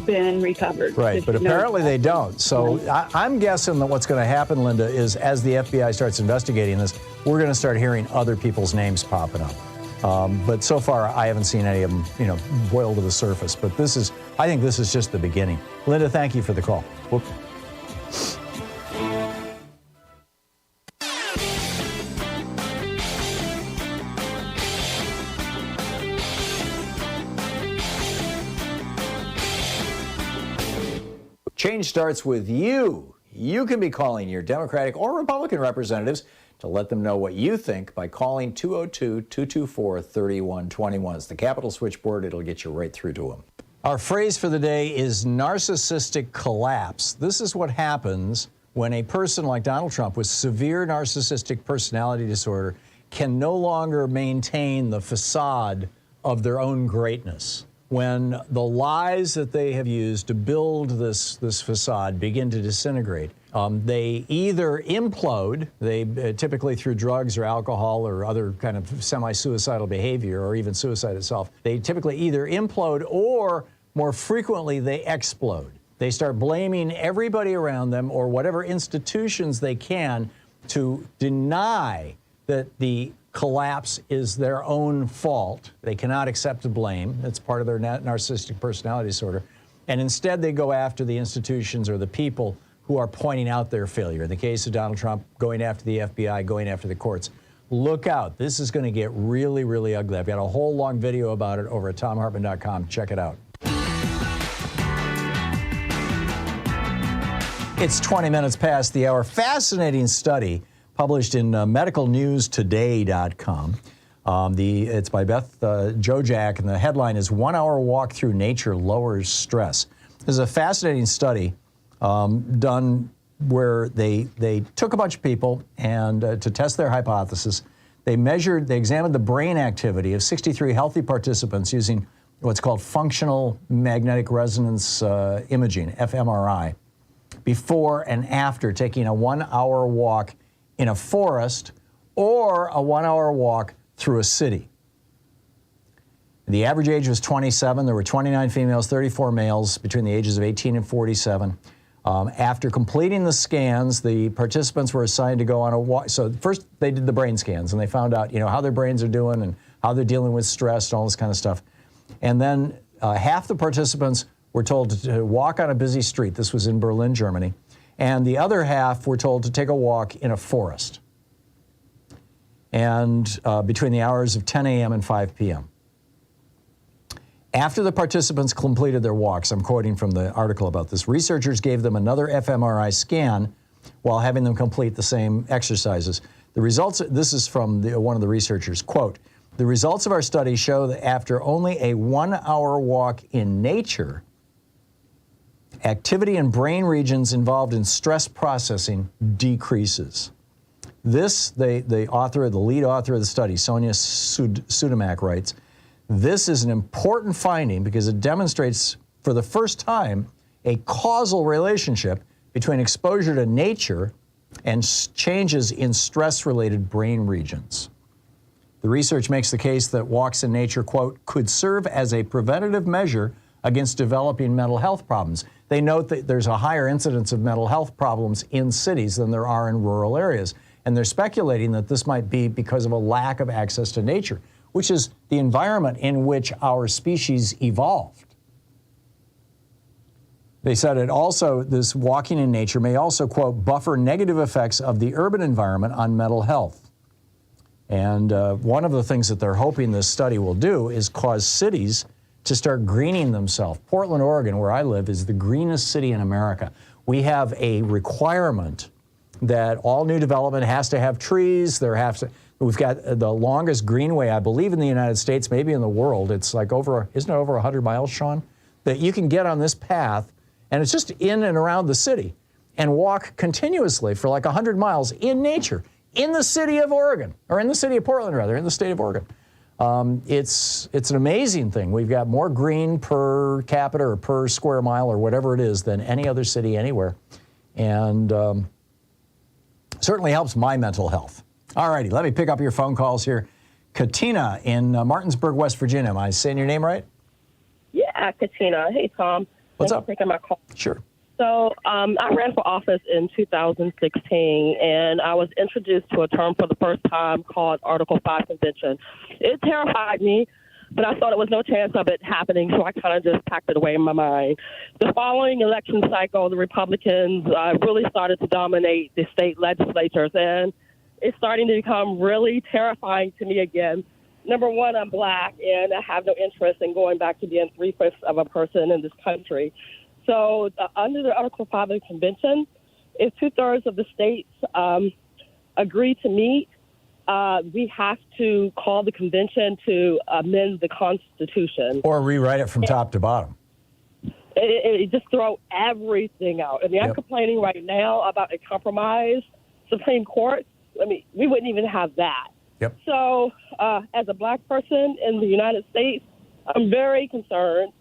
V: been recovered.
A: Right, but apparently they don't. So I'm guessing that what's going to happen, Linda, is as the FBI starts investigating this, we're going to start hearing other people's names popping up. But so far, I haven't seen any of them, boil to the surface. But I think this is just the beginning. Linda, thank you for the call. Whoop. Change starts with you. You can be calling your Democratic or Republican representatives to let them know what you think by calling 202-224-3121. It's the Capitol switchboard. It'll get you right through to them. Our phrase for the day is narcissistic collapse. This is what happens when a person like Donald Trump with severe narcissistic personality disorder can no longer maintain the facade of their own greatness. When the lies that they have used to build this facade begin to disintegrate, they either implode, typically through drugs or alcohol or other kind of semi-suicidal behavior or even suicide itself. They typically either implode or, more frequently, they explode. They start blaming everybody around them or whatever institutions they can to deny that the collapse is their own fault. They cannot accept the blame. It's part of their narcissistic personality disorder. And instead, they go after the institutions or the people who are pointing out their failure. In the case of Donald Trump, going after the FBI, going after the courts. Look out. This is going to get really, really ugly. I've got a whole long video about it over at thomhartmann.com. Check it out. It's 20 minutes past the hour. Fascinating study published in medicalnewstoday.com. It's by Beth Jojak, and the headline is 1 Hour Walk Through Nature Lowers Stress. This is a fascinating study done where they took a bunch of people and to test their hypothesis. They examined the brain activity of 63 healthy participants using what's called functional magnetic resonance imaging, fMRI, before and after taking a 1 hour walk in a forest or a 1 hour walk through a city. The average age was 27. There were 29 females, 34 males between the ages of 18 and 47. After completing the scans, the participants were assigned to go on a walk. So first they did the brain scans and they found out, how their brains are doing and how they're dealing with stress and all this kind of stuff. And then half the participants were told to walk on a busy street. This was in Berlin, Germany. And the other half were told to take a walk in a forest. And between the hours of 10 a.m. and 5 p.m. After the participants completed their walks, I'm quoting from the article about this, researchers gave them another fMRI scan while having them complete the same exercises. The results, this is from one of the researchers, quote, the results of our study show that after only a 1 hour walk in nature, activity in brain regions involved in stress processing decreases. This, the lead author of the study, Sonia Sudamak, writes, this is an important finding because it demonstrates for the first time a causal relationship between exposure to nature and changes in stress-related brain regions. The research makes the case that walks in nature, quote, could serve as a preventative measure against developing mental health problems. They note that there's a higher incidence of mental health problems in cities than there are in rural areas. And they're speculating that this might be because of a lack of access to nature, which is the environment in which our species evolved. They said this walking in nature may also, quote, buffer negative effects of the urban environment on mental health. And one of the things that they're hoping this study will do is cause cities to start greening themselves. Portland, Oregon, where I live, is the greenest city in America. We have a requirement that all new development has to have trees. We've got the longest greenway, I believe, in the United States, maybe in the world. It's like isn't it over 100 miles, Sean? That you can get on this path, and it's just in and around the city, and walk continuously for like 100 miles in nature, in the city of Oregon, or in the city of Portland, rather, in the state of Oregon. It's an amazing thing. We've got more green per capita or per square mile or whatever it is than any other city anywhere. And certainly helps my mental health. All righty, let me pick up your phone calls here. Katina in Martinsburg, West Virginia. Am I saying your name right?
D: Yeah, Katina. Hey, Tom.
A: What's
D: Thanks
A: up?
D: for taking my call.
A: Sure.
D: So I ran for office in 2016, and I was introduced to a term for the first time called Article 5 Convention. It terrified me, but I thought there was no chance of it happening, so I kind of just packed it away in my mind. The following election cycle, the Republicans really started to dominate the state legislatures, and it's starting to become really terrifying to me again. Number one, I'm black, and I have no interest in going back to being 3/5 of a person in this country. So under the Article 5 of the Convention, if 2/3 of the states agree to meet, we have to call the convention to amend the Constitution.
A: Or rewrite it from top to bottom.
D: It just throw everything out. I mean, I'm complaining right now about a compromised Supreme Court. I mean, we wouldn't even have that.
A: Yep.
D: So as a black person in the United States, I'm very concerned.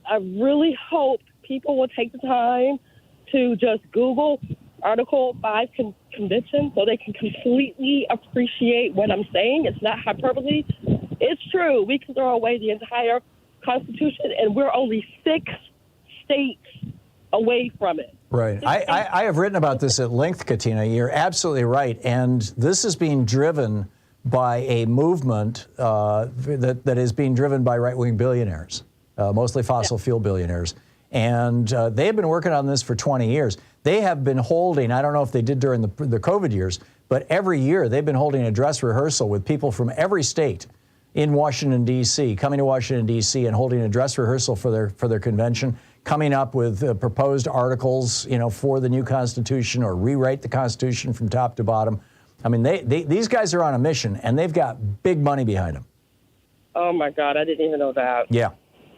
D: I really hope people will take the time to just Google Article 5 Convention so they can completely appreciate what I'm saying. It's not hyperbole. It's true. We can throw away the entire Constitution, and we're only 6 states away from it.
A: Right. I have written about this at length, Katina. You're absolutely right. And this is being driven by a movement that is being driven by right-wing billionaires. Mostly fossil fuel billionaires. And they have been working on this for 20 years. They have been holding, I don't know if they did during the COVID years, but every year they've been holding a dress rehearsal with people from every state in Washington, D.C., coming to Washington, D.C. and holding a dress rehearsal for their convention, coming up with proposed articles, for the new Constitution or rewrite the Constitution from top to bottom. I mean, these guys are on a mission, and they've got big money behind them.
D: Oh, my God. I didn't even know that.
A: Yeah.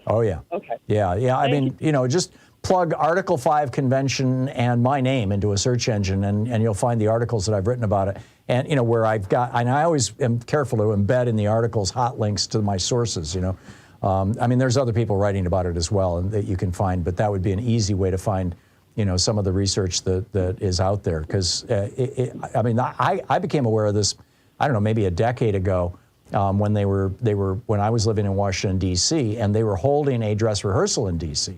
A: Oh, yeah.
D: Okay.
A: Yeah. I mean, just plug Article 5 Convention and my name into a search engine, and you'll find the articles that I've written about it. And, where I've got, and I always am careful to embed in the articles hot links to my sources, I mean, there's other people writing about it as well and that you can find, but that would be an easy way to find, some of the research that is out there. Because, I became aware of this, I don't know, maybe a decade ago. When when I was living in Washington, D.C., and they were holding a dress rehearsal in D.C.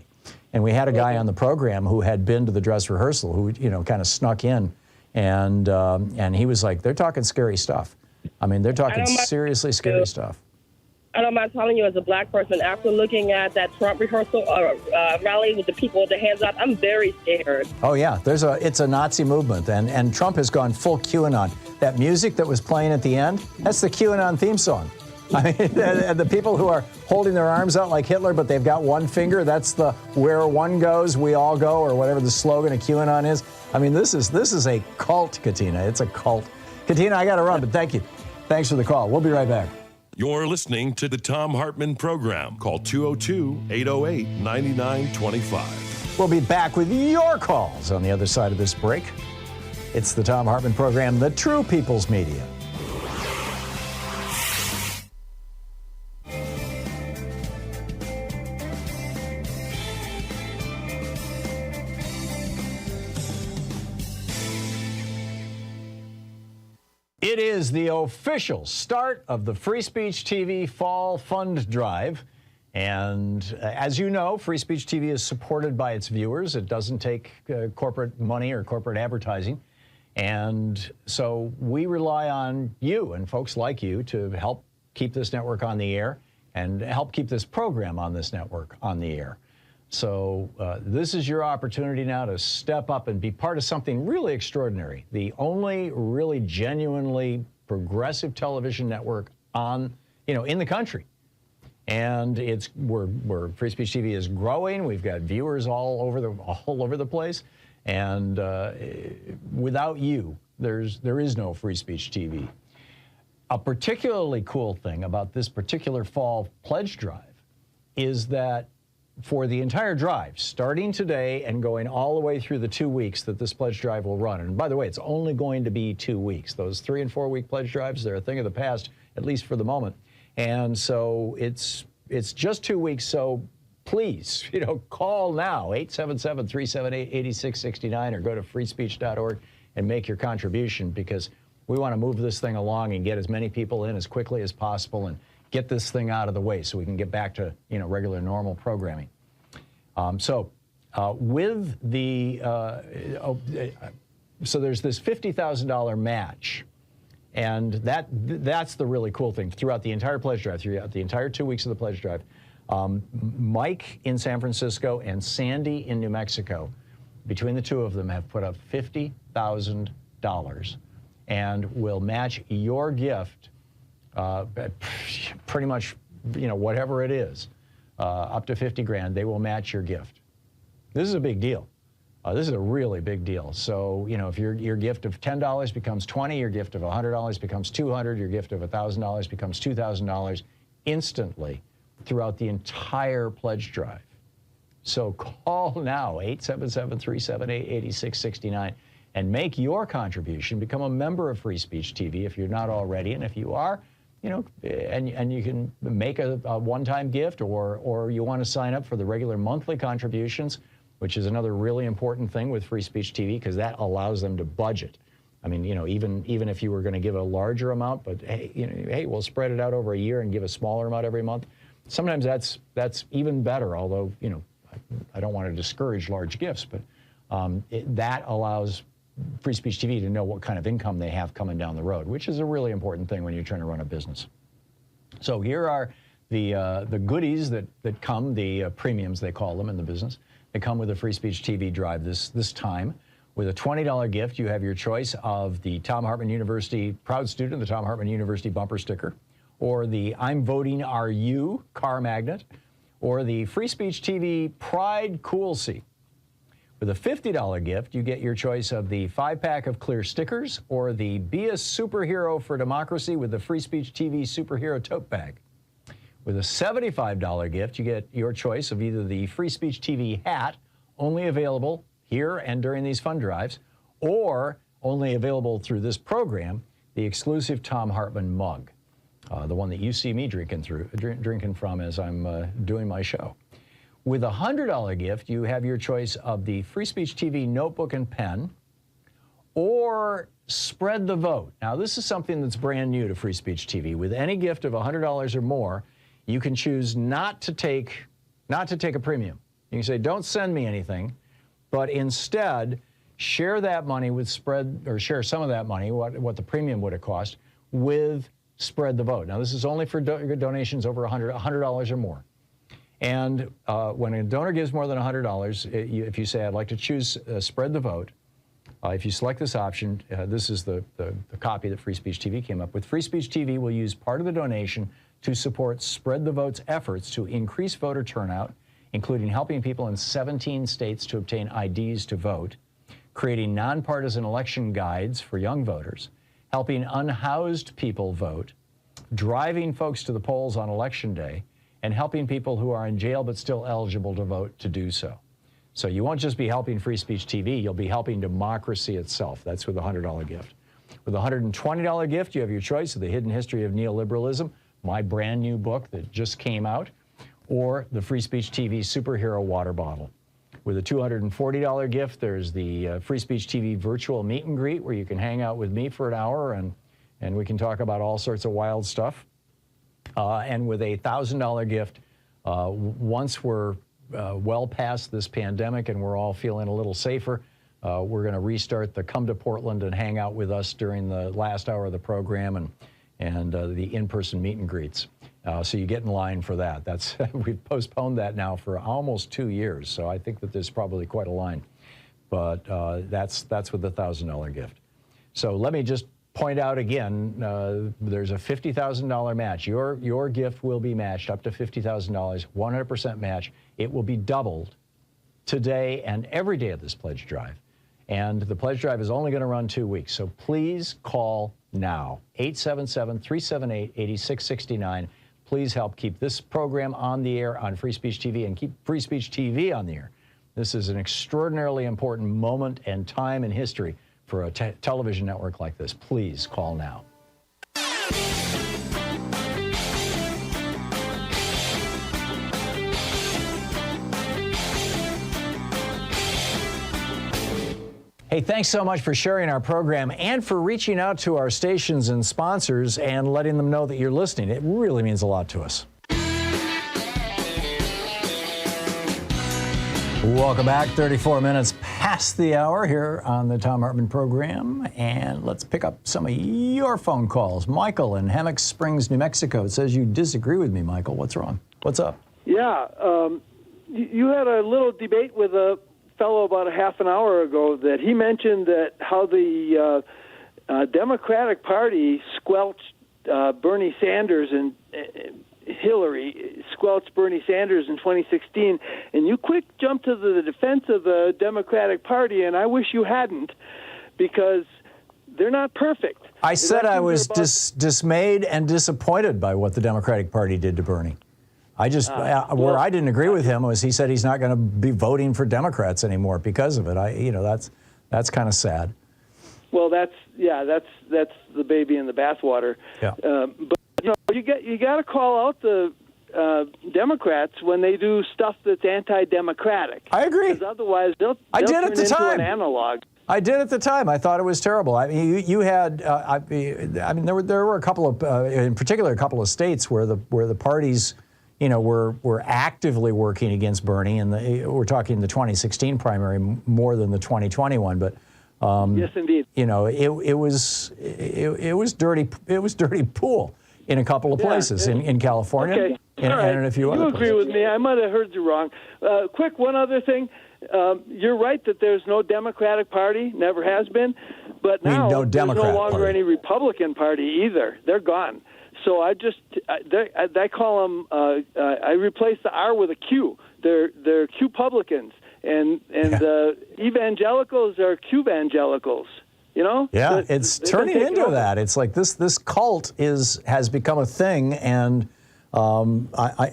A: And we had a guy on the program who had been to the dress rehearsal who, kind of snuck in. And he was like, they're talking scary stuff. I mean, they're talking seriously scary stuff.
D: I don't mind telling you, as a black person, after looking at that Trump rehearsal rally with the people with their hands up, I'm very scared.
A: Oh, yeah. It's a Nazi movement, and Trump has gone full QAnon. That music that was playing at the end, that's the QAnon theme song. I mean, the people who are holding their arms out like Hitler, but they've got one finger, that's the where one goes, we all go, or whatever the slogan of QAnon is. I mean, this is a cult, Katina. It's a cult. Katina, I got to run, but thank you. Thanks for the call. We'll be right back.
B: You're listening to the Thom Hartmann Program. Call 202-808-9925.
A: We'll be back with your calls on the other side of this break. It's the Thom Hartmann Program, the true people's media. It is the official start of the Free Speech TV Fall Fund Drive. And as you know, Free Speech TV is supported by its viewers. It doesn't take corporate money or corporate advertising. And so we rely on you and folks like you to help keep this network on the air and help keep this program on this network on the air. So this is your opportunity now to step up and be part of something really extraordinary. The only really genuinely progressive television network on, in the country. And we're Free Speech TV is growing. We've got viewers all over the place. And without you, there is no Free Speech TV. A particularly cool thing about this particular fall pledge drive is that for the entire drive, starting today and going all the way through the 2 weeks that this pledge drive will run. And by the way, it's only going to be 2 weeks. Those 3 and 4 week pledge drives, they're a thing of the past, at least for the moment. And so it's just 2 weeks. So please, call now, 877-378-8669, or go to freespeech.org and make your contribution, because we want to move this thing along and get as many people in as quickly as possible and get this thing out of the way so we can get back to regular, normal programming. So With the so there's this $50,000 match, and that's the really cool thing throughout the entire pledge drive, throughout the entire 2 weeks of the pledge drive. Mike in San Francisco and Sandy in New Mexico, between the two of them, have put up $50,000 and will match your gift, pretty much, whatever it is, up to 50 grand. They will match your gift. This is a big deal. This is a really big deal. So, if your gift of $10 becomes $20, your gift of $100 becomes $200, your gift of $1,000 becomes $2,000 instantly throughout the entire pledge drive. So call now, 877-378-8669, and make your contribution. Become a member of Free Speech TV if you're not already, and if you are, and you can make a one-time gift, or you want to sign up for the regular monthly contributions, which is another really important thing with Free Speech TV, because that allows them to budget. I mean, even if you were going to give a larger amount, but hey, we'll spread it out over a year and give a smaller amount every month. Sometimes that's even better, although, I don't want to discourage large gifts, but that allows Free Speech TV to know what kind of income they have coming down the road, which is a really important thing when you're trying to run a business. So here are the goodies that come, the premiums they call them in the business. They come with a Free Speech TV drive this time. With a $20 gift, you have your choice of the Thom Hartmann University Proud Student, the Thom Hartmann University bumper sticker, or the I'm Voting Are You car magnet, or the Free Speech TV Pride Cool Seat. With a $50 gift, you get your choice of the 5-pack of clear stickers, or the Be a Superhero for Democracy with the Free Speech TV Superhero Tote Bag. With a $75 gift, you get your choice of either the Free Speech TV hat, only available here and during these fund drives, or only available through this program, the exclusive Thom Hartmann mug. The one that you see me drinking from as I'm doing my show. With a $100 gift, you have your choice of the Free Speech TV notebook and pen, or Spread the Vote. Now, this is something that's brand new to Free Speech TV. With any gift of $100 or more, you can choose not to take a premium. You can say, don't send me anything, but instead share that money with share some of that money, what the premium would have cost, with Spread the Vote. Now, this is only for donations over $100 or more. And when a donor gives more than $100, if you say, I'd like to choose Spread the Vote, if you select this option, this is the copy that Free Speech TV came up with. Free Speech TV will use part of the donation to support Spread the Vote's efforts to increase voter turnout, including helping people in 17 states to obtain IDs to vote, creating nonpartisan election guides for young voters, helping unhoused people vote, driving folks to the polls on Election Day, and helping people who are in jail but still eligible to vote to do so. So you won't just be helping Free Speech TV, you'll be helping democracy itself. That's with a $100 gift. With a $120 gift, you have your choice of The Hidden History of Neoliberalism, my brand new book that just came out, or the Free Speech TV Superhero Water Bottle. With a $240 gift, there's the Free Speech TV Virtual Meet and Greet, where you can hang out with me for an hour and we can talk about all sorts of wild stuff. And with a $1,000 gift, once we're well past this pandemic and we're all feeling a little safer, we're going to restart the Come to Portland and hang out with us during the last hour of the program and the in-person meet and greets. So you get in line for that. We've postponed that now for almost 2 years, so I think that there's probably quite a line. But that's with the $1,000 gift. So let me just point out again, there's a $50,000 match. Your gift will be matched up to $50,000, 100% match. It will be doubled today and every day of this pledge drive. And the pledge drive is only going to run 2 weeks. So please call now, 877-378-8669. Please help keep this program on the air on Free Speech TV and keep Free Speech TV on the air. This is an extraordinarily important moment and time in history for a television network like this. Please call now. Hey, thanks so much for sharing our program and for reaching out to our stations and sponsors and letting them know that you're listening. It really means a lot to us. Welcome back. 34 minutes past the hour here on the Thom Hartmann Program. And let's pick up some of your phone calls. Michael in Hammock Springs, New Mexico. It says you disagree with me, Michael. What's wrong? What's up?
E: Yeah. You had a little debate with a fellow about a half an hour ago that he mentioned that how the Democratic Party squelched Bernie Sanders and Hillary squelched Bernie Sanders in 2016, and you quick jumped to the defense of the Democratic Party, and I wish you hadn't, because they're not perfect.
A: I said I was dismayed and disappointed by what the Democratic Party did to Bernie. I just, where I didn't agree with him was he said he's not going to be voting for Democrats anymore because of it. That's kind of sad.
E: Well, that's the baby in the bathwater.
A: Yeah.
E: But you got to call out the Democrats when they do stuff that's anti-democratic.
A: I agree.
E: Because otherwise they'll
A: I did
E: turn
A: at the
E: into
A: time.
E: an analog.
A: I did at the time. I thought it was terrible. I mean, you had. I mean, there were a couple of, in particular, a couple of states where the parties, were actively working against Bernie, and we're talking the 2016 primary more than the 2020 one, but.
E: Yes, indeed.
A: It was dirty. It was dirty pool in a couple of places in California and a few other places.
E: You agree with me? I might have heard you wrong. Quick, one other thing. You're right that there's no Democratic Party, never has been, but now there's no longer any Republican Party either. They're gone. So I call them. I replace the R with a Q. They're Q-publicans. And evangelicals are Cubangelicals,
A: Yeah, it's turning into that. It's like this cult has become a thing, and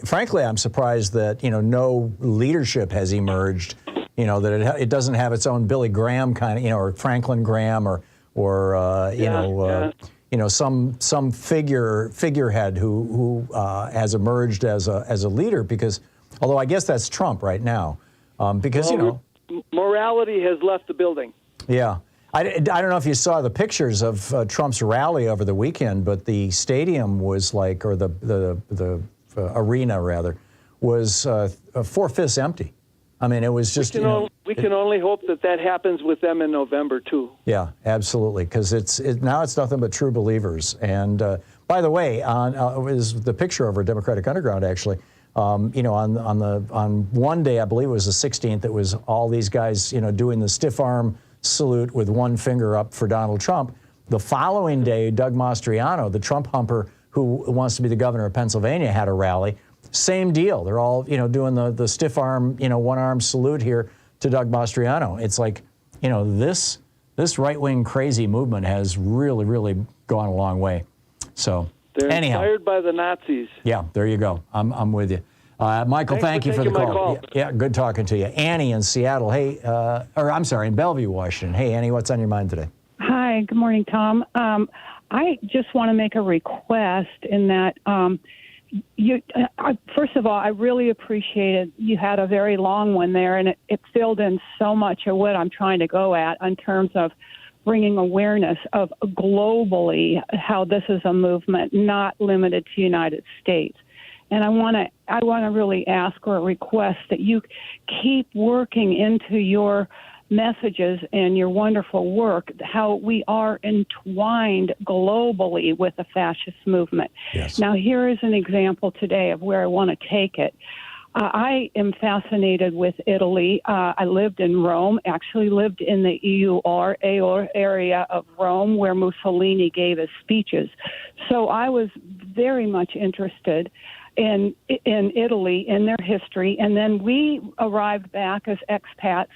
A: frankly, I'm surprised that no leadership has emerged. That it doesn't have its own Billy Graham kind of, or Franklin Graham, some figurehead who has emerged as a leader. Because although I guess that's Trump right now. Because,
E: morality has left the building.
A: Yeah. I don't know if you saw the pictures of Trump's rally over the weekend, but the stadium was like, or the arena rather, was 4/5 empty. I mean, it was just,
E: we can only hope that happens with them in November, too.
A: Yeah, absolutely. Because now it's nothing but true believers. And by the way, is the picture over Democratic Underground, actually. On one day, I believe it was the 16th, it was all these guys, doing the stiff arm salute with one finger up for Donald Trump. The following day, Doug Mastriano, the Trump humper who wants to be the governor of Pennsylvania, had a rally. Same deal. They're all, doing the stiff arm, one arm salute here to Doug Mastriano. It's like, this right-wing crazy movement has really, really gone a long way. So.
E: They're
A: anyhow,
E: inspired by the Nazis.
A: Yeah, there you go. I'm with you. Michael, thank you for the call. Yeah, good talking to you. Annie in Seattle. Hey, in Bellevue, Washington. Hey, Annie, what's on your mind today?
F: Hi, good morning, Tom. I just want to make a request in that, first of all, I really appreciated you had a very long one there, and it filled in so much of what I'm trying to go at in terms of bringing awareness of globally how this is a movement not limited to the United States. And I want to really ask or request that you keep working into your messages and your wonderful work how we are entwined globally with the fascist movement.
A: Yes.
F: Now, here is an example today of where I want to take it. I am fascinated with Italy. I lived in Rome, actually lived in the EUR area of Rome where Mussolini gave his speeches. So I was very much interested in Italy, in their history. And then we arrived back as expats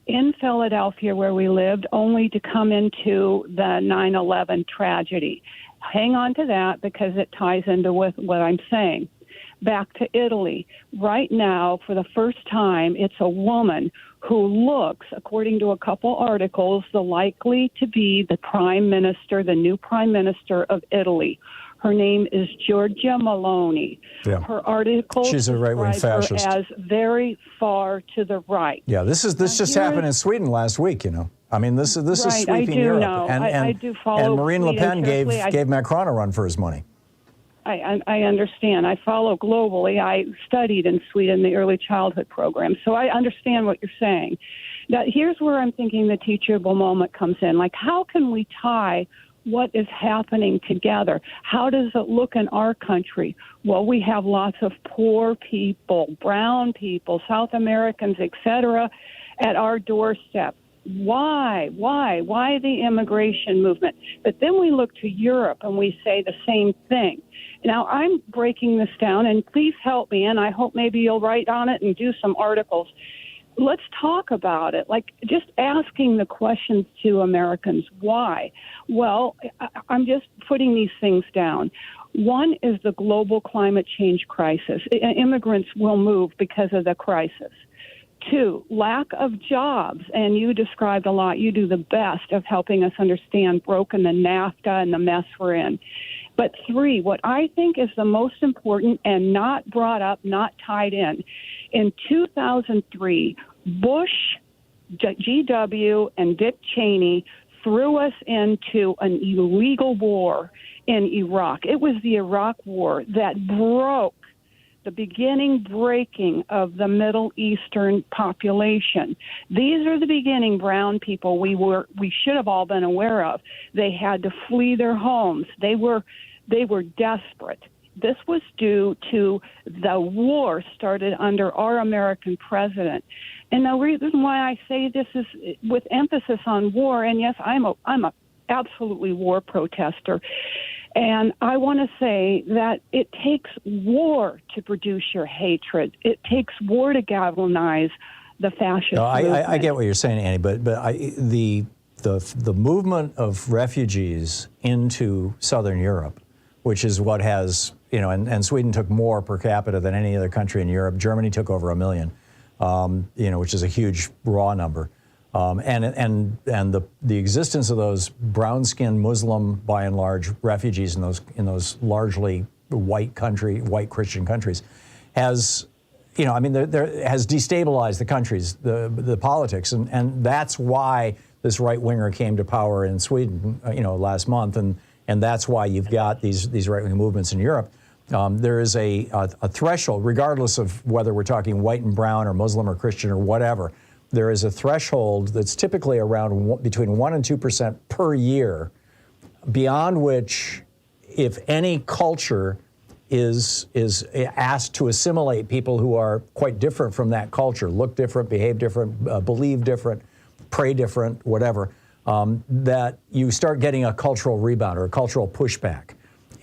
F: in Philadelphia where we lived, only to come into the 9/11 tragedy. Hang on to that because it ties into with what I'm saying. Back to Italy. Right now, for the first time, it's a woman who looks, according to a couple articles, likely to be the prime minister, the new prime minister of Italy. Her name is Giorgia Meloni.
A: Yeah.
F: Her article
A: She's a right-wing fascist.
F: As very far to the right.
A: Yeah, this just happened in Sweden last week. I mean, this is
F: right,
A: sweeping
F: I do
A: Europe.
F: Know.
A: And
F: I do follow
A: and Marine Le
F: Sweden
A: Pen gave Macron a run for his money.
F: I understand. I follow globally. I studied in Sweden, the early childhood program, so I understand what you're saying. Now, here's where I'm thinking the teachable moment comes in. Like, how can we tie what is happening together? How does it look in our country? Well, we have lots of poor people, brown people, South Americans, etc., at our doorstep. Why the immigration movement? But then we look to Europe and we say the same thing. Now, I'm breaking this down, and please help me, and I hope maybe you'll write on it and do some articles. Let's talk about it, like just asking the questions to Americans. Why? Well, I'm just putting these things down. One is the global climate change crisis. Immigrants will move because of the crisis. 2, lack of jobs, and you described a lot. You do the best of helping us understand broken the NAFTA and the mess we're in. But 3, what I think is the most important and not brought up, not tied in 2003, Bush, GW, and Dick Cheney threw us into an illegal war in Iraq. It was the Iraq War that broke the beginning breaking of the Middle Eastern population. These are the beginning brown people we should have all been aware of. They had to flee their homes. They were desperate. This was due to the war started under our American president. And the reason why I say this is with emphasis on war, and yes, I'm a absolutely war protester. And I want to say that it takes war to produce your hatred. It takes war to galvanize the fascist movement.
A: I get what you're saying, Annie, but the movement of refugees into Southern Europe, which is what has, and Sweden took more per capita than any other country in Europe. Germany took over 1 million, which is a huge raw number. And the existence of those brown-skinned Muslim, by and large, refugees in those largely white Christian countries, has, has destabilized the countries, the politics, and that's why this right-winger came to power in Sweden, last month, and that's why you've got these right-wing movements in Europe. There is a threshold, regardless of whether we're talking white and brown or Muslim or Christian or whatever. There is a threshold that's typically around between 1% and 2% per year, beyond which, if any culture is asked to assimilate people who are quite different from that culture, look different, behave different, believe different, pray different, whatever, that you start getting a cultural rebound or a cultural pushback.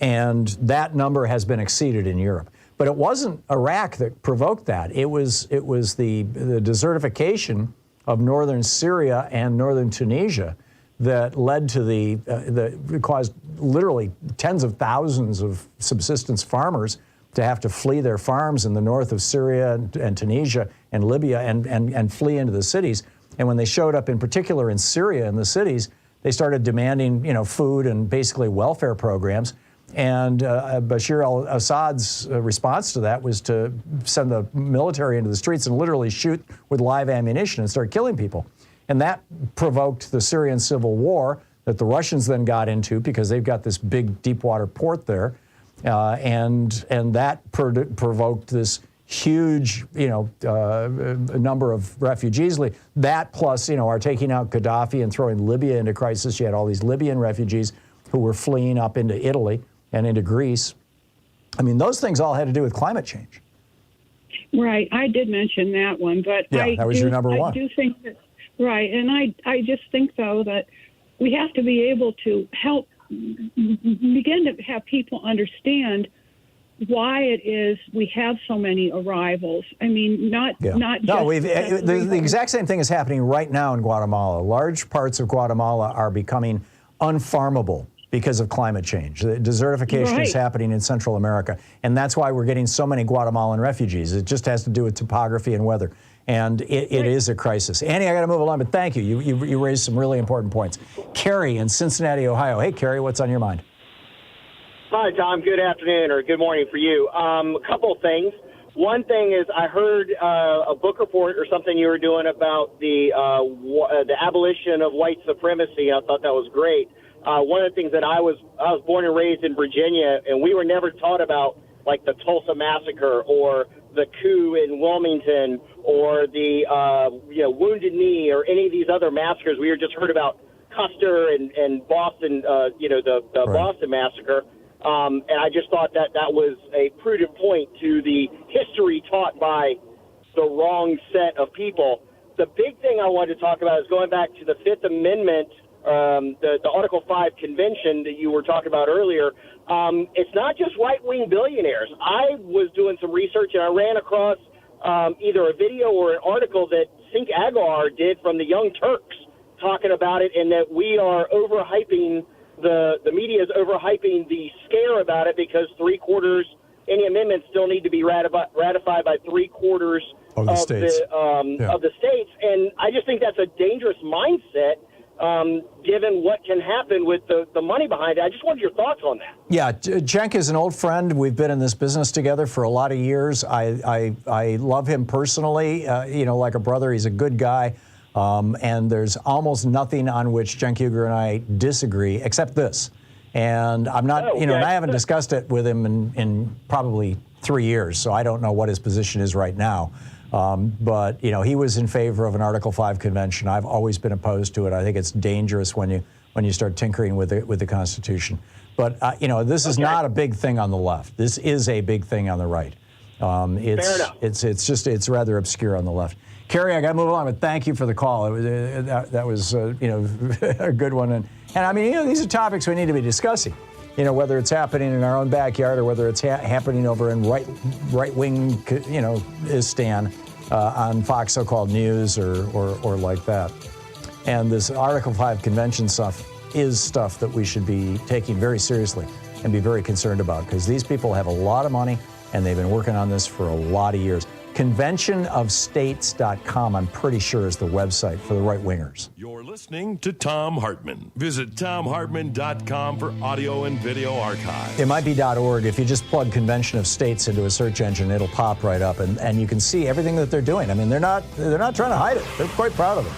A: And that number has been exceeded in Europe. But it wasn't Iraq that provoked that. It was the desertification of northern Syria and northern Tunisia that led to that caused literally tens of thousands of subsistence farmers to have to flee their farms in the north of Syria and Tunisia and Libya and flee into the cities. And when they showed up, in particular in Syria in the cities, they started demanding food and basically welfare programs. And Bashar al-Assad's response to that was to send the military into the streets and literally shoot with live ammunition and start killing people. And that provoked the Syrian civil war that the Russians then got into because they've got this big deep water port there. And that provoked this huge, number of refugees. That plus, our taking out Gaddafi and throwing Libya into crisis. You had all these Libyan refugees who were fleeing up into Italy and into Greece. I mean, those things all had to do with climate change.
F: Right. I did mention that one, but
A: yeah, that was your number one.
F: I do think that, right. And I just think, though, that we have to be able to help begin to have people understand why it is we have so many arrivals. I mean, not just...
A: No, the exact same thing is happening right now in Guatemala. Large parts of Guatemala are becoming unfarmable because of climate change. The desertification is happening in Central America, and that's why we're getting so many Guatemalan refugees. It just has to do with topography and weather, and it is a crisis. Annie, I got to move along, but thank you. You raised some really important points. Carrie in Cincinnati, Ohio. Hey, Carrie, what's on your mind?
G: Hi, Tom. Good afternoon or good morning for you. A couple of things. One thing is I heard a book report or something you were doing about the abolition of white supremacy. I thought that was great. one of the things that I was born and raised in Virginia, and we were never taught about like the Tulsa Massacre or the coup in Wilmington or the Wounded Knee or any of these other massacres. We were just heard about Custer and Boston, the Boston Massacre. And I just thought that was a prudent point to the history taught by the wrong set of people. The big thing I wanted to talk about is going back to the Fifth Amendment, the Article 5 convention that you were talking about earlier. It's not just right-wing billionaires. I was doing some research, and I ran across either a video or an article that Sink Agar did from the Young Turks talking about it, and that we are overhyping, the media is overhyping the scare about it because any amendments still need to be ratified by 3/4 of the states. And I just think that's a dangerous mindset, given what can happen with the money behind it. I just wanted your thoughts on that.
A: Yeah, Cenk is an old friend. We've been in this business together for a lot of years. I love him personally, like a brother. He's a good guy. And there's almost nothing on which Cenk Uygur and I disagree, except this. And I'm not, and I haven't discussed it with him in probably 3 years, so I don't know what his position is right now. But he was in favor of an Article 5 convention. I've always been opposed to it. I think it's dangerous when you start tinkering with the Constitution. But this is not a big thing on the left. This is a big thing on the right. Fair enough. It's rather obscure on the left. Kerry, I got to move along, but thank you for the call. That was a good one, and I mean, these are topics we need to be discussing. Whether it's happening in our own backyard or whether it's happening over in right-wing, Istan on Fox so-called news or like that. And this Article 5 convention stuff is stuff that we should be taking very seriously and be very concerned about, because these people have a lot of money and they've been working on this for a lot of years. Conventionofstates.com, I'm pretty sure, is the website for the right-wingers.
B: You're listening to Thom Hartmann. Visit ThomHartmann.com for audio and video archives.
A: It might be .org. If you just plug Convention of States into a search engine, it'll pop right up, and you can see everything that they're doing. I mean, they're not trying to hide it. They're quite proud of it.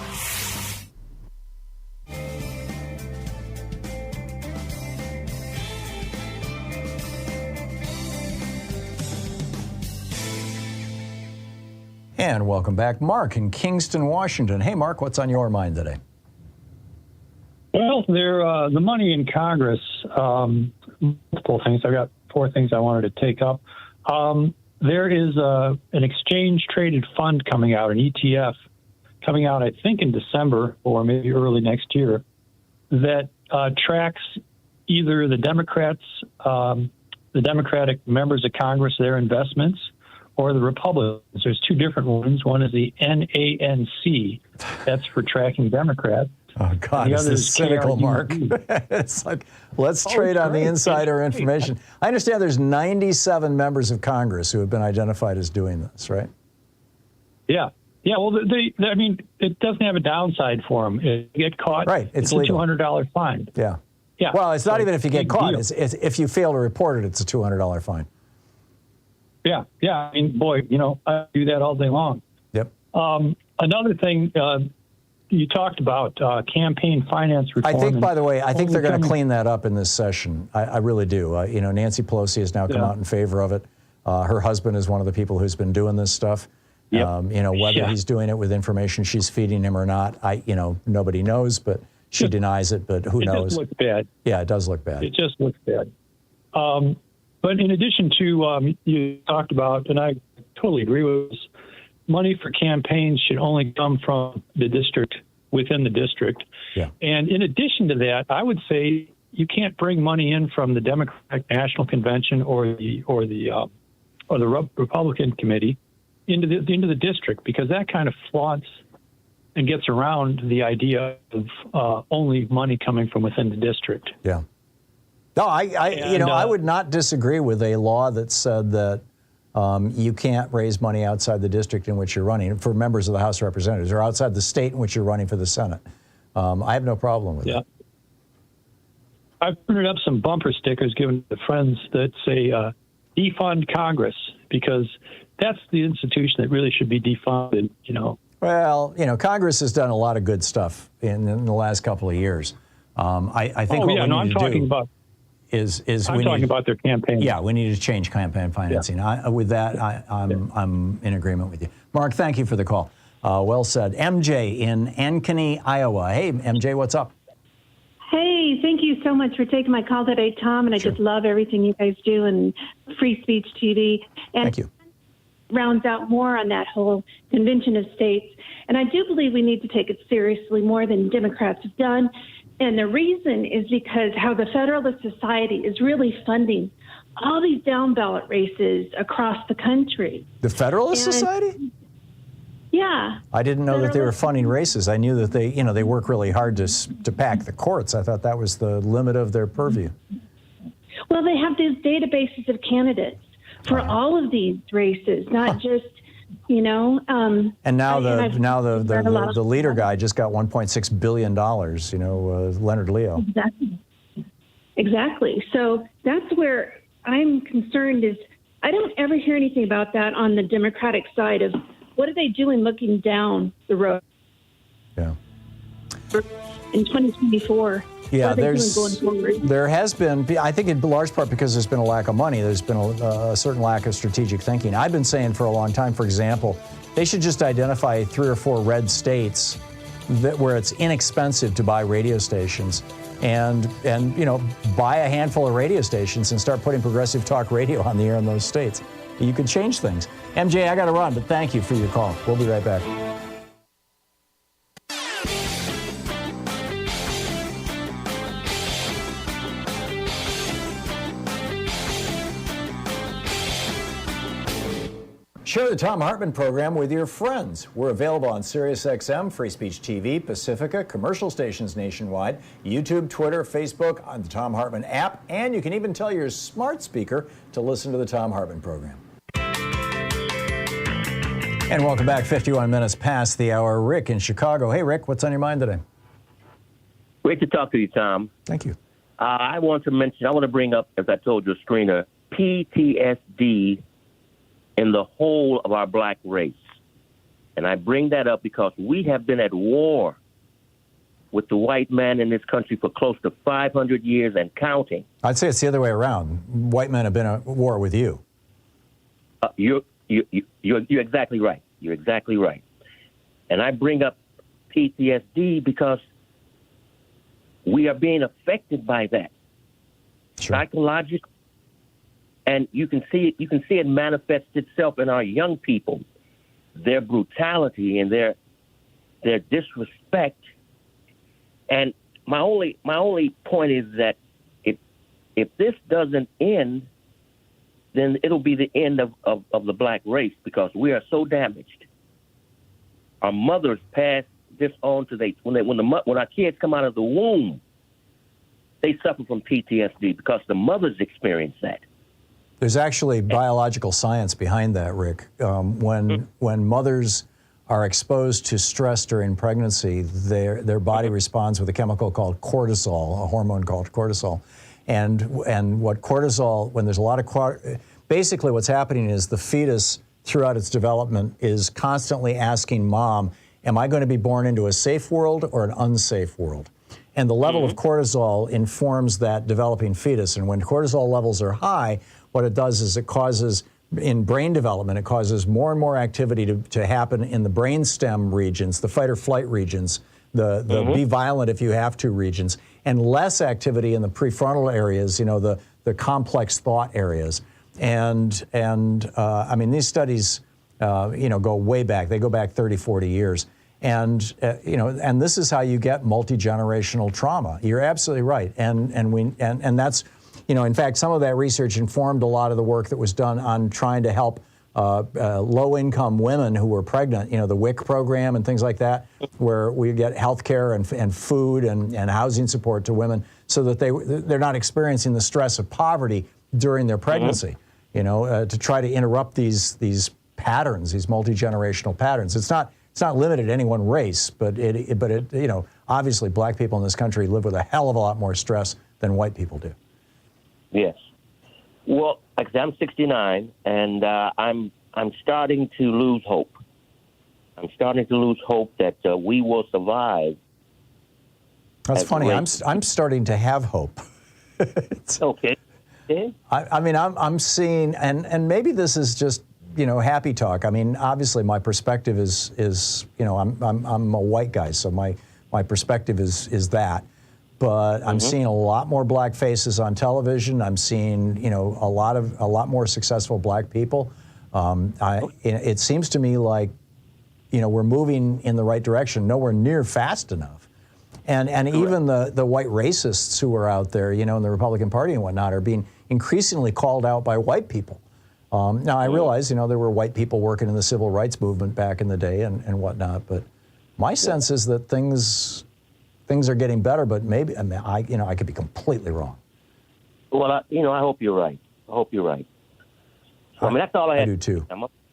A: And welcome back, Mark in Kingston, Washington. Hey, Mark, what's on your mind today?
H: Well, the money in Congress, multiple things. I've got 4 things I wanted to take up. There is an exchange-traded fund coming out, an ETF, coming out, I think, in December or maybe early next year, that tracks either the Democrats, the Democratic members of Congress, their investments, or the Republicans. There's 2 different ones. One is the NANC. That's for tracking Democrats.
A: Oh, God, this is cynical, Mark. It's like, let's trade on the insider information. I understand there's 97 members of Congress who have been identified as doing this, right?
H: Yeah. Yeah, well, I mean, it doesn't have a downside for them. If you get caught, it's a $200 fine.
A: Yeah.
H: Yeah.
A: Well, it's not even if you get caught. It's if you fail to report it, it's a $200 fine.
H: Yeah, yeah. I mean, boy, I do that all day long.
A: Yep.
H: Another thing you talked about, campaign finance reform.
A: I think, by the way, they're going to clean that up in this session. I really do. Nancy Pelosi has now come out in favor of it. Her husband is one of the people who's been doing this stuff.
H: Yep.
A: Whether he's doing it with information she's feeding him or not, nobody knows, but she denies it, but who knows?
H: It does look bad.
A: Yeah, it does look bad.
H: It just looks bad. But in addition to, you talked about, and I totally agree with this, money for campaigns should only come from the district, within the district.
A: Yeah.
H: And in addition to that, I would say you can't bring money in from the Democratic National Convention or the Republican Committee into the district, because that kind of flaunts and gets around the idea of only money coming from within the district.
A: Yeah. No, I would not disagree with a law that said that you can't raise money outside the district in which you're running for members of the House of Representatives, or outside the state in which you're running for the Senate. I have no problem with that.
H: I've printed up some bumper stickers given to friends that say defund Congress, because that's the institution that really should be defunded,
A: Well, Congress has done a lot of good stuff in the last couple of years. I think what we need
H: I'm
A: to
H: talking
A: do
H: about.
A: Is
H: I'm
A: we
H: talking
A: need,
H: about their campaign.
A: Yeah, we need to change campaign financing.
H: Yeah.
A: With that, I'm in agreement with you. Mark, thank you for the call. Well said. MJ in Ankeny, Iowa. Hey, MJ, what's up?
J: Hey, thank you so much for taking my call today, Tom, and I just love everything you guys do in Free Speech TV. And
A: thank you.
J: Rounds out more on that whole convention of states. And I do believe we need to take it seriously more than Democrats have done. And the reason is because how the Federalist Society is really funding all these down ballot races across the country.
A: The Federalist Society?
J: Yeah.
A: I didn't know that they were funding races. I knew that they work really hard to pack the courts. I thought that was the limit of their purview.
J: Well, they have these databases of candidates for all of these races, not just,
A: And now the leader guy just got $1.6 billion. Leonard Leo.
J: Exactly. So that's where I'm concerned. Is I don't ever hear anything about that on the Democratic side of what are they doing looking down the road.
A: Yeah.
J: In 2024.
A: Yeah, there has been, I think in large part because there's been a lack of money, there's been a certain lack of strategic thinking. I've been saying for a long time, for example, they should just identify 3 or 4 red states where it's inexpensive to buy radio stations and buy a handful of radio stations and start putting progressive talk radio on the air in those states. You could change things. MJ, I got to run, but thank you for your call. We'll be right back. Share the Thom Hartmann Program with your friends. We're available on SiriusXM, Free Speech TV, Pacifica, commercial stations nationwide, YouTube, Twitter, Facebook, on the Thom Hartmann app, and you can even tell your smart speaker to listen to the Thom Hartmann Program. And welcome back, 51 minutes past the hour. Rick in Chicago. Hey, Rick, what's on your mind today?
K: Great to talk to you, Tom.
A: Thank you.
K: I want to bring up, as I told your screener, PTSD in the whole of our black race. And I bring that up because we have been at war with the white man in this country for close to 500 years and counting.
A: I'd say it's the other way around. White men have been at war with you.
K: You're exactly right. You're exactly right. And I bring up PTSD because we are being affected by that. Sure. Psychologically. And you can see it manifest itself in our young people, their brutality and their disrespect. And my only point is that if this doesn't end, then it'll be the end of the black race because we are so damaged. Our mothers pass this on to when our kids come out of the womb, they suffer from PTSD because the mothers experience that.
A: There's actually biological science behind that, Rick. When mothers are exposed to stress during pregnancy, their body responds with a chemical called cortisol, a hormone called cortisol. And what cortisol, when there's a lot of basically what's happening is the fetus throughout its development is constantly asking mom, am I going to be born into a safe world or an unsafe world? And the level of cortisol informs that developing fetus. And when cortisol levels are high, what it does is it causes, in brain development, it causes more and more activity to happen in the brainstem regions, the fight or flight regions, the be violent if you have to regions, and less activity in the prefrontal areas, the complex thought areas. And I mean, these studies, go way back. They go back 30, 40 years. And, and this is how you get multi-generational trauma. You're absolutely right. And that's, in fact, some of that research informed a lot of the work that was done on trying to help low-income women who were pregnant, the WIC program and things like that, where we get health care and food and housing support to women so that they're not experiencing the stress of poverty during their pregnancy, to try to interrupt these patterns, these multi-generational patterns. It's not limited to any one race, but obviously black people in this country live with a hell of a lot more stress than white people do.
K: Yes. Well, I'm 69, and I'm starting to lose hope. I'm starting to lose hope that we will survive.
A: That's funny. I'm starting to have hope.
K: Okay. Yeah.
A: I mean, I'm seeing, and maybe this is just, happy talk. I mean, obviously my perspective is I'm a white guy, so my perspective is that. But I'm seeing a lot more black faces on television. I'm seeing, a lot more successful black people. It seems to me like, we're moving in the right direction, nowhere near fast enough. And even the white racists who are out there, in the Republican Party and whatnot, are being increasingly called out by white people. Now, I realize, there were white people working in the civil rights movement back in the day and whatnot, but my sense is that things are getting better, but maybe, I could be completely wrong.
K: Well, I hope you're right. I hope you're right. I mean, that's all I had.
A: I do too.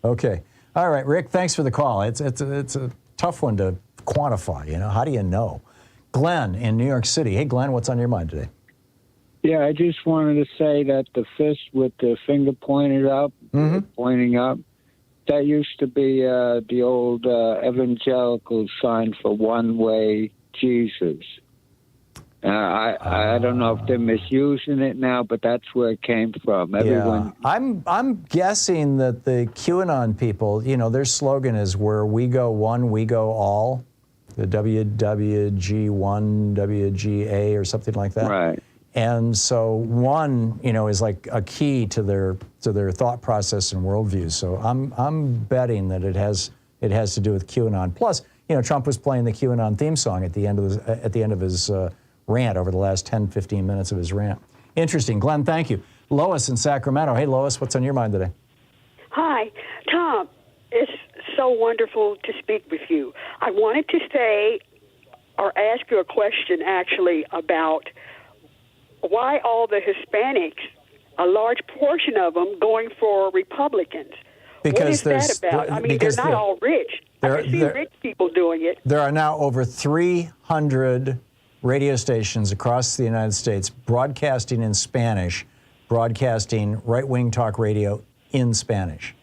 A: Okay. All right, Rick, thanks for the call. It's a tough one to quantify, how do you know? Glenn in New York City. Hey, Glenn, what's on your mind today?
L: Yeah, I just wanted to say that the fist with the finger pointed up, pointing up, that used to be the old evangelical sign for one-way Jesus. I don't know if they're misusing it now, but that's where it came from. Everyone.
A: Yeah. I'm guessing that the QAnon people, their slogan is "Where we go one, we go all." The WWG1, WGA, or something like that.
L: Right.
A: And so one, is like a key to their thought process and worldview. So I'm betting that it has to do with QAnon. Plus, Trump was playing the QAnon theme song at the end of his rant over the last 10, 15 minutes of his rant. Interesting. Glenn, thank you. Lois in Sacramento. Hey, Lois, what's on your mind today?
M: Hi, Tom. It's so wonderful to speak with you. I wanted to say or ask you a question, actually, about why all the Hispanics, a large portion of them, going for Republicans.
A: Because
M: what is that about? I mean, they're not all rich. I can see rich people doing it.
A: There are now over 300 radio stations across the United States broadcasting in Spanish, broadcasting right-wing talk radio in Spanish.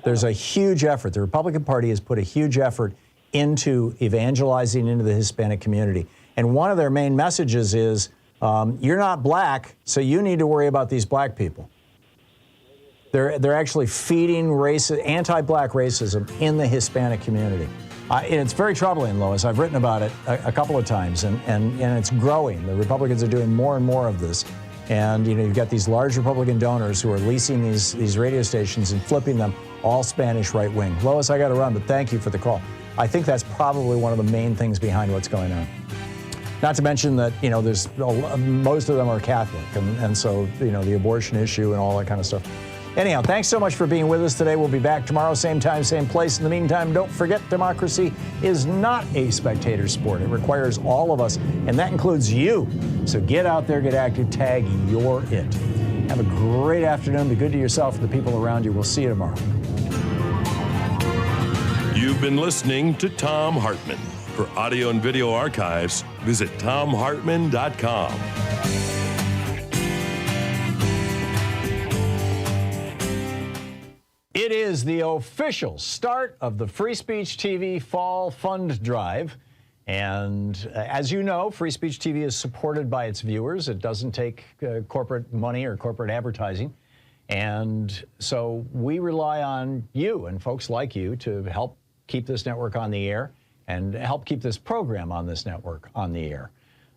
A: There's a huge effort. The Republican Party has put a huge effort into evangelizing into the Hispanic community. And one of their main messages is, you're not black, so you need to worry about these black people. They're actually feeding anti-black racism in the Hispanic community. And it's very troubling, Lois. I've written about it a couple of times, and it's growing. The Republicans are doing more and more of this. And you've got these large Republican donors who are leasing these radio stations and flipping them all Spanish right wing. Lois, I got to run, but thank you for the call. I think that's probably one of the main things behind what's going on. Not to mention that there's most of them are Catholic, and so the abortion issue and all that kind of stuff. Anyhow, thanks so much for being with us today. We'll be back tomorrow, same time, same place. In the meantime, don't forget, democracy is not a spectator sport. It requires all of us, and that includes you. So get out there, get active, tag you're it. Have a great afternoon. Be good to yourself and the people around you. We'll see you tomorrow.
B: You've been listening to Thom Hartmann. For audio and video archives, visit thomhartmann.com.
A: It is the official start of the Free Speech TV Fall Fund Drive. And as you know, Free Speech TV is supported by its viewers. It doesn't take corporate money or corporate advertising. And so we rely on you and folks like you to help keep this network on the air and help keep this program on this network on the air.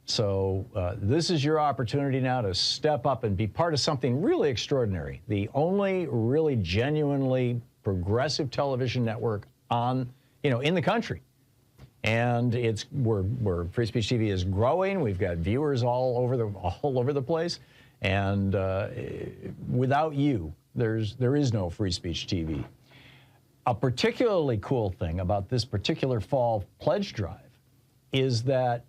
A: So this is your opportunity now to step up and be part of something really extraordinary. The only really genuinely progressive television network in the country. And we're Free Speech TV is growing. We've got viewers all over the place. And without you, there is no Free Speech TV. A particularly cool thing about this particular fall pledge drive is that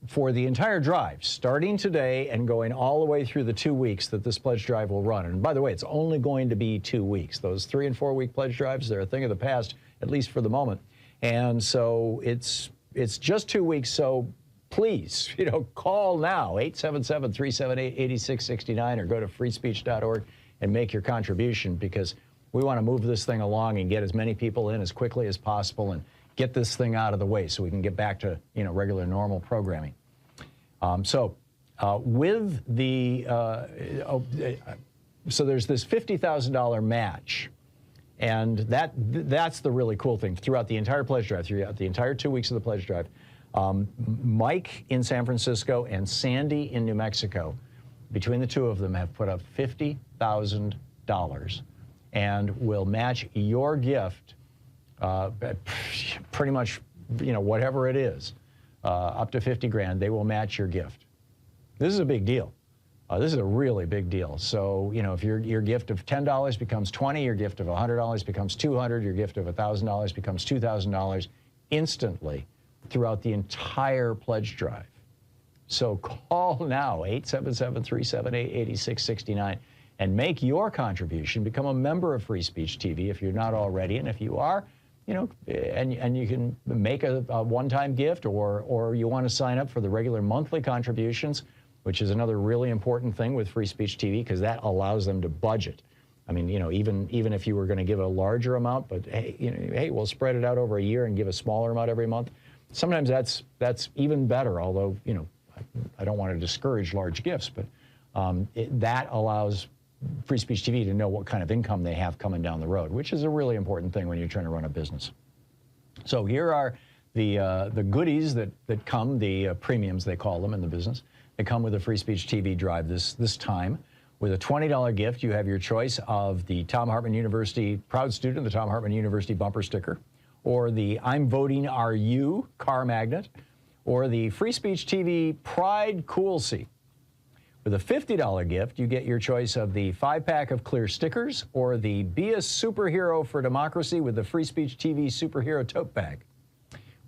A: for the entire drive, starting today and going all the way through the 2 weeks that this pledge drive will run, and by the way, it's only going to be 2 weeks. Those 3 and 4 week pledge drives, they're a thing of the past, at least for the moment. And so it's just 2 weeks. So please, call now, 877-378-8669, or go to freespeech.org and make your contribution, because we want to move this thing along and get as many people in as quickly as possible and get this thing out of the way so we can get back to, regular normal programming. So there's this $50,000 match. And that's the really cool thing. Throughout the entire pledge drive, throughout the entire 2 weeks of the pledge drive, Mike in San Francisco and Sandy in New Mexico, between the two of them, have put up $50,000 and will match your gift pretty much, whatever it is, up to 50 grand. They will match your gift. This is a big deal. This is a really big deal. So, if your gift of $10 becomes $20, your gift of $100 becomes $200, your gift of $1,000 becomes $2,000 instantly throughout the entire pledge drive. So call now, 877-378-8669, and make your contribution. Become a member of Free Speech TV if you're not already, and if you are, and you can make a one-time gift, or you want to sign up for the regular monthly contributions, which is another really important thing with Free Speech TV, because that allows them to budget. I mean, even if you were going to give a larger amount, but hey, we'll spread it out over a year and give a smaller amount every month. Sometimes that's even better, although, I don't want to discourage large gifts, but that allows Free Speech TV to know what kind of income they have coming down the road, which is a really important thing when you're trying to run a business. So here are the goodies that come, the premiums they call them in the business. They come with a Free Speech TV drive this time. With a $20 gift, you have your choice of the Thom Hartmann University Proud Student, the Thom Hartmann University bumper sticker, or the I'm Voting Are You car magnet, or the Free Speech TV Pride Cool Seat. With a $50 gift, you get your choice of the 5-pack of clear stickers, or the Be a Superhero for Democracy with the Free Speech TV Superhero Tote Bag.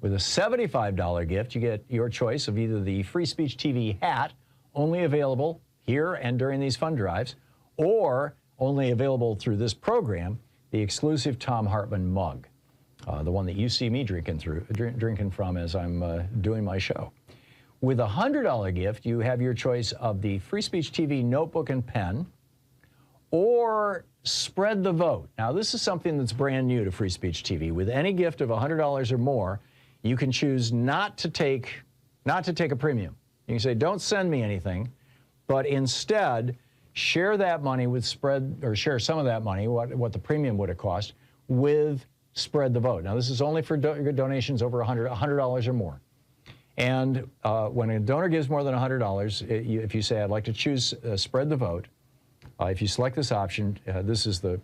A: With a $75 gift, you get your choice of either the Free Speech TV hat, only available here and during these fund drives, or only available through this program, the exclusive Thom Hartmann mug, the one that you see me drinking from as I'm doing my show. With a $100 gift, you have your choice of the Free Speech TV notebook and pen, or Spread the Vote. Now, this is something that's brand new to Free Speech TV. With any gift of $100 or more, you can choose not to take a premium. You can say, don't send me anything, but instead share that money with share some of that money, what the premium would have cost, with Spread the Vote. Now, this is only for donations over $100 or more. And when a donor gives more than $100, if you say, I'd like to choose Spread the Vote, if you select this option, this is the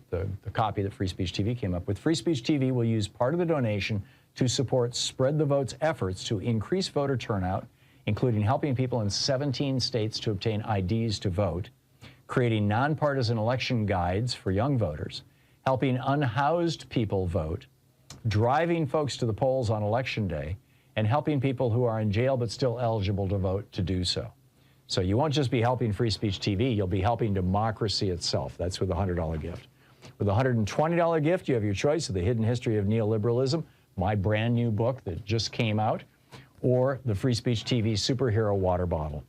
A: copy that Free Speech TV came up with. Free Speech TV will use part of the donation to support Spread the Vote's efforts to increase voter turnout, including helping people in 17 states to obtain IDs to vote, creating nonpartisan election guides for young voters, helping unhoused people vote, driving folks to the polls on Election Day, and helping people who are in jail but still eligible to vote to do so. So you won't just be helping Free Speech TV, you'll be helping democracy itself. That's with a $100 gift. With a $120 gift, you have your choice of The Hidden History of Neoliberalism, my brand new book that just came out, or the Free Speech TV Superhero Water Bottle.